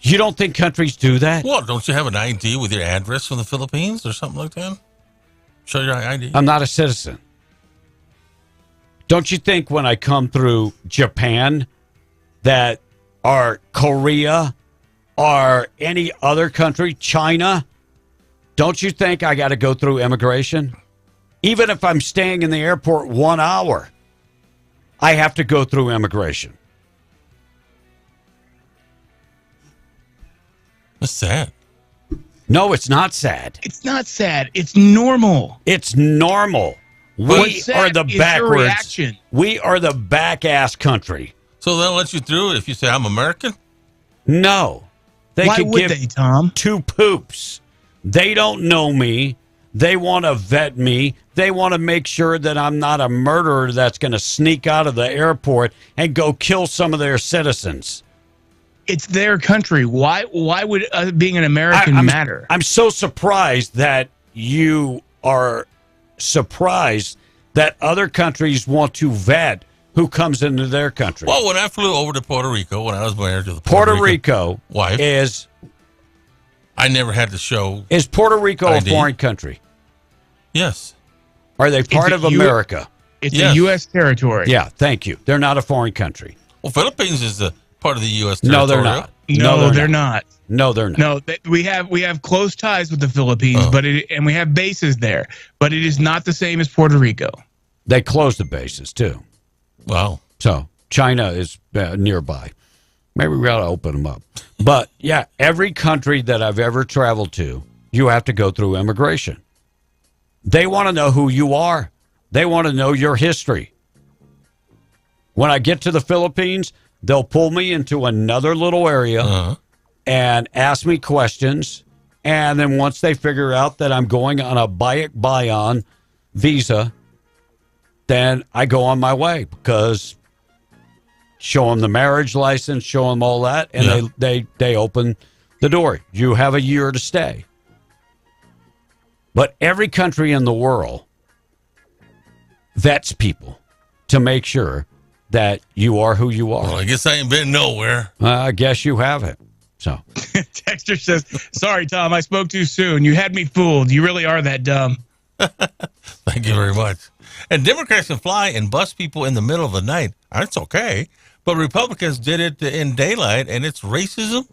you don't think countries do that? Well, don't you have an ID with your address from the Philippines or something like that? Show your ID. I'm not a citizen. Don't you think when I come through Japan that or Korea or any other country, China, don't you think I got to go through immigration? Even if I'm staying in the airport 1 hour, I have to go through immigration. That's sad. No, it's not sad. It's not sad. It's normal. It's normal. We are the backwards. We are the back-ass country. So they'll let you through if you say, I'm American? No. Why would they, Tom? Two poops. They don't know me. They want to vet me. They want to make sure that I'm not a murderer that's going to sneak out of the airport and go kill some of their citizens. It's their country. Why would being an American matter? I'm so surprised that you are surprised that other countries want to vet who comes into their country. Well, when I flew over to Puerto Rico, when I was married to the Puerto Rico wife, I never had to show. Is Puerto Rico ID. a foreign country? Yes. Are they part of America? It's a U.S. territory. Yeah, thank you. They're not a foreign country. Well, Philippines is a part of the U.S. territory. No, they're not. No, they're not. No, they're not. No, we have close ties with the Philippines, and we have bases there, but it is not the same as Puerto Rico. They closed the bases too. Wow. So China is nearby. Maybe we ought to open them up. But yeah, every country that I've ever traveled to, you have to go through immigration. They want to know who you are. They want to know your history. When I get to the Philippines, they'll pull me into another little area and ask me questions. And then once they figure out that I'm going on a buy-on visa, then I go on my way because show them the marriage license, show them all that, and they open the door. You have a year to stay. But every country in the world vets people to make sure that you are who you are. Well, I guess I ain't been nowhere. I guess you haven't. So, Texter says, "Sorry, Tom, I spoke too soon. You had me fooled. You really are that dumb." Thank you very much. And Democrats can fly and bust people in the middle of the night. That's okay. But Republicans did it in daylight, and it's racism?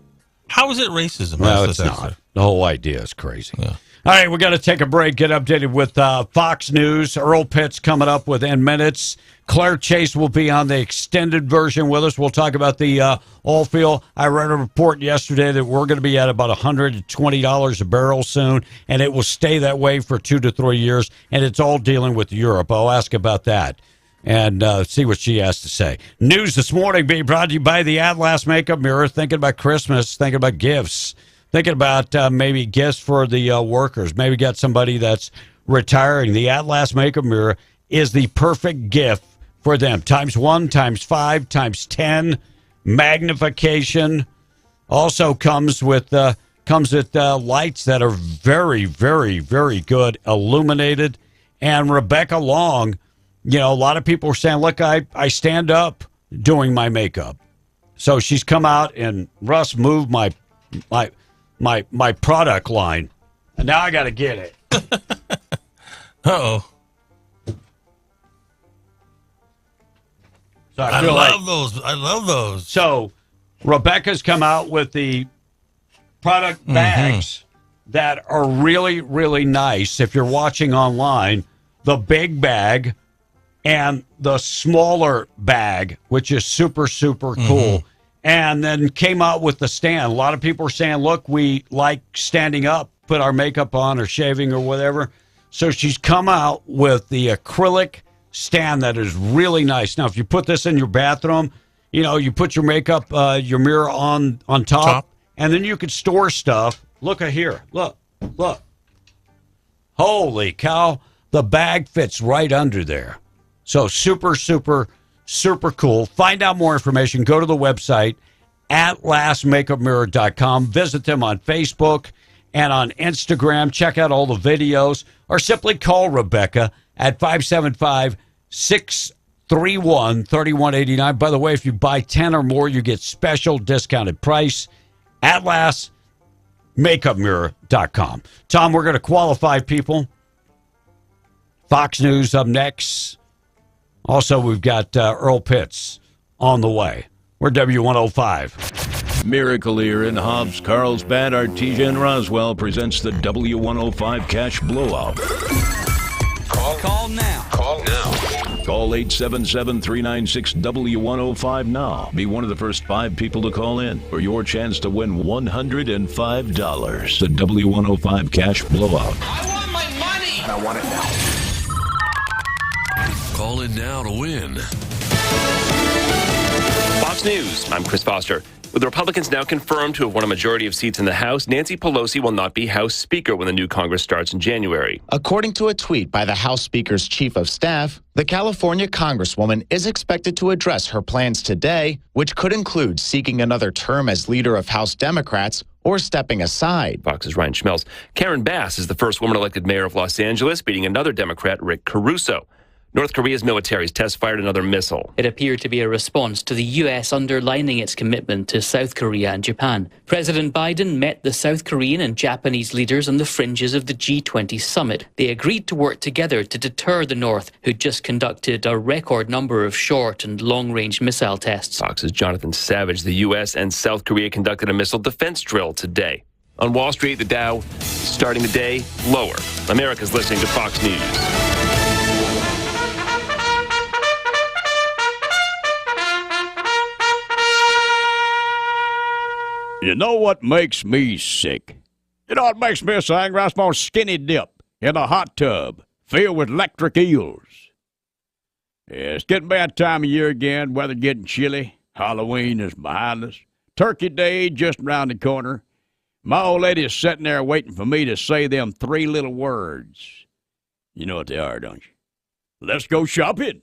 How is it racism? No, it's not. The whole idea is crazy. Yeah. All right, we got to take a break, get updated with Fox News. Earl Pitts coming up within minutes. Claire Chase will be on the extended version with us. We'll talk about the oil field. I read a report yesterday that we're going to be at about $120 a barrel soon, and it will stay that way for 2 to 3 years, and it's all dealing with Europe. I'll ask about that and see what she has to say. News this morning being brought to you by the Atlas Makeup Mirror. Thinking about Christmas, thinking about gifts. Thinking about maybe gifts for the workers. Maybe got somebody that's retiring. The Atlas Makeup Mirror is the perfect gift for them. ×1, ×5, ×10 magnification. Also comes with lights that are very, very, very good, illuminated. And Rebecca Long, you know, a lot of people are saying, look, I stand up doing my makeup. So she's come out and Russ moved my product line, and now I got to get it. Uh-oh. So I love those. I love those. So Rebecca's come out with the product bags that are really, really nice. If you're watching online, the big bag and the smaller bag, which is super, super cool. And then came out with the stand. A lot of people are saying, look, we like standing up, put our makeup on or shaving or whatever. So she's come out with the acrylic stand that is really nice. Now, if you put this in your bathroom, you know, you put your makeup, your mirror on top, and then you could store stuff. Look at here. Look. Holy cow. The bag fits right under there. So super, super, super cool. Find out more information. Go to the website, atlasmakeupmirror.com. Visit them on Facebook and on Instagram. Check out all the videos. Or simply call Rebecca at 575-631-3189. By the way, if you buy 10 or more, you get special discounted price. atlasmakeupmirror.com. Tom, we're going to qualify people. Fox News up next. Also, we've got Earl Pitts on the way. We're W105. Miracle Ear in Hobbs, Carlsbad, Artesia, and Roswell presents the W105 Cash Blowout. Call now. Call now. Call 877-396-W105 now. Be one of the first 5 people to call in for your chance to win $105. The W105 Cash Blowout. I want my money. I want it now. Call in now to win. Fox News, I'm Chris Foster. With the Republicans now confirmed to have won a majority of seats in the House, Nancy Pelosi will not be House Speaker when the new Congress starts in January. According to a tweet by the House Speaker's Chief of Staff, the California Congresswoman is expected to address her plans today, which could include seeking another term as leader of House Democrats or stepping aside. Fox's Ryan Schmelz. Karen Bass is the first woman elected mayor of Los Angeles, beating another Democrat, Rick Caruso. North Korea's military has test-fired another missile. It appeared to be a response to the U.S. underlining its commitment to South Korea and Japan. President Biden met the South Korean and Japanese leaders on the fringes of the G20 summit. They agreed to work together to deter the North, who just conducted a record number of short and long-range missile tests. Fox's Jonathan Savage. The U.S. and South Korea conducted a missile defense drill today. On Wall Street, the Dow starting the day lower. America's listening to Fox News. You know what makes me sick? You know what makes me so angry? I smell skinny dip in a hot tub filled with electric eels. Yeah, it's getting bad time of year again. Weather getting chilly. Halloween is behind us. Turkey Day just around the corner. My old lady is sitting there waiting for me to say them 3 little words. You know what they are, don't you? Let's go shopping.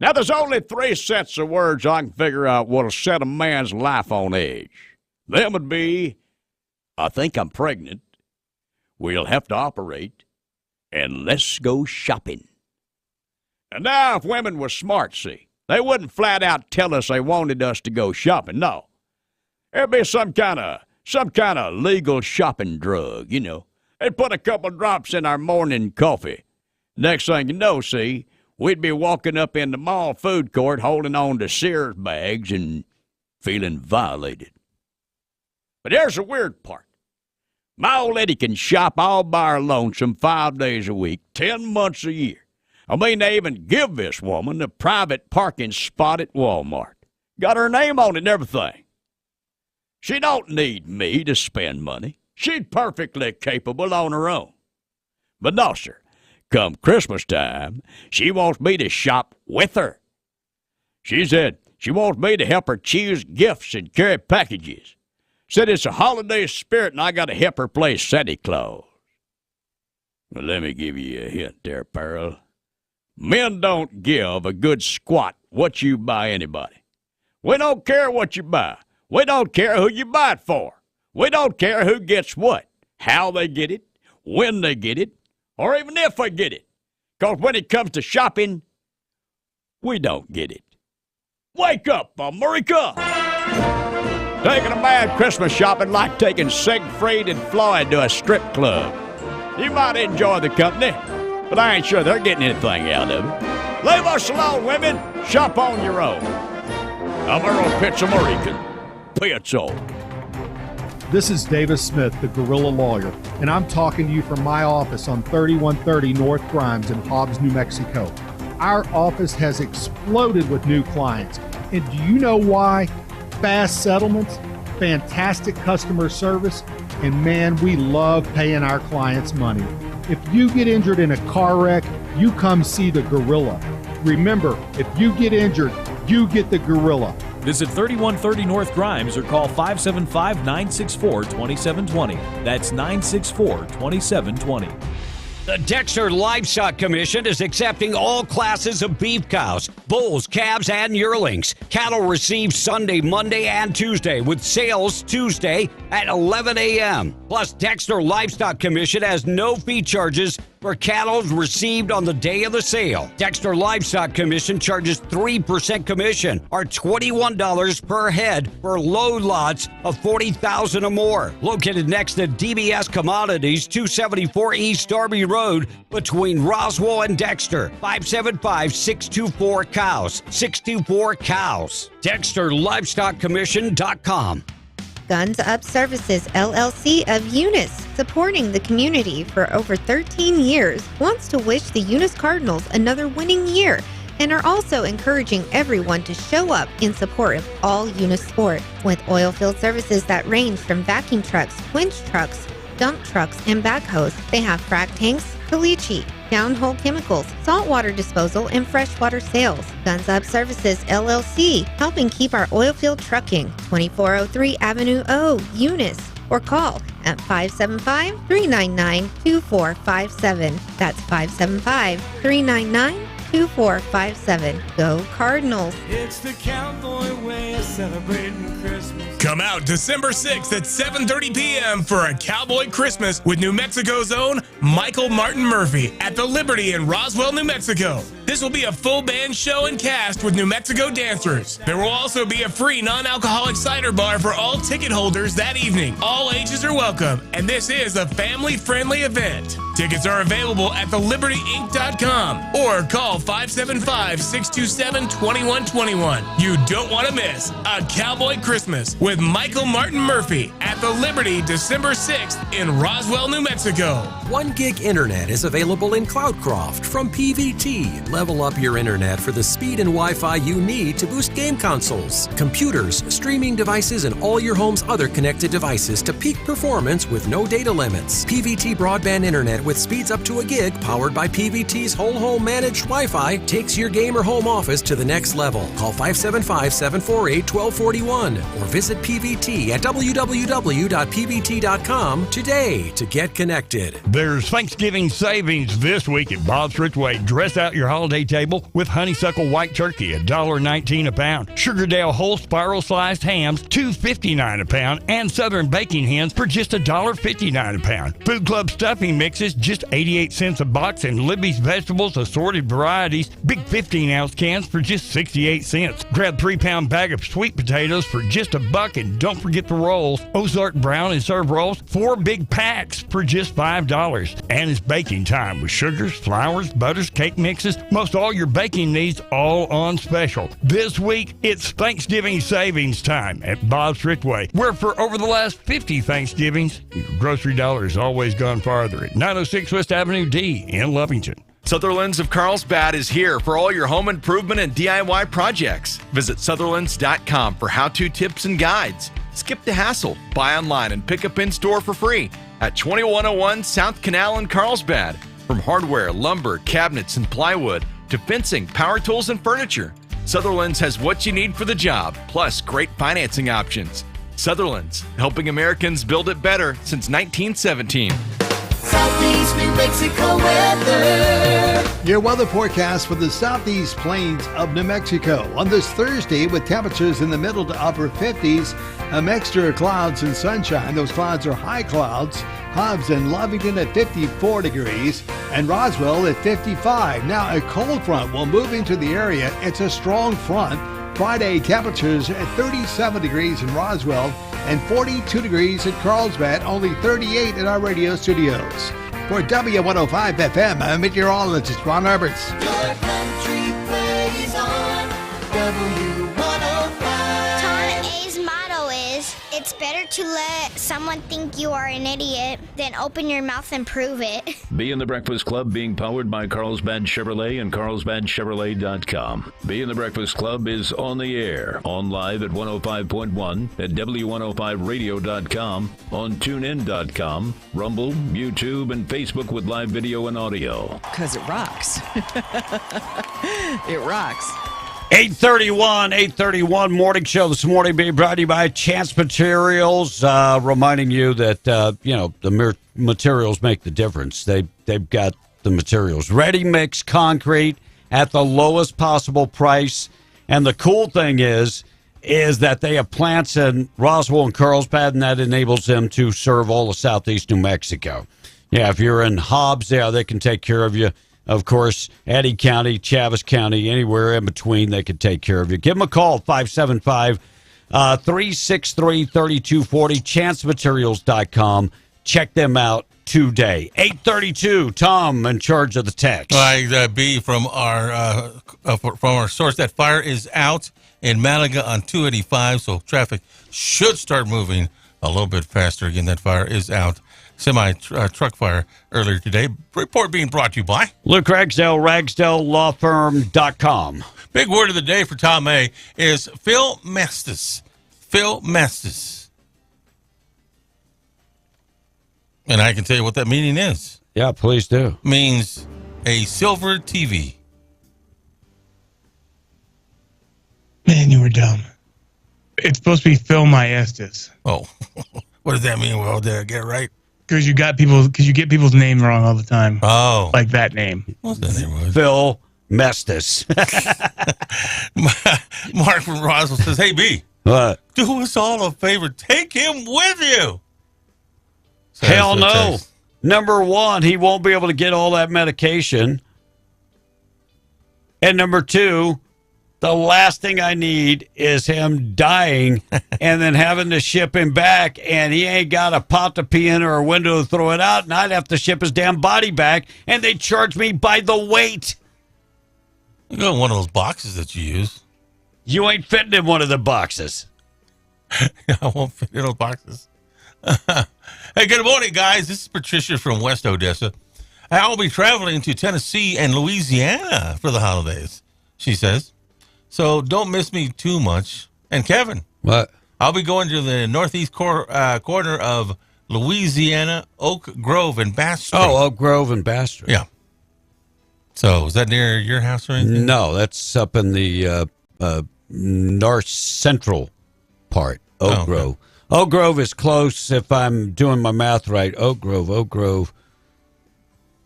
Now, there's only 3 sets of words I can figure out what'll set a man's life on edge. Them would be, I think I'm pregnant, we'll have to operate, and let's go shopping. And now, if women were smart, see, they wouldn't flat out tell us they wanted us to go shopping. No. There'd be some kind of legal shopping drug, you know. They'd put a couple drops in our morning coffee. Next thing you know, see, we'd be walking up in the mall food court holding on to Sears bags and feeling violated. But here's the weird part. My old lady can shop all by her lonesome 5 days a week, 10 months a year. I mean, they even give this woman a private parking spot at Walmart. Got her name on it and everything. She don't need me to spend money. She's perfectly capable on her own. But no, sir. Come Christmas time, she wants me to shop with her. She said she wants me to help her choose gifts and carry packages. Said it's a holiday spirit and I got to help her play Santa Claus. Well, let me give you a hint there, Pearl. Men don't give a good squat what you buy anybody. We don't care what you buy. We don't care who you buy it for. We don't care who gets what, how they get it, when they get it, or even if they get it. Because when it comes to shopping, we don't get it. Wake up, America! Taking a man Christmas shopping like taking Siegfried and Floyd to a strip club. You might enjoy the company, but I ain't sure they're getting anything out of it. Leave us alone, women. Shop on your own. I'm Earl Pitts American. Pizzo. This is Davis Smith, the Guerrilla Lawyer, and I'm talking to you from my office on 3130 North Grimes in Hobbs, New Mexico. Our office has exploded with new clients. And do you know why? Fast settlements, fantastic customer service, and man, we love paying our clients money. If you get injured in a car wreck, you come see the Gorilla. Remember, if you get injured, you get the Gorilla. Visit 3130 North Grimes or call 575-964-2720. That's 964-2720. The Dexter Livestock Commission is accepting all classes of beef cows, bulls, calves, and yearlings. Cattle received Sunday, Monday, and Tuesday, with sales Tuesday at 11 a.m. Plus, Dexter Livestock Commission has no fee charges for cattle received on the day of the sale. Dexter Livestock Commission charges 3% commission, or $21 per head for load lots of 40,000 or more. Located next to DBS Commodities, 274 East Darby Road, between Roswell and Dexter. 575-624-COWS. 624-COWS. DexterLivestockCommission.com. Guns Up Services, LLC of Eunice, supporting the community for over 13 years, wants to wish the Eunice Cardinals another winning year and are also encouraging everyone to show up in support of all Eunice sport. With oil field services that range from vacuum trucks, winch trucks, dump trucks, and backhoes, they have frac tanks, caliche, downhole chemicals, saltwater disposal, and freshwater sales. Guns Up Services, LLC, helping keep our oil field trucking. 2403 Avenue O, Eunice, or call at 575-399-2457. That's 575-399-2457. Go Cardinals. It's the cowboy way of celebrating Christmas. Come out December 6th at 7:30 p.m. for a Cowboy Christmas with New Mexico's own Michael Martin Murphy at the Liberty in Roswell, New Mexico. This will be a full band show and cast with New Mexico dancers. There will also be a free non-alcoholic cider bar for all ticket holders that evening. All ages are welcome, and this is a family-friendly event. Tickets are available at thelibertyinc.com or call 575-627-2121. You don't want to miss a Cowboy Christmas with Michael Martin Murphy at the Liberty December 6th in Roswell, New Mexico. 1 gig internet is available in Cloudcroft from PVT. Level up your internet for the speed and Wi-Fi you need to boost game consoles, computers, streaming devices, and all your home's other connected devices to peak performance with no data limits. PVT broadband internet with speeds up to 1 gig powered by PVT's whole home managed Wi-Fi takes your game or home office to the next level. Call 575-748-1241 or visit PVT at www.pvt.com today to get connected. There's Thanksgiving savings this week at Bob's Ridgeway. Dress out your holiday table with honeysuckle white turkey, $1.19 a pound. Sugardale whole spiral sliced hams, $2.59 a pound, and Southern baking hens for just $1.59 a pound. Food Club stuffing mixes, just 88 cents a box, and Libby's vegetables, assorted varieties, big 15-ounce cans for just 68 cents. Grab 3-pound bag of sweet potatoes for just $1, and don't forget the rolls. Ozark brown and serve rolls, 4 big packs for just $5. And it's baking time with sugars, flours, butters, cake mixes, most all your baking needs all on special. This week, it's Thanksgiving savings time at Bob's Ridgeway, where for over the last 50 Thanksgivings, your grocery dollar has always gone farther at 906 West Avenue D in Lovington. Sutherland's of Carlsbad is here for all your home improvement and DIY projects. Visit Sutherlands.com for how-to tips and guides. Skip the hassle. Buy online and pick up in-store for free at 2101 South Canal in Carlsbad. From hardware, lumber, cabinets, and plywood to fencing, power tools, and furniture, Sutherland's has what you need for the job, plus great financing options. Sutherland's, helping Americans build it better since 1917. Southeast New Mexico weather. Your weather forecast for the southeast plains of New Mexico. On this Thursday, with temperatures in the middle to upper 50s, a mixture of clouds and sunshine. Those clouds are high clouds. Hobbs and Lovington at 54 degrees and Roswell at 55. Now, a cold front will move into the area. It's a strong front. Friday, temperatures at 37 degrees in Roswell and 42 degrees at Carlsbad, only 38 in our radio studios. For W105 FM, I'm meteorologist Ron Roberts. Your country plays on W105. Tom A's motto is, it's better to let someone think you are an idiot than open your mouth and prove it. Be in the Breakfast Club, being powered by Carlsbad Chevrolet and carlsbadchevrolet.com. Be in the Breakfast Club is on the air, on live at 105.1, at W105radio.com, on TuneIn.com, Rumble, YouTube, and Facebook with live video and audio. Because it rocks. It rocks. 831 morning show this morning being brought to you by Chance Materials, reminding you that, the materials make the difference. They've got the materials. Ready mix concrete at the lowest possible price. And the cool thing is that they have plants in Roswell and Carlsbad, and that enables them to serve all of southeast New Mexico. Yeah, if you're in Hobbs, they can take care of you. Of course, Eddy County, Chaves County, anywhere in between, they could take care of you. Give them a call, 575-363-3240, chancematerials.com. Check them out today. 832, Tom in charge of the text. B from our source, that fire is out in Malaga on 285, so traffic should start moving a little bit faster. Again, that fire is out. Semi-truck fire earlier today. Report being brought to you by Luke Ragsdale, RagsdaleLawFirm.com. Big word of the day for Tom A. is Phil Mestis. Phil Mestis. And I can tell you what that meaning is. Yeah, please do. Means a silver TV. Man, you were dumb. It's supposed to be Phil Maestas. Oh, what does that mean? Well, did I get it right? Because you get people's name wrong all the time. Oh, like that name. What's that name? Was? Phil Mestis. Mark from Roswell says, "Hey B, what? Do us all a favor. Take him with you." So hell no. Number one, he won't be able to get all that medication. And number two, the last thing I need is him dying and then having to ship him back, and he ain't got a pot to pee in or a window to throw it out, and I'd have to ship his damn body back, and they charge me by the weight. You got one of those boxes that you use. You ain't fitting in one of the boxes. I won't fit in those boxes. Hey, good morning, guys. This is Patricia from West Odessa. I'll be traveling to Tennessee and Louisiana for the holidays, she says. So don't miss me too much. And Kevin. What? I'll be going to the northeast corner of Louisiana, Oak Grove and Bass Strait. Oh, Oak Grove and Bass Strait. Yeah. So is that near your house or anything? No, that's up in the north central part, Oak Grove. Oak Grove is close, if I'm doing my math right. Oak Grove.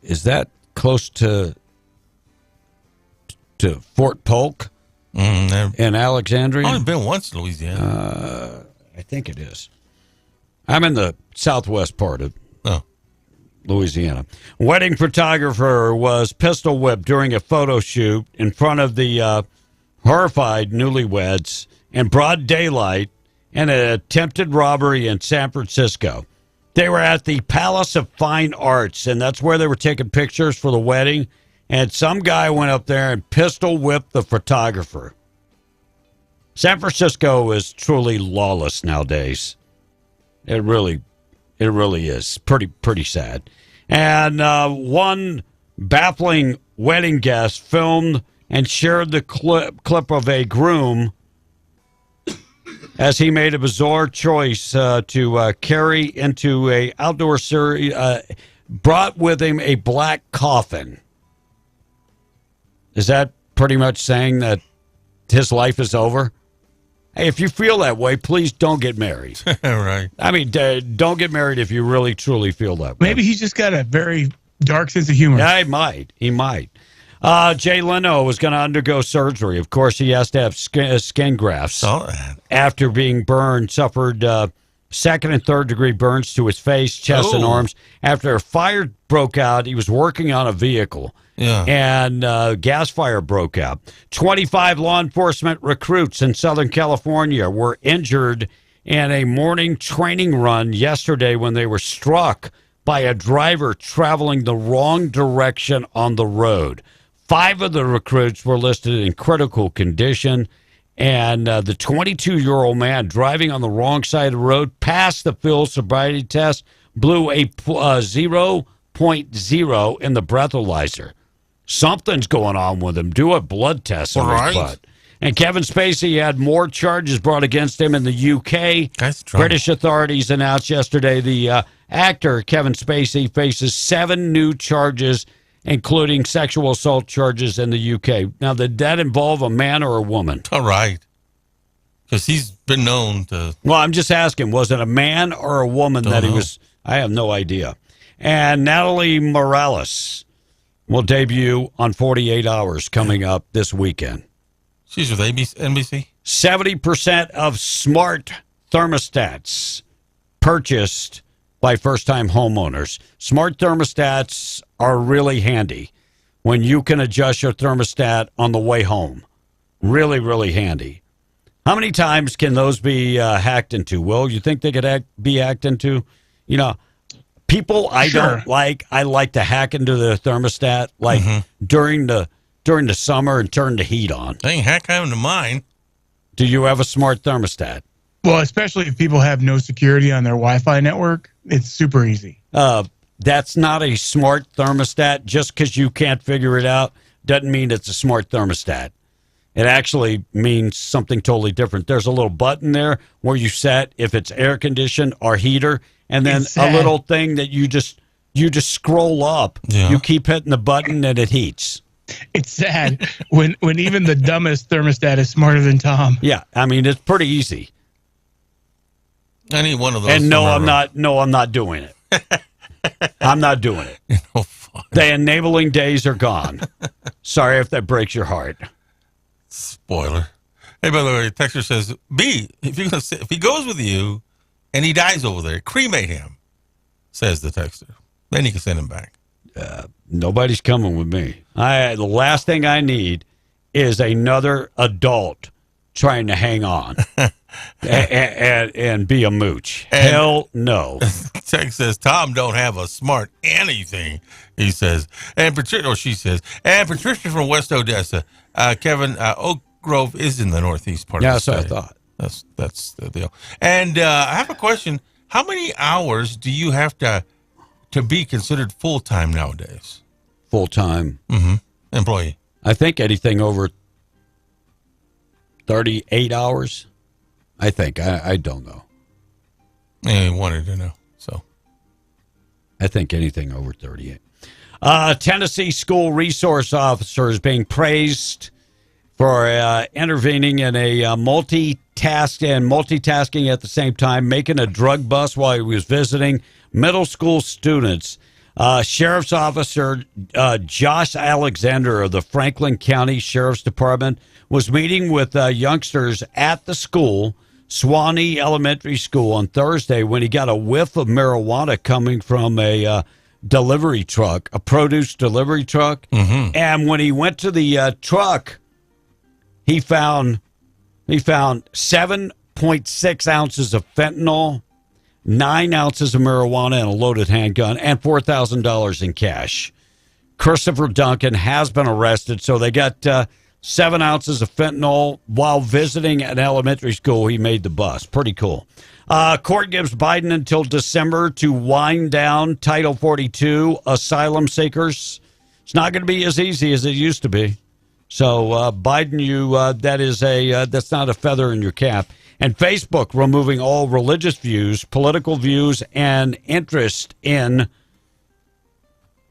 Is that close to Fort Polk in Alexandria? I've only been once in Louisiana. I think it is. I'm in the southwest part of Louisiana. Wedding photographer was pistol whipped during a photo shoot in front of the horrified newlyweds in broad daylight in an attempted robbery in San Francisco. They were at the Palace of Fine Arts, and that's where they were taking pictures for the wedding, and some guy went up there and pistol whipped the photographer. San Francisco is truly lawless nowadays. It really is. Pretty sad. And one baffling wedding guest filmed and shared the clip of a groom as he made a bizarre choice to carry into a outdoor series, brought with him a black coffin. Is that pretty much saying that his life is over? Hey, if you feel that way, please don't get married. Right. I mean, don't get married if you really, truly feel that way. Maybe he's just got a very dark sense of humor. Yeah, he might. Jay Leno was going to undergo surgery. Of course, he has to have skin grafts. After being burned, suffered second and third degree burns to his face, chest, and arms. After a fire broke out, he was working on a vehicle. Yeah. And gas fire broke out. 25 law enforcement recruits in Southern California were injured in a morning training run yesterday when they were struck by a driver traveling the wrong direction on the road. 5 of the recruits were listed in critical condition, and the 22-year-old man driving on the wrong side of the road passed the field sobriety test, blew a 0.0 in the breathalyzer. Something's going on with him. Do a blood test on his butt. And Kevin Spacey had more charges brought against him in the UK. British authorities announced yesterday the actor Kevin Spacey faces 7 new charges, including sexual assault charges in the UK. Now, did that involve a man or a woman? All right. Because he's been known to... Well, I'm just asking, was it a man or a woman that he was... I have no idea. And Natalie Morales will debut on 48 Hours coming up this weekend. She's with NBC? 70% of smart thermostats purchased by first-time homeowners. Smart thermostats are really handy when you can adjust your thermostat on the way home. Really, really handy. How many times can those be hacked into? Will, you think they could be hacked into? You know, people I don't like, I like to hack into the thermostat during the summer and turn the heat on. They ain't hack into mine. Do you have a smart thermostat? Well, especially if people have no security on their Wi-Fi network, it's super easy. That's not a smart thermostat. Just because you can't figure it out doesn't mean it's a smart thermostat. It actually means something totally different. There's a little button there where you set if it's air conditioned or heater, and then a little thing that you just scroll up. Yeah. You keep hitting the button and it heats. It's sad when even the dumbest thermostat is smarter than Tom. Yeah, I mean it's pretty easy. I need one of those. And no, I'm not doing it. I'm not doing it. The enabling days are gone. Sorry if that breaks your heart. Spoiler. Hey, by the way, Texter says, B, if he goes with you and he dies over there, cremate him, says the Texter. Then you can send him back. Nobody's coming with me. The last thing I need is another adult trying to hang on and be a mooch. And hell no. Tex says, Tom don't have a smart anything, he says. And Patricia, she says, and Patricia from West Odessa, Kevin, Oak Grove is in the northeast part of the state. Yeah, that's what I thought. That's the deal. And I have a question. How many hours do you have to be considered full-time nowadays? Full-time? Mm-hmm. Employee. I think anything over 38 hours, I think. I don't know. I wanted to know, so. I think anything over 38. Tennessee school resource officer is being praised for intervening in a multitasking at the same time, making a drug bust while he was visiting middle school students. Sheriff's Officer Josh Alexander of the Franklin County Sheriff's Department was meeting with youngsters at the school, Swanee Elementary School, on Thursday when he got a whiff of marijuana coming from a delivery truck, a produce delivery truck. Mm-hmm. And when he went to the truck, he found 7.6 ounces of fentanyl, 9 ounces of marijuana, and a loaded handgun, and $4,000 in cash. Christopher Duncan has been arrested, so they got 7 ounces of fentanyl while visiting an elementary school. He made the bus. Pretty cool. Court gives Biden until December to wind down Title 42 asylum seekers. It's not going to be as easy as it used to be. So Biden, that's not a feather in your cap. And Facebook removing all religious views, political views, and interest in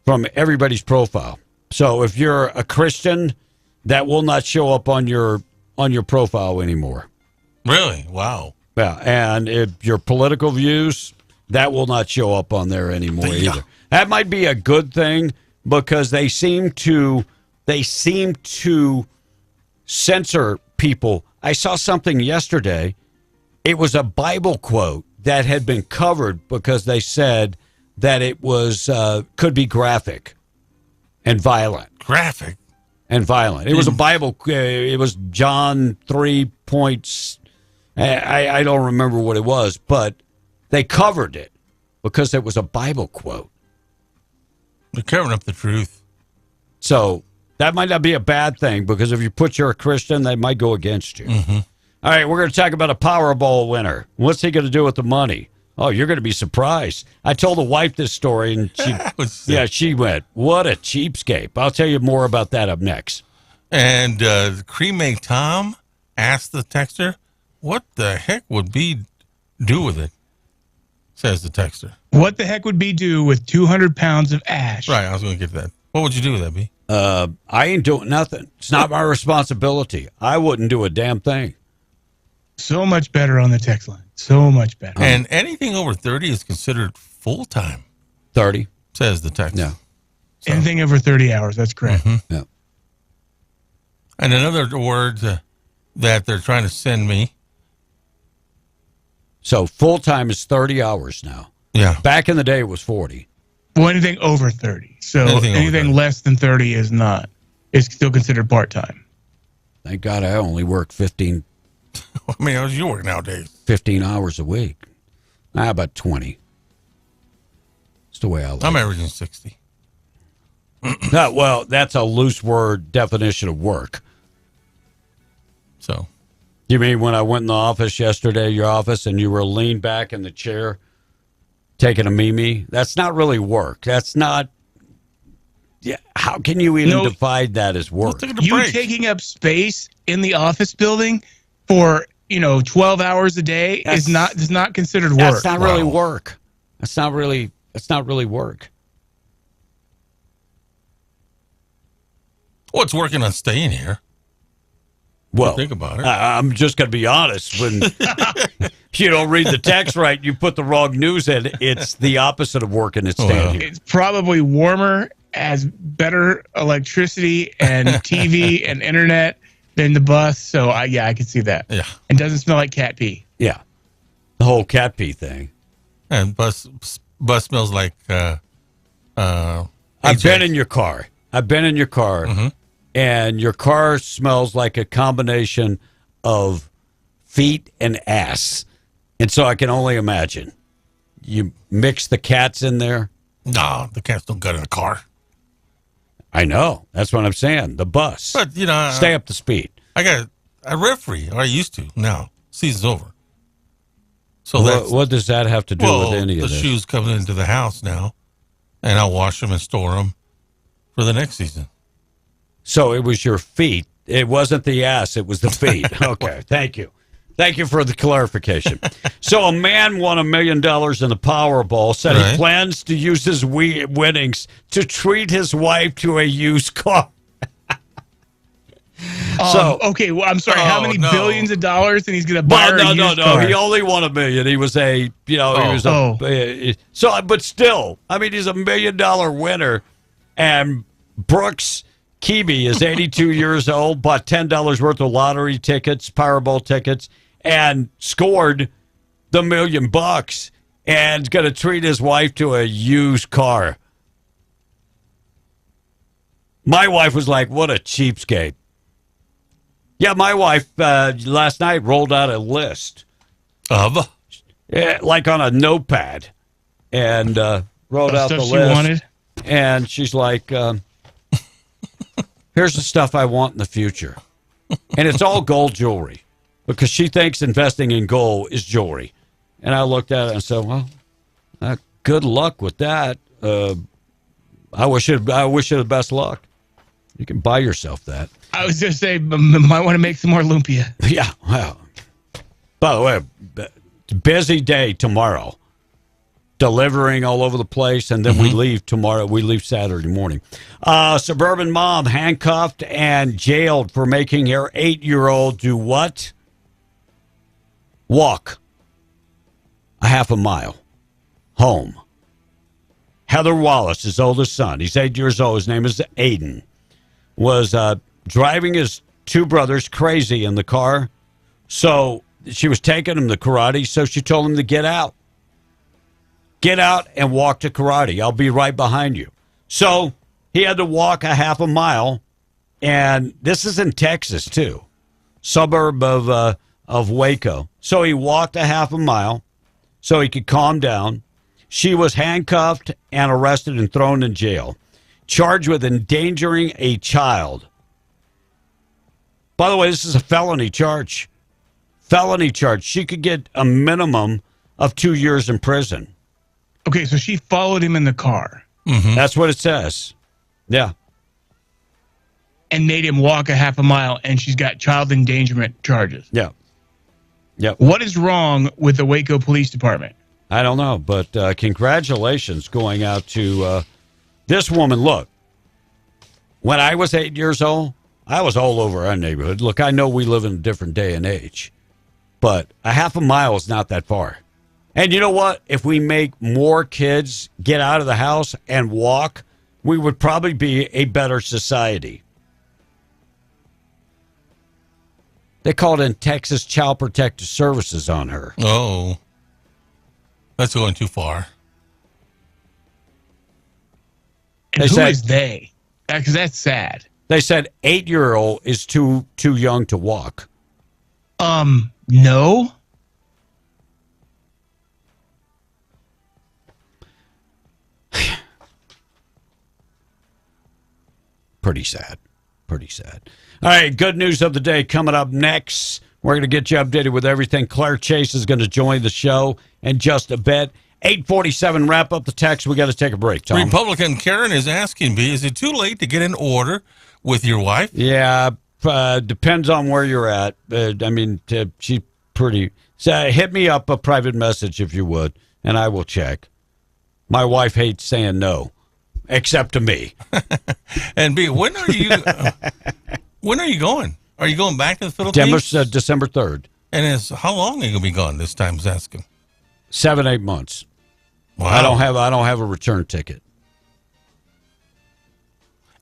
from everybody's profile. So if you're a Christian, that will not show up on your profile anymore. Really? Wow. Yeah, and if your political views, that will not show up on there anymore either. That might be a good thing because they seem to censor people. I saw something yesterday. It was a Bible quote that had been covered because they said that it was could be graphic and violent. Graphic and violent. It was a Bible. It was John 3 points. I don't remember what it was, but they covered it because it was a Bible quote. They're covering up the truth. So that might not be a bad thing because if you put you're a Christian, they might go against you. Mm-hmm. All right, we're going to talk about a Powerball winner. What's he going to do with the money? Oh, you're going to be surprised. I told the wife this story, and she went, what a cheapskate. I'll tell you more about that up next. And Cremate Tom asked the texter, what the heck would B do with it? Says the texter. What the heck would B do with 200 pounds of ash? Right, I was going to get to that. What would you do with that, B? I ain't doing nothing. It's not my responsibility. I wouldn't do a damn thing. So much better on the text line. So much better. And anything over 30 is considered full-time. 30. Says the text. Yeah. So. Anything over 30 hours. That's correct. Mm-hmm. Yeah. And another word that they're trying to send me. So full-time is 30 hours now. Yeah. Back in the day, it was 40. Well, anything over 30. So anything less than 30 is not. It's still considered part-time. Thank God I only work 15. I mean, how does you work nowadays? 15 hours a week. About 20. It's the way I live. I'm averaging 60. Well, that's a loose word definition of work. So, You mean when I went in the office yesterday, your office, and you were leaned back in the chair taking a Mimi? That's not really work. That's not. Yeah. How can you even divide that as work? You taking up space in the office building for 12 hours a day is not considered work. That's not really work. That's not really work. Well, it's working on staying here. Well, think about it. I'm just going to be honest. When you don't read the text right, you put the wrong news in. It's the opposite of working at staying here. It's probably warmer, has better electricity and TV and internet than the bus. So, I can see that. Yeah. And doesn't smell like cat pee. Yeah. The whole cat pee thing. And bus smells like I've been in your car. Mm-hmm. And your car smells like a combination of feet and ass. And so I can only imagine. You mix the cats in there? No, the cats don't go in the car. I know. That's what I'm saying. The bus. But, stay up to speed. I got a referee, or I used to. Now, season's over. So what does that have to do with any of the this? The shoes coming into the house now, and I'll wash them and store them for the next season. So it was your feet. It wasn't the ass. It was the feet. Okay. Thank you. Thank you for the clarification. So a man won $1 million in the Powerball, said he plans to use his winnings to treat his wife to a used car. Okay, well, I'm sorry. How many billions of dollars, and he's going to buy her a used car? He only won $1 million. He was but still, I mean, he's $1 million winner, and Brooks Keeby is 82 years old, bought $10 worth of lottery tickets, Powerball tickets, and scored the $1 million, and is going to treat his wife to a used car. My wife was like, "What a cheapskate." Yeah, my wife last night rolled out a list of, like on a notepad, and wrote out the list. She wanted, and she's like, "Here's the stuff I want in the future," and it's all gold jewelry because she thinks investing in gold is jewelry. And I looked at it and said, "Well, good luck with that. I wish you the best luck. You can buy yourself that." I was just saying, might want to make some more lumpia. Yeah. Well, by the way, busy day tomorrow. Delivering all over the place, and then we leave tomorrow. We leave Saturday morning. Suburban mom handcuffed and jailed for making her 8-year-old do what? Walk a half a mile home. Heather Wallace, his oldest son, he's 8 years old. His name is Aiden, was driving his two brothers crazy in the car. So she was taking him to karate, so she told him to get out. Get out and walk to karate. I'll be right behind you. So he had to walk a half a mile, and this is in Texas too, suburb of Waco. So he walked a half a mile so he could calm down. She was handcuffed and arrested and thrown in jail, charged with endangering a child. By the way, this is a felony charge. Felony charge. She could get a minimum of 2 years in prison. Okay, so she followed him in the car. That's what it says. Yeah. And made him walk a half a mile, and she's got child endangerment charges. Yeah. Yep. What is wrong with the Waco Police Department? I don't know, but congratulations going out to this woman. Look, when I was 8 years old, I was all over our neighborhood. Look, I know we live in a different day and age, but a half a mile is not that far. And you know what? If we make more kids get out of the house and walk, we would probably be a better society. They called in Texas Child Protective Services on her. Oh, that's going too far. And who is they? Because that's sad. They said 8-year-old is too young to walk. No. Pretty sad. Pretty sad. All right, good news of the day coming up next. We're going to get you updated with everything. Claire Chase is going to join the show in just a bit. 8:47, wrap up the text. We got to take a break, Tom. Republican Karen is asking me, is it too late to get an order with your wife? Yeah, depends on where you're at. She's pretty... So hit me up a private message if you would, and I will check. My wife hates saying no, except to me. And B, when are you going? Are you going back to the Philippines? December 3rd. And how long are you going to be gone this time, is asking? 7-8 months. Wow. I don't have a return ticket.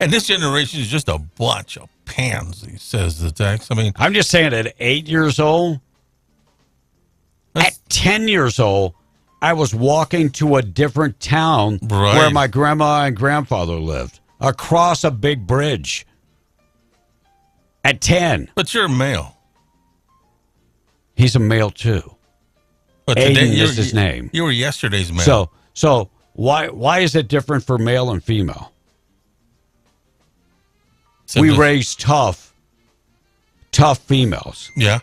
And this generation is just a bunch of pansies, says the text. I mean, I'm just saying at 8 years old, at 10 years old, I was walking to a different town where my grandma and grandfather lived, across a big bridge. At 10. But you're male. He's a male, too. But Aiden is his name. You were yesterday's male. So why is it different for male and female? We raise tough females. Yeah.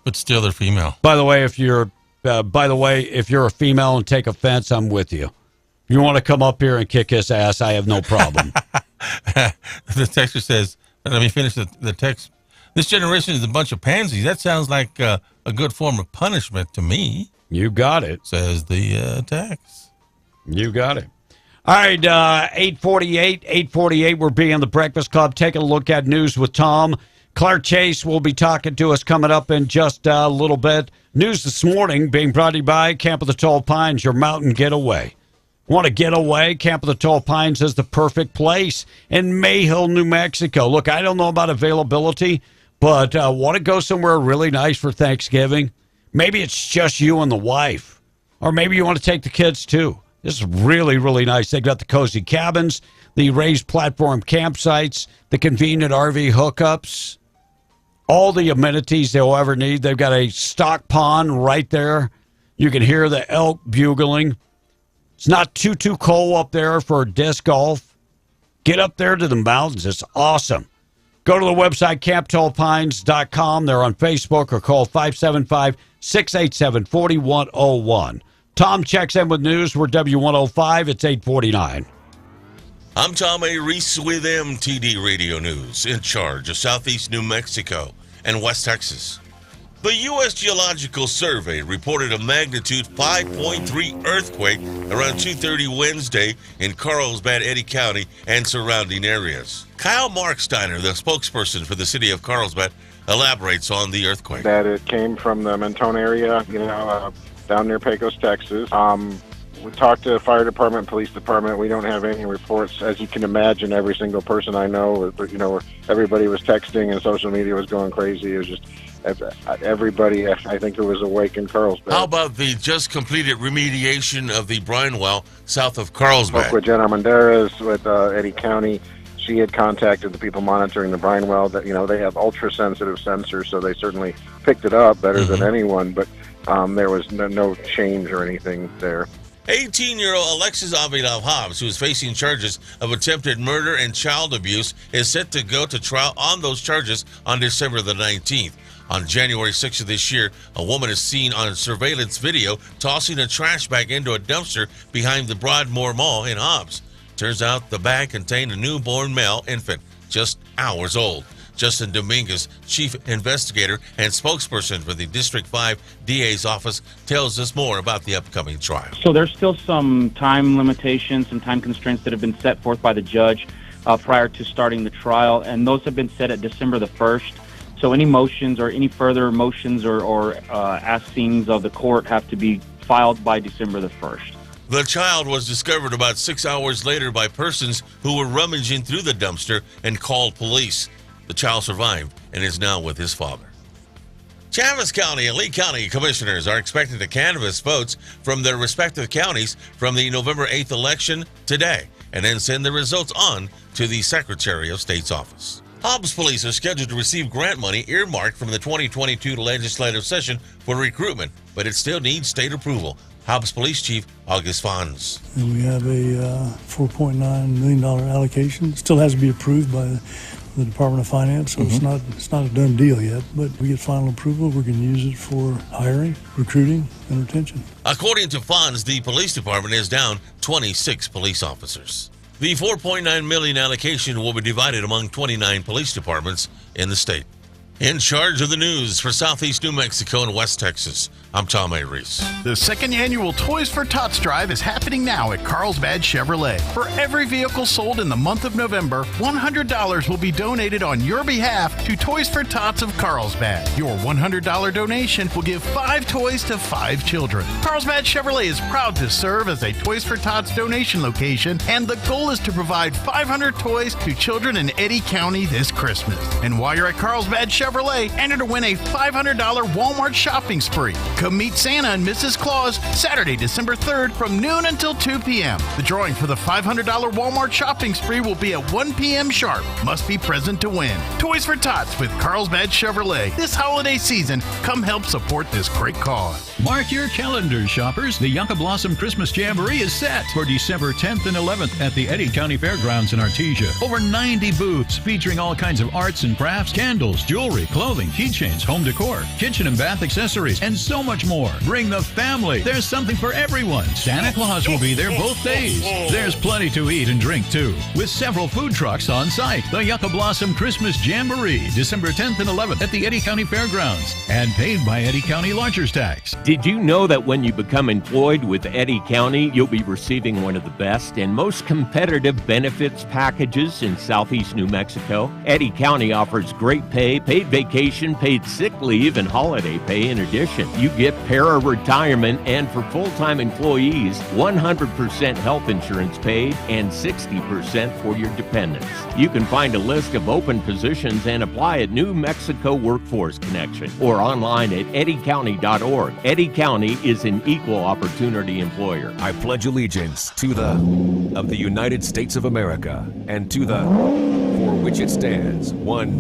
But still, they're female. By the way, if you're a female and take offense, I'm with you. If you want to come up here and kick his ass, I have no problem. The texter says, let me finish the text. This generation is a bunch of pansies. That sounds like a good form of punishment to me. You got it, says the text. You got it. All right, 8:48. We're being the Breakfast Club. Taking a look at news with Tom. Claire Chase will be talking to us coming up in just a little bit. News this morning being brought to you by Camp of the Tall Pines, your mountain getaway. Want to get away? Camp of the Tall Pines is the perfect place in Mayhill, New Mexico. Look, I don't know about availability, but want to go somewhere really nice for Thanksgiving? Maybe it's just you and the wife. Or maybe you want to take the kids, too. This is really, really nice. They've got the cozy cabins, the raised platform campsites, the convenient RV hookups, all the amenities they'll ever need. They've got a stock pond right there. You can hear the elk bugling. It's not too cold up there for disc golf. Get up there to the mountains. It's awesome. Go to the website, camptallpines.com. They're on Facebook or call 575-687-4101. Tom checks in with news. We're W105. It's 8:49. I'm Tom A. Reese with MTD Radio News, in charge of Southeast New Mexico and West Texas. The U.S. Geological Survey reported a magnitude 5.3 earthquake around 2:30 Wednesday in Carlsbad, Eddy County, and surrounding areas. Kyle Marksteiner, the spokesperson for the city of Carlsbad, elaborates on the earthquake. That it came from the Mentone area, down near Pecos, Texas. We talked to the fire department, police department. We don't have any reports. As you can imagine, every single person I know, everybody was texting and social media was going crazy. It was just everybody, I think, who was awake in Carlsbad. How about the just completed remediation of the brine well south of Carlsbad? Spoke with Jen Armendariz with Eddy County. She had contacted the people monitoring the brine well. That they have ultra-sensitive sensors, so they certainly picked it up better than anyone. But there was no change or anything there. 18-year-old Alexis Avila Hobbs, who is facing charges of attempted murder and child abuse, is set to go to trial on those charges on December the 19th. On January 6th of this year, a woman is seen on surveillance video tossing a trash bag into a dumpster behind the Broadmoor Mall in Hobbs. Turns out the bag contained a newborn male infant, just hours old. Justin Dominguez, chief investigator and spokesperson for the District 5 DA's office, tells us more about the upcoming trial. So there's still some time limitations, some time constraints that have been set forth by the judge prior to starting the trial, and those have been set at December the 1st. So any motions or any further motions or askings of the court have to be filed by December the 1st. The child was discovered about 6 hours later by persons who were rummaging through the dumpster and called police. The child survived and is now with his father. Chaves County and Lee County commissioners are expected to canvass votes from their respective counties from the November 8th election today, and then send the results on to the Secretary of State's office. Hobbs police are scheduled to receive grant money earmarked from the 2022 legislative session for recruitment, but it still needs state approval. Hobbs Police Chief August Fons. And we have a $4.9 million allocation. It still has to be approved by the Department of Finance, so it's not a done deal yet. But we get final approval, we're going to use it for hiring, recruiting, and retention. According to funds, the police department is down 26 police officers. The $4.9 million allocation will be divided among 29 police departments in the state. In charge of the news for Southeast New Mexico and West Texas, I'm Tom A. Reese. The second annual Toys for Tots drive is happening now at Carlsbad Chevrolet. For every vehicle sold in the month of November, $100 will be donated on your behalf to Toys for Tots of Carlsbad. Your $100 donation will give 5 toys to 5 children. Carlsbad Chevrolet is proud to serve as a Toys for Tots donation location, and the goal is to provide 500 toys to children in Eddy County this Christmas. And while you're at Carlsbad Chevrolet, enter to win a $500 Walmart shopping spree. Come meet Santa and Mrs. Claus Saturday, December 3rd from noon until 2 p.m. The drawing for the $500 Walmart shopping spree will be at 1 p.m. sharp. Must be present to win. Toys for Tots with Carlsbad Chevrolet. This holiday season, come help support this great cause. Mark your calendars, shoppers. The Yucca Blossom Christmas Jamboree is set for December 10th and 11th at the Eddy County Fairgrounds in Artesia. Over 90 booths featuring all kinds of arts and crafts, candles, jewelry, clothing, keychains, home decor, kitchen and bath accessories, and so much more. Bring the family. There's something for everyone. Santa Claus will be there both days. There's plenty to eat and drink, too, with several food trucks on site. The Yucca Blossom Christmas Jamboree, December 10th and 11th at the Eddy County Fairgrounds, and paid by Eddy County Lodgers Tax. Did you know that when you become employed with Eddy County, you'll be receiving one of the best and most competitive benefits packages in Southeast New Mexico? Eddy County offers great pay, paid vacation, paid sick leave, and holiday pay in addition. You get para-retirement, and for full-time employees, 100% health insurance paid and 60% for your dependents. You can find a list of open positions and apply at New Mexico Workforce Connection or online at eddycounty.org. Eddy County is an equal opportunity employer. I pledge allegiance to the of the United States of America and to the for which it stands, one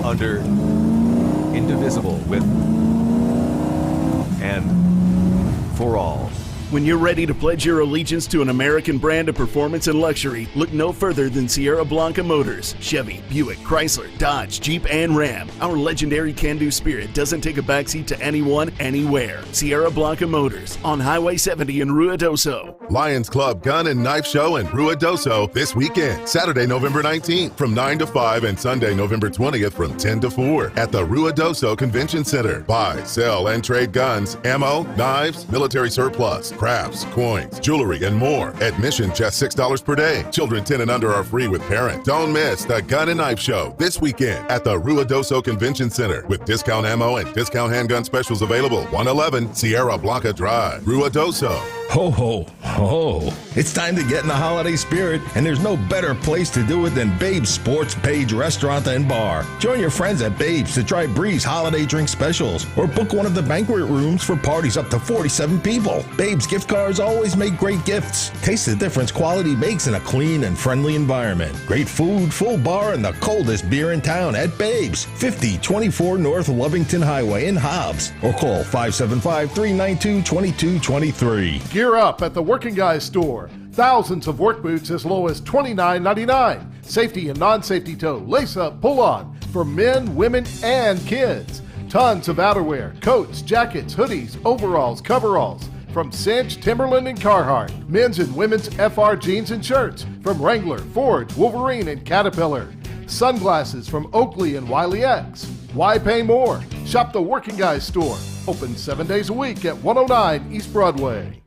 under indivisible with and for all. When you're ready to pledge your allegiance to an American brand of performance and luxury, look no further than Sierra Blanca Motors. Chevy, Buick, Chrysler, Dodge, Jeep, and Ram. Our legendary can-do spirit doesn't take a backseat to anyone, anywhere. Sierra Blanca Motors on Highway 70 in Ruidoso. Lions Club Gun and Knife Show in Ruidoso this weekend, Saturday, November 19th from 9 to 5 and Sunday, November 20th from 10 to 4 at the Ruidoso Convention Center. Buy, sell, and trade guns, ammo, knives, military surplus, crafts, coins, jewelry, and more. Admission just $6 per day. Children 10 and under are free with parents. Don't miss the Gun and Knife Show this weekend at the Ruidoso Convention Center with discount ammo and discount handgun specials available. 111 Sierra Blanca Drive, Ruidoso. Ho, ho, ho. It's time to get in the holiday spirit, and there's no better place to do it than Babe's Sports Page Restaurant and Bar. Join your friends at Babe's to try Bree's holiday drink specials or book one of the banquet rooms for parties up to 47 people. Babe's gift cards always make great gifts. Taste the difference quality makes in a clean and friendly environment. Great food, full bar, and the coldest beer in town at Babe's. 5024 North Lovington Highway in Hobbs. Or call 575-392-2223. Gear up at the Working Guys store. Thousands of work boots as low as $29.99. Safety and non-safety toe, lace up, pull on for men, women, and kids. Tons of outerwear, coats, jackets, hoodies, overalls, coveralls from Cinch, Timberland, and Carhartt. Men's and women's FR jeans and shirts from Wrangler, Forge, Wolverine, and Caterpillar. Sunglasses from Oakley and Wiley X. Why pay more? Shop the Working Guys store. Open 7 days a week at 109 East Broadway.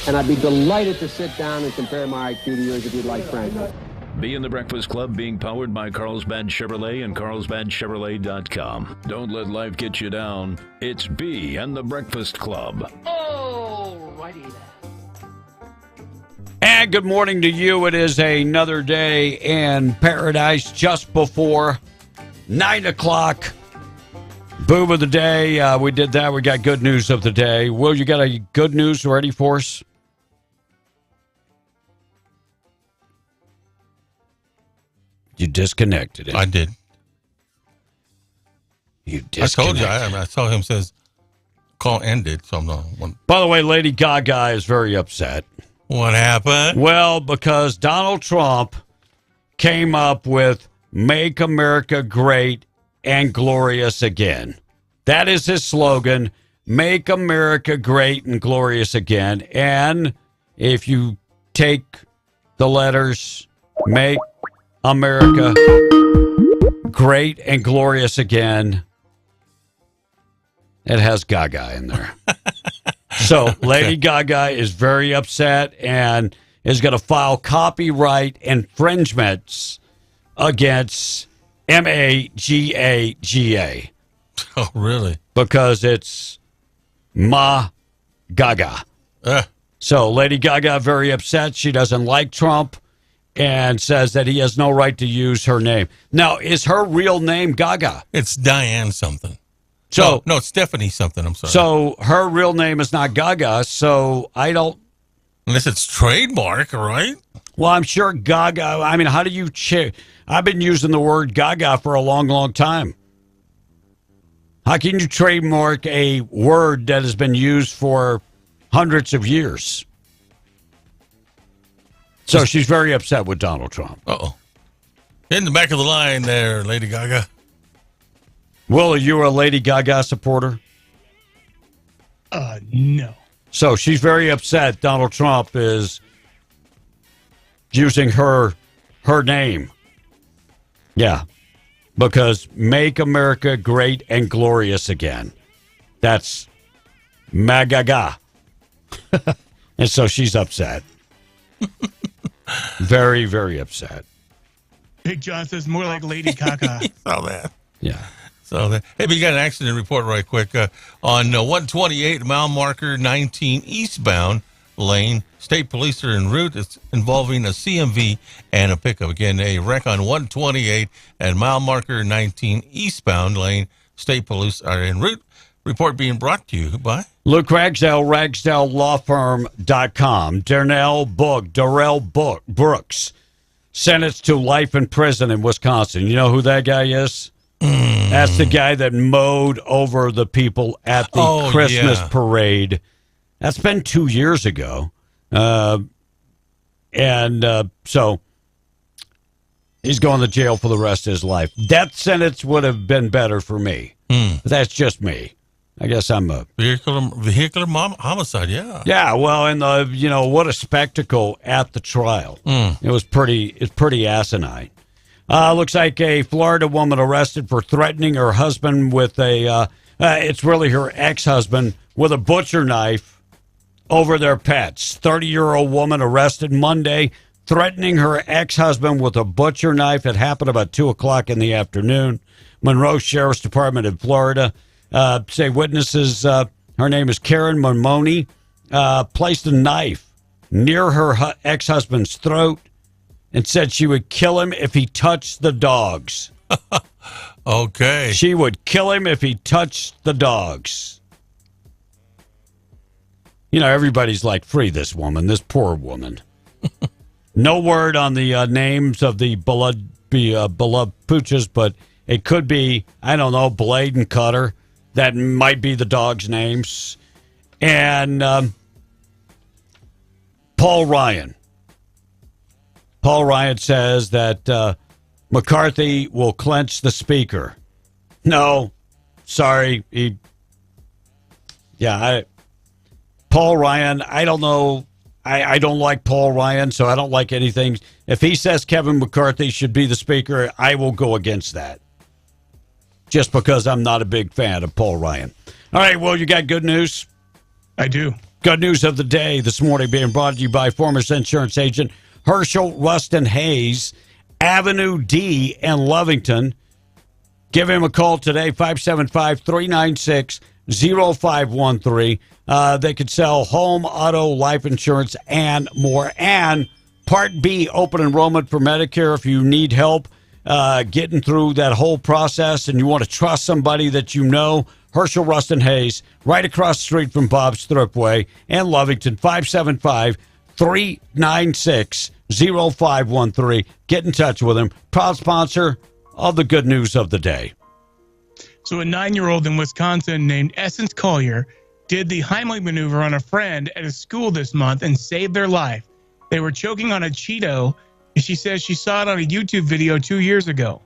And I'd be delighted to sit down and compare my IQ to yours if you'd like, Frank. Be in the Breakfast Club, being powered by Carlsbad Chevrolet and carlsbadchevrolet.com. Don't let life get you down. It's B and the Breakfast Club. Oh, righty there. And good morning to you. It is another day in paradise just before 9 o'clock. Boom of the day. We did that. We got good news of the day. Will, you got a good news ready for us? You disconnected it. I did. You disconnected. I told you. I saw him says call ended. So I'm not. By the way, Lady Gaga is very upset. What happened? Well, because Donald Trump came up with Make America Great and Glorious Again. That is his slogan, Make America Great and Glorious Again. And if you take the letters Make America Great and Glorious Again, it has Gaga in there. So Lady Gaga is very upset and is going to file copyright infringements against MAGAGA. Oh, really? Because it's Ma Gaga. So Lady Gaga very upset. She doesn't like Trump and says that he has no right to use her name. Now, is her real name Gaga? It's Diane something. So no, it's Stephanie something. I'm sorry. So her real name is not Gaga. So I don't. Unless it's trademark, right? Well, I'm sure Gaga. I mean, how do you? I've been using the word Gaga for a long, long time. How can you trademark a word that has been used for hundreds of years? So she's very upset with Donald Trump. Uh-oh. In the back of the line there, Lady Gaga. Will, are you a Lady Gaga supporter? No. So she's very upset Donald Trump is using her name. Yeah. Because Make America Great and Glorious Again. That's Magaga. And so she's upset. Very, very upset. Big John says more like Lady Gaga. Saw that. Yeah. So that. Hey, but you got an accident report right quick. On 128 mile marker 19 eastbound lane. State police are en route. It's involving a CMV and a pickup. Again, a wreck on 128 at mile marker 19 eastbound lane. State police are en route. Report being brought to you by Luke Ragsdale, RagsdaleLawFirm.com. Darrell Brooks, sentenced to life in prison in Wisconsin. You know who that guy is? That's the guy that mowed over the people at the Christmas parade. That's been 2 years ago. So he's going to jail for the rest of his life. Death sentence would have been better for me. That's just me. I guess I'm a vehicular homicide. Yeah. Yeah. Well, and what a spectacle at the trial. It's pretty asinine. Looks like a Florida woman arrested for threatening her husband with it's really her ex-husband with a butcher knife over their pets. 30-year-old woman arrested Monday, threatening her ex-husband with a butcher knife. It happened about 2:00 in the afternoon. Monroe Sheriff's Department in Florida say witnesses, her name is Karen Momoni, placed a knife near her ex-husband's throat and said she would kill him if he touched the dogs. Okay. She would kill him if he touched the dogs. Everybody's like, free this woman, this poor woman. No word on the names of the beloved pooches, but it could be, I don't know, Blade and Cutter. That might be the dogs' names. And Paul Ryan. Paul Ryan says that McCarthy will clench the speaker. No, sorry. Paul Ryan, I don't know. I don't like Paul Ryan, so I don't like anything. If he says Kevin McCarthy should be the speaker, I will go against that. Just because I'm not a big fan of Paul Ryan. All right, well, you got good news? I do. Good news of the day this morning being brought to you by former insurance agent Herschel Rustin Hayes, Avenue D in Lovington. Give him a call today, 575-396-0513. They could sell home, auto, life insurance, and more. And Part B open enrollment for Medicare. If you need help getting through that whole process and you want to trust somebody that you know, Herschel Rustin Hayes, right across the street from Bob's Thripway in Lovington, 575-396-0513. Get in touch with him. Proud sponsor of the good news of the day. So a 9-year-old in Wisconsin named Essence Collier did the Heimlich maneuver on a friend at a school this month and saved their life. They were choking on a Cheeto, and she says she saw it on a YouTube video 2 years ago.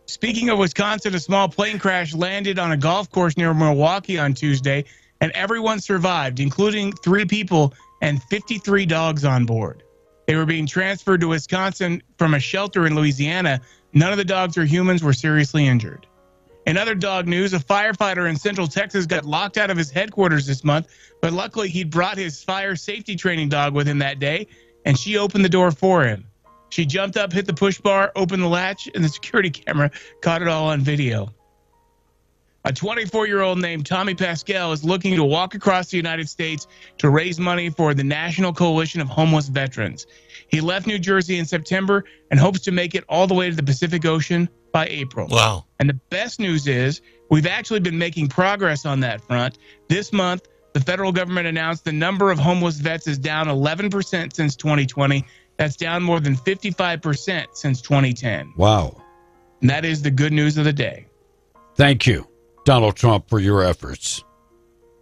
Speaking of Wisconsin, a small plane crash landed on a golf course near Milwaukee on Tuesday, and everyone survived, including 3 people and 53 dogs on board. They were being transferred to Wisconsin from a shelter in Louisiana. None of the dogs or humans were seriously injured. In other dog news, a firefighter in Central Texas got locked out of his headquarters this month, but luckily he'd brought his fire safety training dog with him that day, and she opened the door for him. She jumped up, hit the push bar, opened the latch, and the security camera caught it all on video. A 24-year-old named Tommy Pascal is looking to walk across the United States to raise money for the National Coalition of Homeless Veterans. He left New Jersey in September and hopes to make it all the way to the Pacific Ocean by April. Wow. And the best news is we've actually been making progress on that front. This month, the federal government announced the number of homeless vets is down 11% since 2020. That's down more than 55% since 2010. Wow. And that is the good news of the day. Thank you, Donald Trump, for your efforts.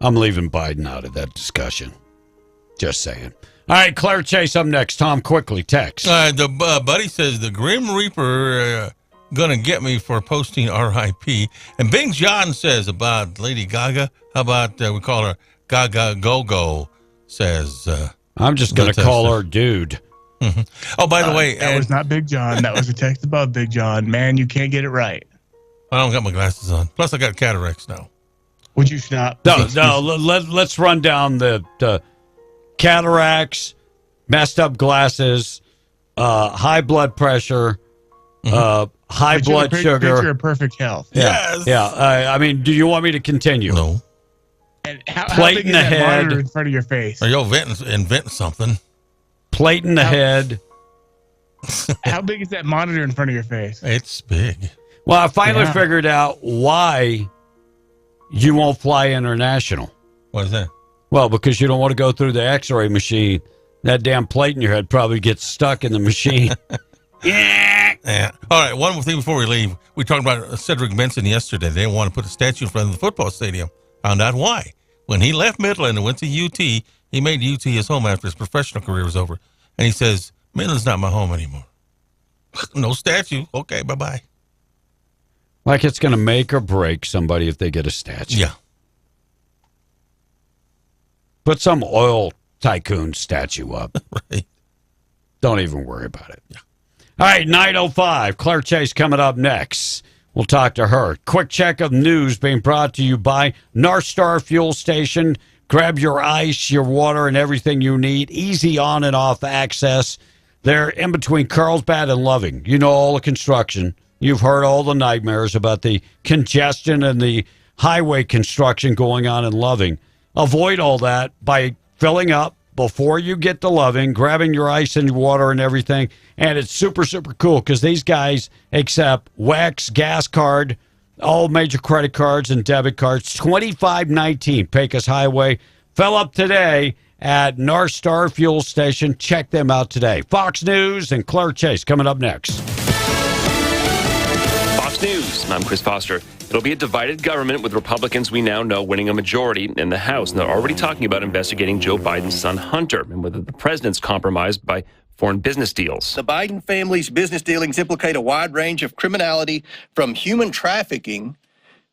I'm leaving Biden out of that discussion. Just saying. All right, Claire Chase up next. Tom, quickly, text. Buddy says the Grim Reaper gonna get me for posting RIP. And Bing John says about Lady Gaga. How about we call her Gaga Go-Go? Says I'm just gonna call her dude. Mm-hmm. Oh, by the way, that was not Big John. That was a text above Big John. Man, you can't get it right. I don't got my glasses on. Plus, I got cataracts now. Would you stop? No. Let's run down the cataracts, messed up glasses, high blood pressure, high blood sugar. Picture of perfect health. Yeah, yes. Yeah. I mean, do you want me to continue? No. And how Plate big in is the that head. monitor in front of your face? Are you inventing something? Plate in the head. How big is that monitor in front of your face? It's big. Well, I finally figured out why you won't fly international. What is that? Well, because you don't want to go through the x-ray machine. That damn plate in your head probably gets stuck in the machine. Yeah. All right, one more thing before we leave. We talked about Cedric Benson yesterday. They didn't want to put a statue in front of the football stadium. Found out why. When he left Midland and went to UT, he made UT his home after his professional career was over. And he says, Midland's not my home anymore. No statue. Okay, bye-bye. Like it's going to make or break somebody if they get a statue. Yeah. Put some oil tycoon statue up. Right. Don't even worry about it. Yeah. All right, 9:05. Claire Chase coming up next. We'll talk to her. Quick check of news being brought to you by North Star Fuel Station. Grab your ice, your water, and everything you need. Easy on and off access. They're in between Carlsbad and Loving. You know all the construction. You've heard all the nightmares about the congestion and the highway construction going on in Loving. Avoid all that by filling up before you get to Loving, grabbing your ice and water and everything. And it's super, super cool because these guys accept WEX, gas card, all major credit cards and debit cards. 2519 Pecos Highway. Fill up today at North Star Fuel Station. Check them out today. Fox News and Claire Chase coming up next. Fox News. I'm Chris Foster. It'll be a divided government with Republicans we now know winning a majority in the House. And they're already talking about investigating Joe Biden's son Hunter and whether the president's compromised by foreign business deals. The Biden family's business dealings implicate a wide range of criminality from human trafficking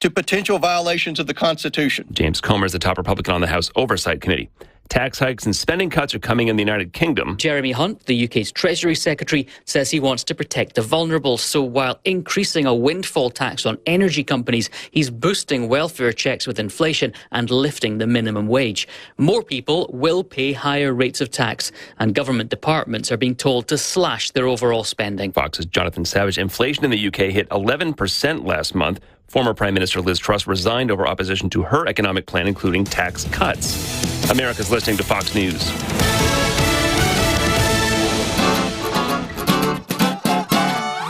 to potential violations of the Constitution. James Comer is the top Republican on the House Oversight Committee. Tax hikes and spending cuts are coming in the United Kingdom. Jeremy Hunt, the UK's Treasury Secretary, says he wants to protect the vulnerable. So while increasing a windfall tax on energy companies, he's boosting welfare checks with inflation and lifting the minimum wage. More people will pay higher rates of tax, and government departments are being told to slash their overall spending. Fox's Jonathan Savage. Inflation in the UK hit 11% last month. Former Prime Minister Liz Truss resigned over opposition to her economic plan, including tax cuts. America's listening to Fox News.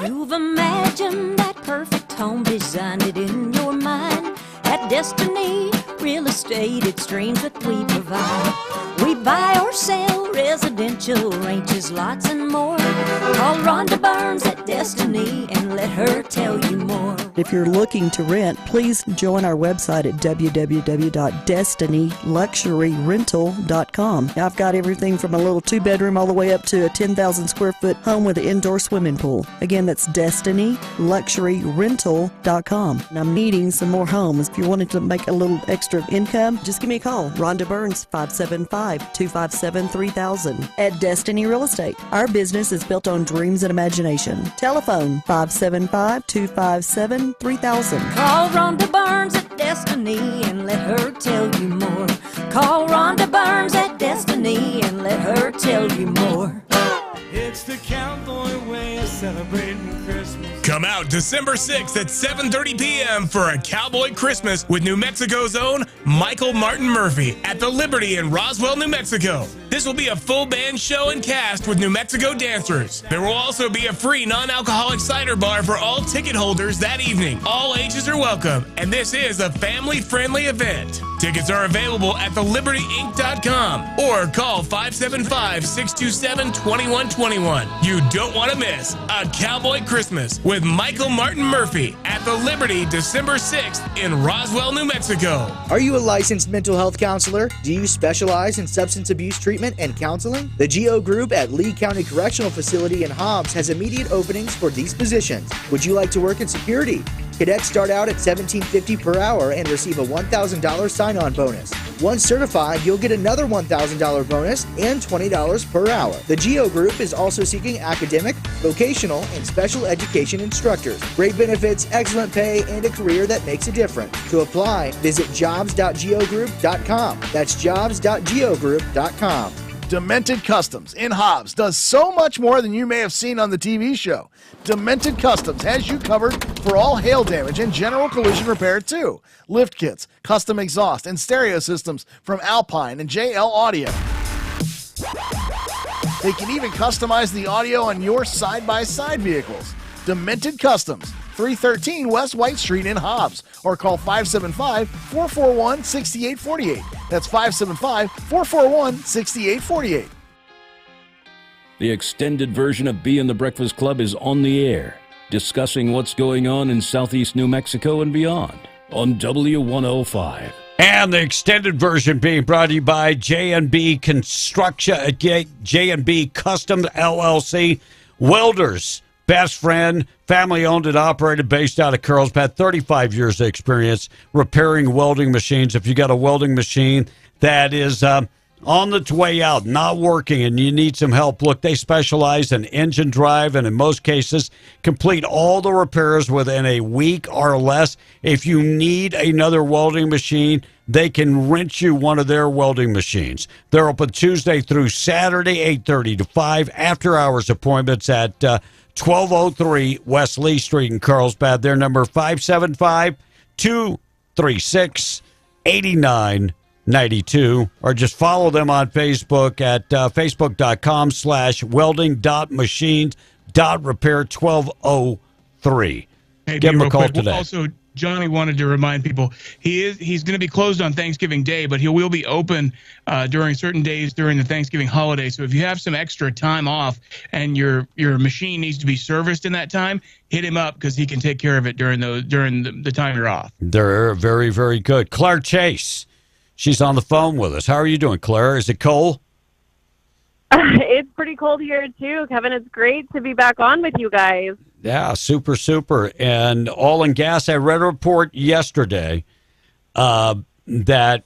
You've imagined that perfect home, designed it in your mind. At Destiny Real Estate, it's dreams that we provide. We buy or sell real residential, ranches, lots and more. Call Rhonda Burns at Destiny and let her tell you more. If you're looking to rent, please join our website at www.destinyluxuryrental.com. I've got everything from a little 2-bedroom all the way up to a 10,000 square foot home with an indoor swimming pool. Again, that's destinyluxuryrental.com. And I'm needing some more homes. If you wanted to make a little extra income, just give me a call. Rhonda Burns, 575-257-3000 at Destiny Real Estate. Our business is built on dreams and imagination. Telephone 575-257-3000. Call Rhonda Burns at Destiny and let her tell you more. Call Rhonda Burns at Destiny and let her tell you more. It's the cowboy way of celebrating Christmas. Come out December 6th at 7:30 p.m. for a Cowboy Christmas with New Mexico's own Michael Martin Murphy at the Liberty in Roswell, New Mexico. This will be a full band show and cast with New Mexico dancers. There will also be a free non-alcoholic cider bar for all ticket holders that evening. All ages are welcome, and this is a family-friendly event. Tickets are available at thelibertyinc.com or call 575-627-2121. You don't want to miss a Cowboy Christmas with Michael Martin Murphy at the Liberty December 6th in Roswell, New Mexico. Are you a licensed mental health counselor? Do you specialize in substance abuse treatment and counseling? The GEO Group at Lee County Correctional Facility in Hobbs has immediate openings for these positions. Would you like to work in security? Cadets start out at $17.50 per hour and receive a $1,000 sign-on bonus. Once certified, you'll get another $1,000 bonus and $20 per hour. The GEO Group is also seeking academic, vocational, and special education instructors. Great benefits, excellent pay, and a career that makes a difference. To apply, visit jobs.geogroup.com. That's jobs.geogroup.com. Demented Customs in Hobbs does so much more than you may have seen on the TV show. Demented Customs has you covered for all hail damage and general collision repair too. Lift kits, custom exhaust, and stereo systems from Alpine and JL Audio. They can even customize the audio on your side-by-side vehicles. Demented Customs, 313 West White Street in Hobbs, or call 575-441-6848. That's 575-441-6848. The extended version of Bee and the Breakfast Club is on the air, discussing what's going on in southeast New Mexico and beyond on W105. And the extended version being brought to you by J&B Construction, J&B Customs LLC, welders, best friend, family-owned and operated, based out of Carlsbad, 35 years of experience repairing welding machines. If you got a welding machine that is on its way out, not working, and you need some help, look, they specialize in engine drive and in most cases complete all the repairs within a week or less. If you need another welding machine, they can rent you one of their welding machines. They're open Tuesday through Saturday, 8:30 to 5, after-hours appointments at 1203 West Lee Street in Carlsbad. Their number 575-236-8992, or just follow them on Facebook at facebook.com/welding.machines.repair1203. Hey, Give them a call quick, today. Also, Johnny wanted to remind people he's going to be closed on Thanksgiving Day, but he will be open during certain days during the Thanksgiving holiday. So if you have some extra time off and your machine needs to be serviced in that time, hit him up because he can take care of it during the time you're off. They're very, very good. Claire Chase, she's on the phone with us. How are you doing, Claire? Is it cold? It's pretty cold here too, Kevin. It's great to be back on with you guys. Yeah, super, super. And oil and gas, I read a report yesterday that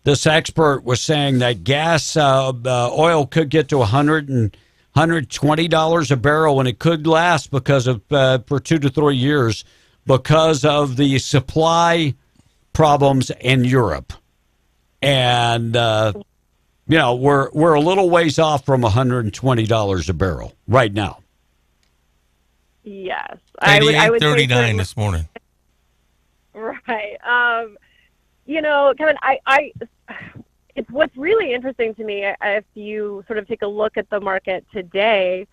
this expert was saying that gas, oil could get to $120 a barrel, and it could last because of for 2 to 3 years because of the supply problems in Europe. And we're a little ways off from $120 a barrel right now. Yes, I would say 38.39 this morning. Right. Kevin, it's what's really interesting to me, if you sort of take a look at the market today,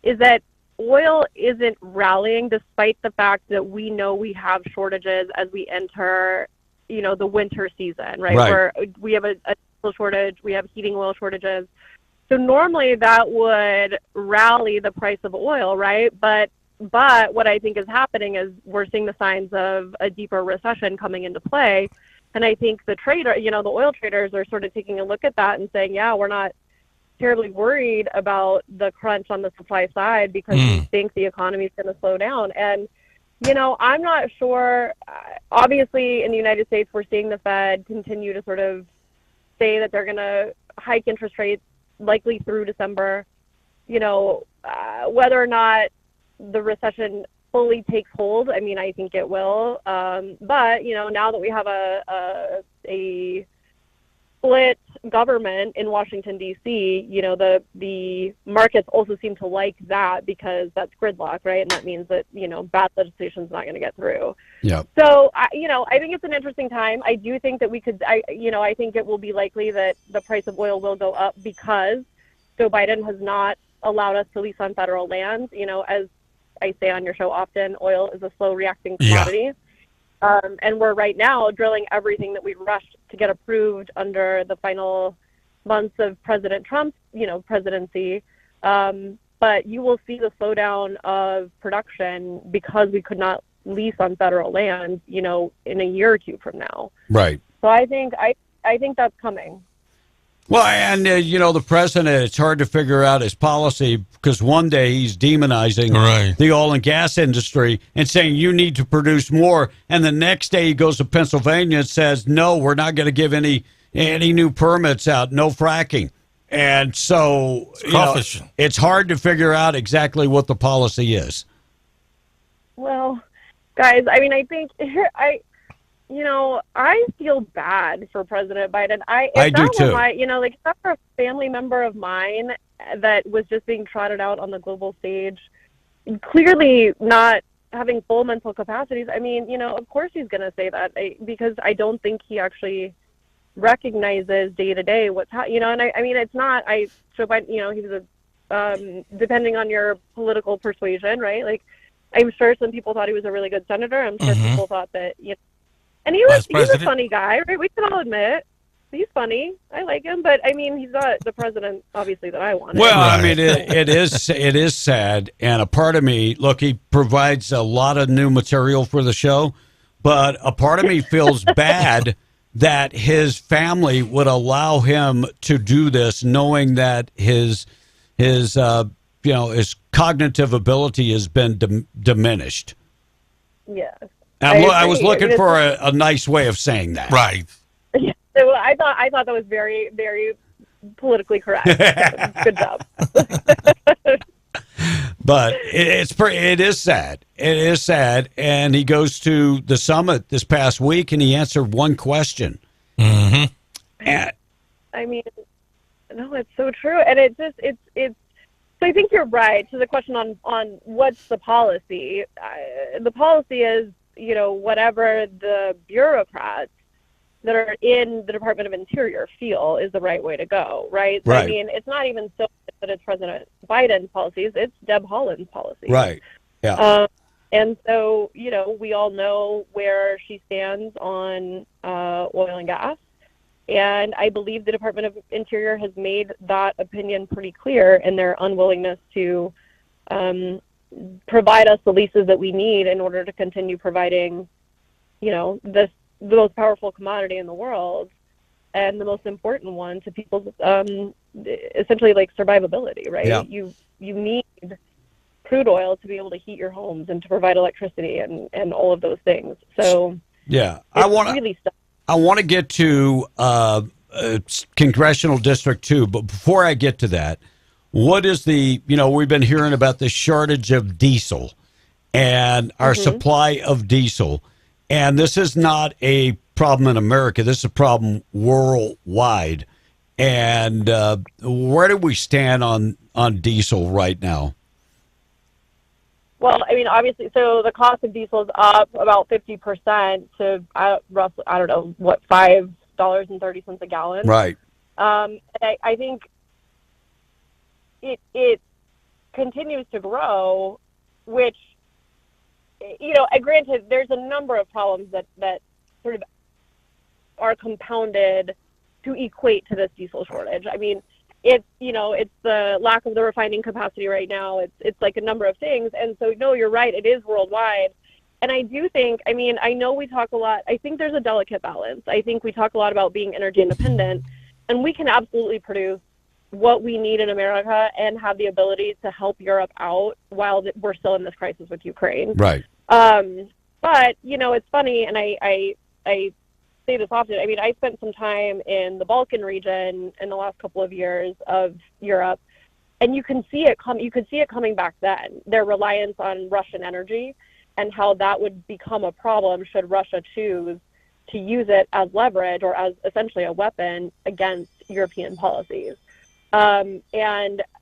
is that oil isn't rallying despite the fact that we know we have shortages as we enter, the winter season, right? Where we have a diesel shortage. We have heating oil shortages. So normally that would rally the price of oil, right? But what I think is happening is we're seeing the signs of a deeper recession coming into play. And I think the oil traders are sort of taking a look at that and saying, yeah, we're not terribly worried about the crunch on the supply side because we think the economy is going to slow down. And, I'm not sure. Obviously, in the United States, we're seeing the Fed continue to sort of say that they're going to hike interest rates likely through December. Whether or not the recession fully takes hold, I mean, I think it will. But, now that we have a split government in Washington, D.C., the markets also seem to like that because that's gridlock, right? And that means that, bad legislation is not going to get through. Yeah. So, I think it's an interesting time. I do think that I think it will be likely that the price of oil will go up because Joe Biden has not allowed us to lease on federal lands. As I say on your show often, oil is a slow reacting commodity. Yeah. And we're right now drilling everything that we rushed to get approved under the final months of President Trump's, presidency. But you will see the slowdown of production because we could not lease on federal land, in a year or two from now. Right. So I think that's coming. Well, and, the president, it's hard to figure out his policy because one day he's demonizing the oil and gas industry and saying you need to produce more. And the next day he goes to Pennsylvania and says, no, we're not going to give any new permits out, no fracking. And so it's hard to figure out exactly what the policy is. Well, guys, I mean, I think I feel bad for President Biden. I do too. If that were a family member of mine that was just being trotted out on the global stage, clearly not having full mental capacities. I mean, of course he's going to say that because I don't think he actually recognizes day to day what's happening. And I mean, it's not. Joe Biden, he was depending on your political persuasion, right? Like, I'm sure some people thought he was a really good senator. I'm sure people thought that. And he's a funny guy, right? We can all admit he's funny. I like him, but I mean, he's not the president, obviously, that I wanted. Well, I mean, it is sad, and a part of me, look, he provides a lot of new material for the show, but a part of me feels bad that his family would allow him to do this, knowing that his cognitive ability has been diminished. Yes. I was looking for a nice way of saying that. Right. Yeah, so I thought that was very, very politically correct. So, good job. But it is sad. It is sad. And he goes to the summit this past week, and he answered one question. Mm-hmm. And I mean, no, it's so true, and it's. So I think you're right. To the question on what's the policy, the policy is, whatever the bureaucrats that are in the Department of Interior feel is the right way to go, right? So, I mean, it's not even so that it's President Biden's policies, it's Deb Haaland's policies. Right, yeah. And so, we all know where she stands on oil and gas. And I believe the Department of Interior has made that opinion pretty clear in their unwillingness to provide us the leases that we need in order to continue providing, the most powerful commodity in the world and the most important one to people's essentially like survivability, right? Yeah. You need crude oil to be able to heat your homes and to provide electricity and all of those things. So yeah, I want to get to Congressional District 2, but before I get to that, what is we've been hearing about the shortage of diesel and our supply of diesel. And this is not a problem in America. This is a problem worldwide. And where do we stand on diesel right now? Well, I mean, obviously, so the cost of diesel is up about 50% to roughly, I don't know, what, $5.30 a gallon. Right. And I think it continues to grow, which, granted, there's a number of problems that sort of are compounded to equate to this diesel shortage. I mean, it's the lack of the refining capacity right now. It's like a number of things. And so, no, you're right. It is worldwide. And I do think, I mean, I know we talk a lot. I think there's a delicate balance. I think we talk a lot about being energy independent, and we can absolutely produce what we need in America and have the ability to help Europe out while we're still in this crisis with Ukraine. Right. But, it's funny, and I say this often. I mean, I spent some time in the Balkan region in the last couple of years of Europe, and you can see it coming back then. Their reliance on Russian energy and how that would become a problem should Russia choose to use it as leverage or as essentially a weapon against European policies. And,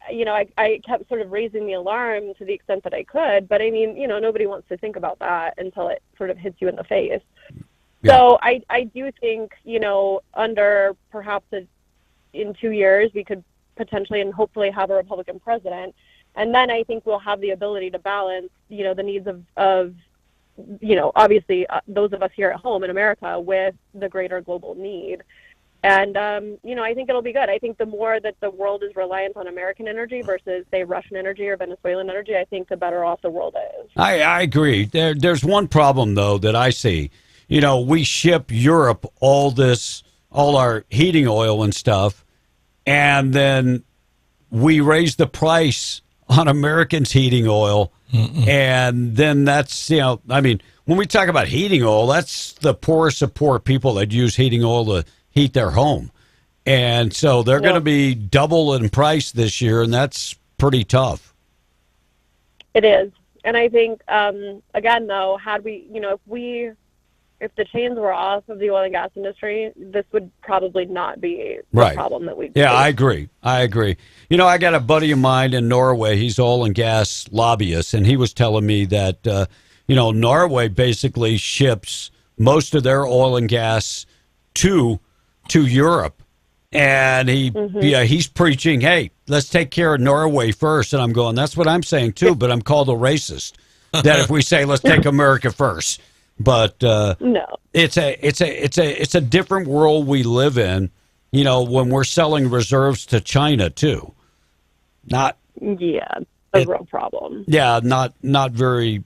I kept sort of raising the alarm to the extent that I could, but I mean, nobody wants to think about that until it sort of hits you in the face. Yeah. So I do think, under perhaps in 2 years, we could potentially and hopefully have a Republican president. And then I think we'll have the ability to balance, the needs of obviously those of us here at home in America with the greater global need. And, I think it'll be good. I think the more that the world is reliant on American energy versus, say, Russian energy or Venezuelan energy, I think the better off the world is. I agree. There's one problem, though, that I see. We ship Europe all our heating oil and stuff, and then we raise the price on Americans' heating oil. Mm-mm. And then that's, when we talk about heating oil, that's the poorest of poor people that use heating oil to heat their home. And so they're going to be double in price this year, and that's pretty tough. It is. And I think, again, though, had we, if the chains were off of the oil and gas industry, this would probably not be the problem that we. Yeah, I agree. I got a buddy of mine in Norway. He's oil and gas lobbyist, and he was telling me that, Norway basically ships most of their oil and gas to Europe. And he's preaching, hey, let's take care of Norway first. And I'm going, that's what I'm saying, too, but I'm called a racist. That if we say, let's take America first. But no, it's a different world we live in, when we're selling reserves to China too. A real problem. Yeah, not very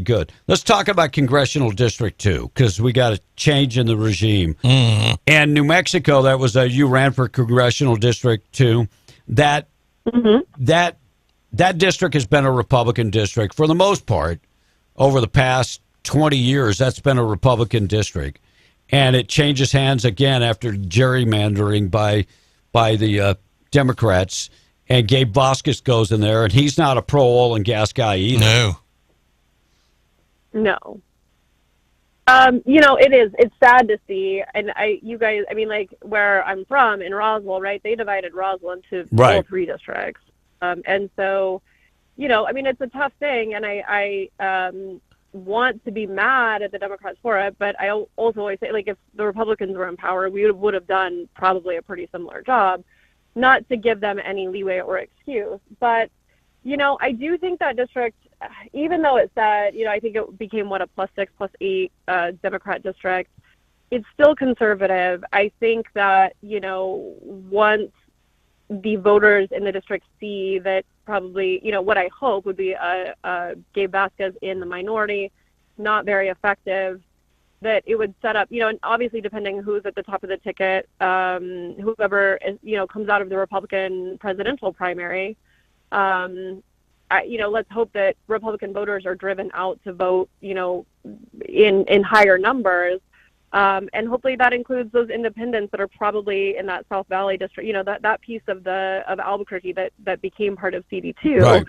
good. Let's talk about Congressional District 2 because we got a change in the regime. Mm-hmm. And New Mexico, that was you ran for Congressional District 2. That district has been a Republican district for the most part over the past 20 years. That's been a Republican district, and it changes hands again after gerrymandering by the Democrats, and Gabe Vasquez goes in there, and he's not a pro oil and gas guy either. No. It's sad to see, and you guys, where I'm from in Roswell, right? They divided Roswell into all 3 districts, and so, it's a tough thing, and I want to be mad at the Democrats for it, but I also always say, if the Republicans were in power, we would have done probably a pretty similar job, not to give them any leeway or excuse. But, I do think that district, even though it said, I think it became a +6, +8 Democrat district, it's still conservative. I think that, once the voters in the district see that probably, what I hope would be Gabe Vasquez in the minority, not very effective, that it would set up, and obviously depending who's at the top of the ticket, whoever is, comes out of the Republican presidential primary, let's hope that Republican voters are driven out to vote, in higher numbers. And hopefully that includes those independents that are probably in that South Valley district, that piece of Albuquerque that became part of CD2. Right.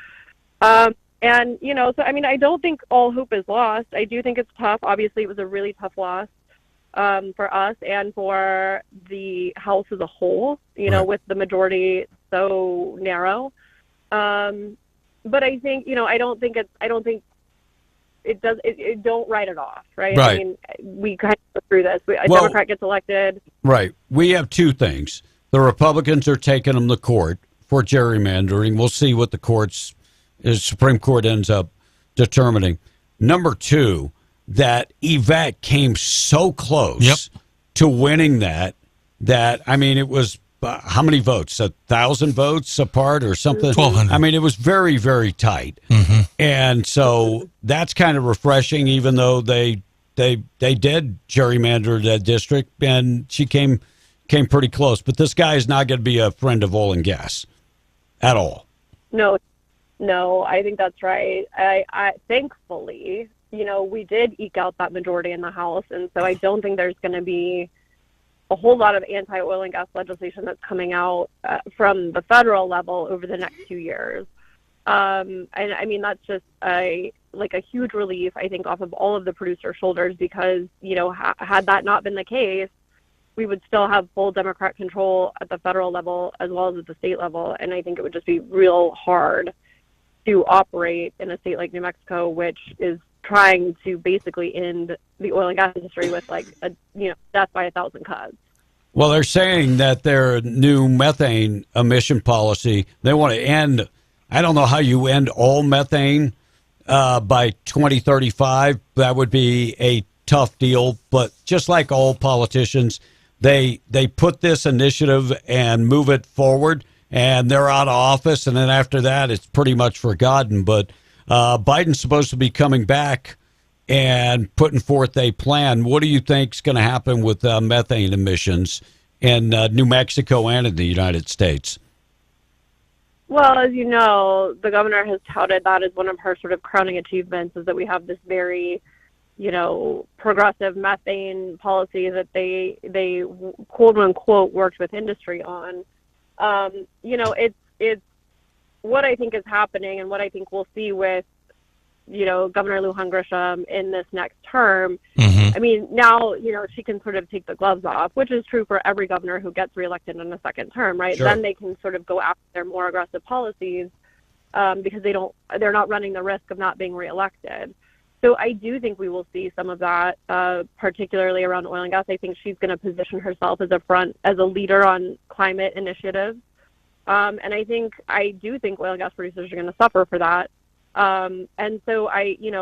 So, I don't think all hope is lost. I do think it's tough. Obviously, it was a really tough loss for us and for the House as a whole, with the majority so narrow. But I think, don't write it off, right? Right. We kind of go through this. A Democrat gets elected. Right. We have 2 things. The Republicans are taking them to court for gerrymandering. We'll see what the Supreme Court ends up determining. Number 2, that Yvette came so close to winning that that, I mean, it was how many votes? 1,000 votes apart or something? 1,200. I mean, it was very, very tight. Mm-hmm. And so that's kind of refreshing, even though they did gerrymander that district, and she came pretty close. But this guy is not going to be a friend of oil and gas at all. No, I think that's right. I thankfully, we did eke out that majority in the House, and so I don't think there's going to be a whole lot of anti-oil and gas legislation that's coming out from the federal level over the next 2 years. And I mean, that's just a huge relief, I think, off of all of the producers' shoulders, because, had that not been the case, we would still have full Democrat control at the federal level as well as at the state level. And I think it would just be real hard to operate in a state like New Mexico, which is trying to basically end the oil and gas industry with death by 1,000 cuts. Well, they're saying that their new methane emission policy, they want to end, I don't know how you end all methane by 2035. That would be a tough deal, but just like all politicians, they put this initiative and move it forward, and they're out of office, and then after that, it's pretty much forgotten. But Biden's supposed to be coming back and putting forth a plan. What do you think is going to happen with methane emissions in New Mexico and in the United States? Well, as you know, the governor has touted that as one of her sort of crowning achievements, is that we have this very, progressive methane policy that they quote unquote worked with industry on. It's what I think is happening, and what I think we'll see with, Governor Lujan Grisham in this next term. Mm-hmm. I mean, now, she can sort of take the gloves off, which is true for every governor who gets reelected in a second term, right? Sure. Then they can sort of go after their more aggressive policies because they're not running the risk of not being reelected. So I do think we will see some of that, particularly around oil and gas. I think she's going to position herself as a leader on climate initiatives. And I do think oil and gas producers are going to suffer for that. And so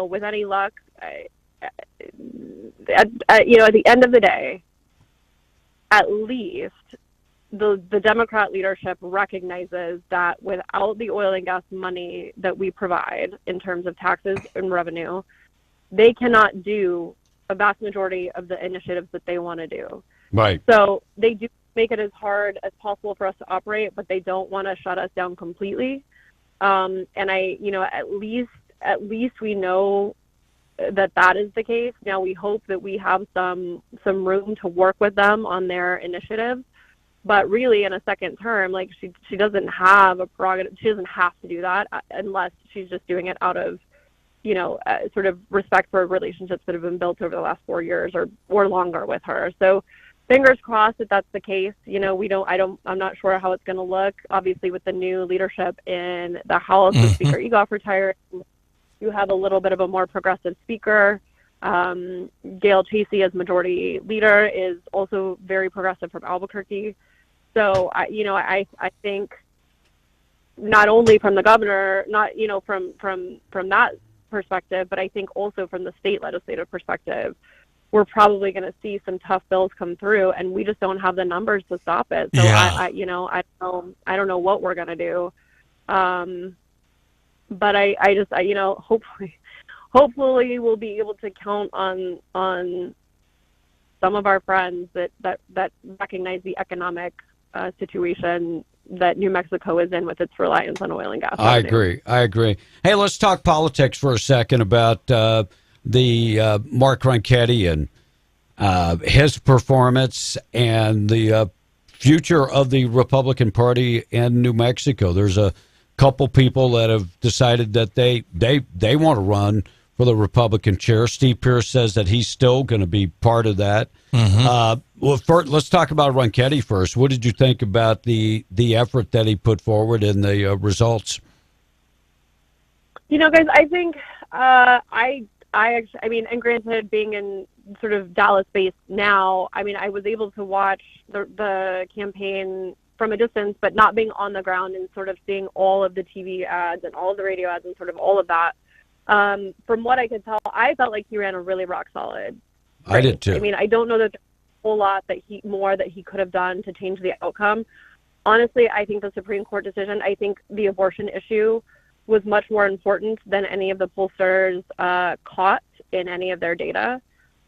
with any luck, at the end of the day, at least the Democrat leadership recognizes that without the oil and gas money that we provide in terms of taxes and revenue, they cannot do a vast majority of the initiatives that they want to do. Right. So they do make it as hard as possible for us to operate, but they don't want to shut us down completely. And at least we know that is the case. Now we hope that we have some room to work with them on their initiatives, but really in a second term, she doesn't have a prerogative. She doesn't have to do that unless she's just doing it out of, sort of respect for relationships that have been built over the last 4 years or longer with her. So fingers crossed that that's the case. I'm not sure how it's going to look. Obviously, with the new leadership in the House, with Speaker Egoff retired, you have a little bit of a more progressive speaker. Gail Chasey, as majority leader, is also very progressive from Albuquerque. So, I think not only from the governor, from that perspective, but I think also from the state legislative perspective, we're probably going to see some tough bills come through, and we just don't have the numbers to stop it. So I don't know what we're going to do. But I just hopefully we'll be able to count on some of our friends that recognize the economic situation that New Mexico is in with its reliance on oil and gas. I agree. Hey, let's talk politics for a second about the Mark Ronchetti and his performance and the future of the Republican Party in New Mexico. There's a couple people that have decided that they want to run for the Republican chair. Steve Pearce says that he's still going to be part of that. Mm-hmm. First, let's talk about Ronchetti first. What did you think about the effort that he put forward and the results? Guys, I think I mean, and granted, being in sort of Dallas-based now, I mean, I was able to watch the campaign from a distance, but not being on the ground and sort of seeing all of the TV ads and all of the radio ads and sort of all of that. From what I could tell, I felt like he ran a really rock solid race. I did too. I mean, I don't know that whole lot more that he could have done to change the outcome. Honestly, I think the Supreme Court decision, I think the abortion issue was much more important than any of the pollsters caught in any of their data.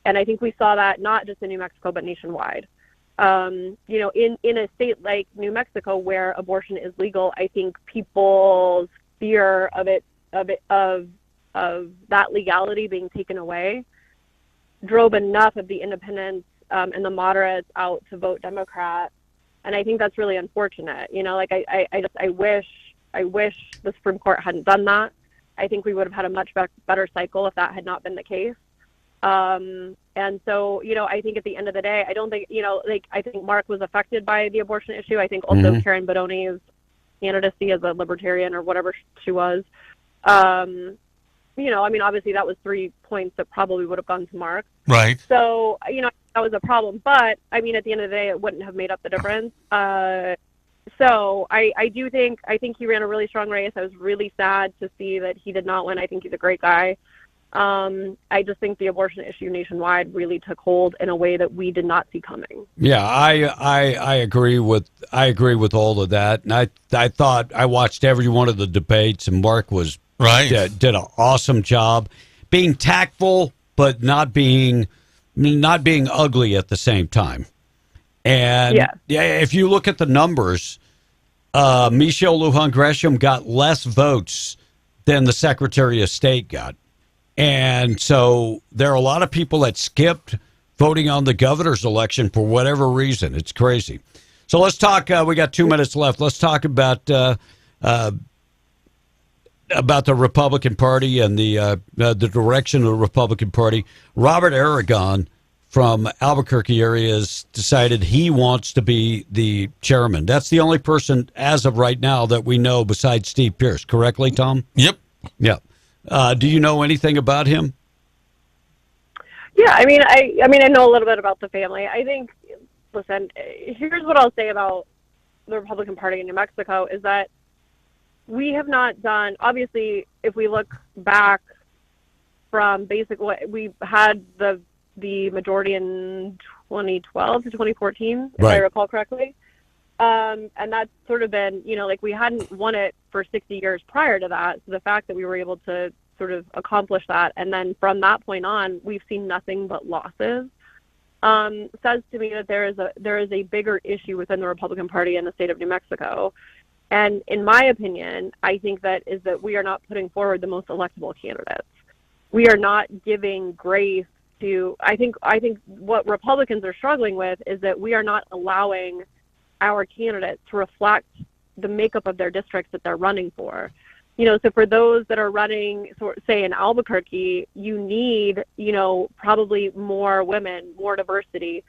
And I think we saw that not just in New Mexico, but nationwide. In a state like New Mexico where abortion is legal, I think people's fear of that legality being taken away drove enough of the independents and the moderates out to vote Democrat. And I think that's really unfortunate. I wish the Supreme Court hadn't done that. I think we would have had a much better cycle if that had not been the case. And so, I think at the end of the day, I don't think, I think Mark was affected by the abortion issue. I think also Karen Bodoni's candidacy as a libertarian or whatever she was. Obviously that was 3 points that probably would have gone to Mark. Right. So, that was a problem. But, at the end of the day, it wouldn't have made up the difference. So I think he ran a really strong race. I was really sad to see that he did not win. I think he's a great guy. I just think the abortion issue nationwide really took hold in a way that we did not see coming. Yeah, I agree with all of that. And I thought I watched every one of the debates, and Mark was did an awesome job being tactful, but not being ugly at the same time. And if you look at the numbers, Michelle Lujan Gresham got less votes than the Secretary of State got. And so there are a lot of people that skipped voting on the governor's election for whatever reason. It's crazy. So let's talk. We got 2 minutes left. Let's talk about the Republican Party and the direction of the Republican Party. Robert Aragon from Albuquerque area has decided he wants to be the chairman. That's the only person as of right now that we know besides Steve Pearce. Correctly, Tom? Yep. Yeah. Do you know anything about him? Yeah, I know a little bit about the family. I think, listen, here's what I'll say about the Republican Party in New Mexico is that we have not done, obviously, if we look back from we had the majority in 2012 to 2014, if I recall correctly. And that's sort of been, we hadn't won it for 60 years prior to that. So the fact that we were able to sort of accomplish that, and then from that point on, we've seen nothing but losses, says to me that there is a bigger issue within the Republican Party in the state of New Mexico. And in my opinion, I think that we are not putting forward the most electable candidates. We are not giving grace to, I think what Republicans are struggling with is that we are not allowing our candidates to reflect the makeup of their districts that they're running for. So for those that are running, say in Albuquerque, you need, probably more women, more diversity,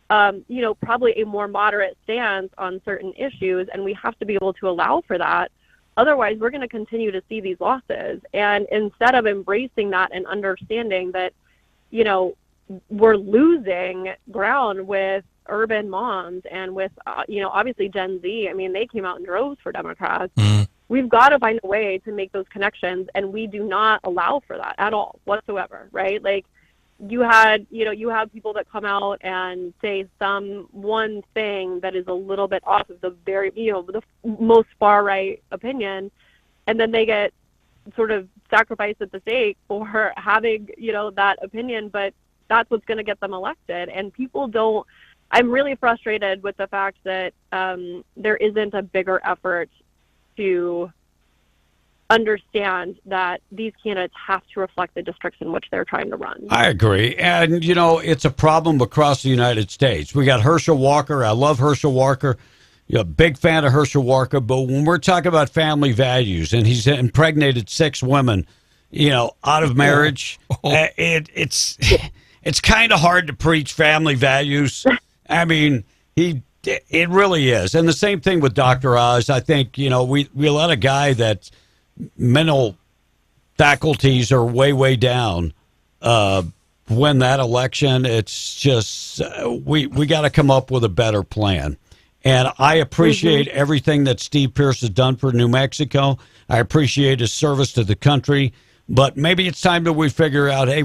probably a more moderate stance on certain issues, and we have to be able to allow for that. Otherwise, we're going to continue to see these losses. And instead of embracing that and understanding that, we're losing ground with urban moms and with, obviously Gen Z. They came out in droves for Democrats. We've got to find a way to make those connections, and we do not allow for that at all whatsoever, right? Like you have people that come out and say one thing that is a little bit off of the very, the most far right opinion, and then they get sort of sacrificed at the stake for having, that opinion, but that's what's going to get them elected. And people don't, I'm really frustrated with the fact that there isn't a bigger effort to understand that these candidates have to reflect the districts in which they're trying to run. I agree. And, it's a problem across the United States. We got Herschel Walker. I love Herschel Walker. You're a big fan of Herschel Walker. But when we're talking about family values, and he's impregnated 6 women, out of marriage, it's kind of hard to preach family values. It really is. And the same thing with Dr. Oz. I think, we let a guy that mental faculties are way, way down win that election. It's just, we got to come up with a better plan. And I appreciate everything that Steve Pearce has done for New Mexico. I appreciate his service to the country. But maybe it's time that we figure out, hey,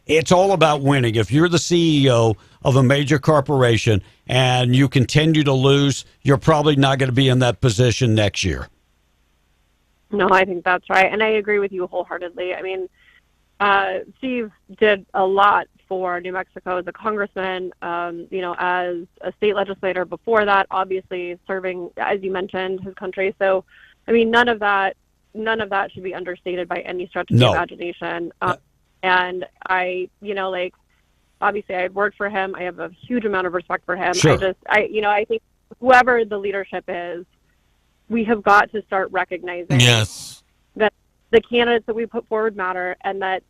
it's all about winning. If you're the CEO of a major corporation and you continue to lose, you're probably not going to be in that position next year. No, I think that's right. And I agree with you wholeheartedly. I mean, Steve did a lot for New Mexico as a congressman, as a state legislator before that, obviously serving, as you mentioned, his country. So, I mean, none of that should be understated by any stretch of the imagination. And I, obviously I worked for him. I have a huge amount of respect for him. Sure. I think whoever the leadership is, we have got to start recognizing that the candidates that we put forward matter, and that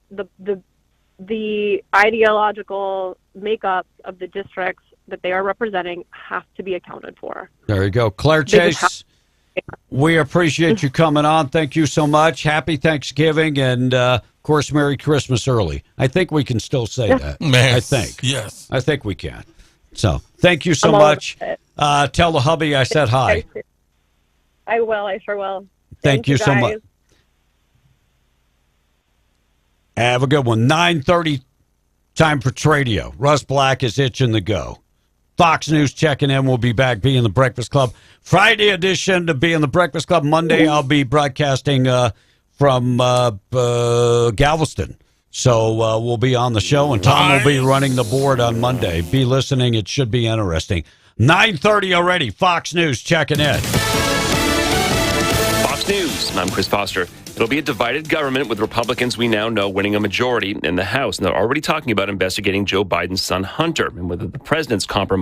the ideological makeup of the districts that they are representing have to be accounted for. There you go. Claire Chase, we appreciate you coming on. Thank you so much. Happy Thanksgiving, and of course, Merry Christmas early. I think we can still say that. I think. Yes. I think we can. So thank you so much. Tell the hubby I said hi. I will. I sure will. Thank you so much. Have a good one. 9:30 time for Tradio. Russ Black is itching to go. Fox News checking in. We'll be back. Be in the Breakfast Club. Friday edition to Be in the Breakfast Club. Monday I'll be broadcasting from Galveston. So we'll be on the show, and Tom will be running the board on Monday. Be listening. It should be interesting. 9:30 already. Fox News checking in. Fox News. I'm Chris Foster. It'll be a divided government with Republicans we now know winning a majority in the House. And they're already talking about investigating Joe Biden's son, Hunter, and whether the president's compromise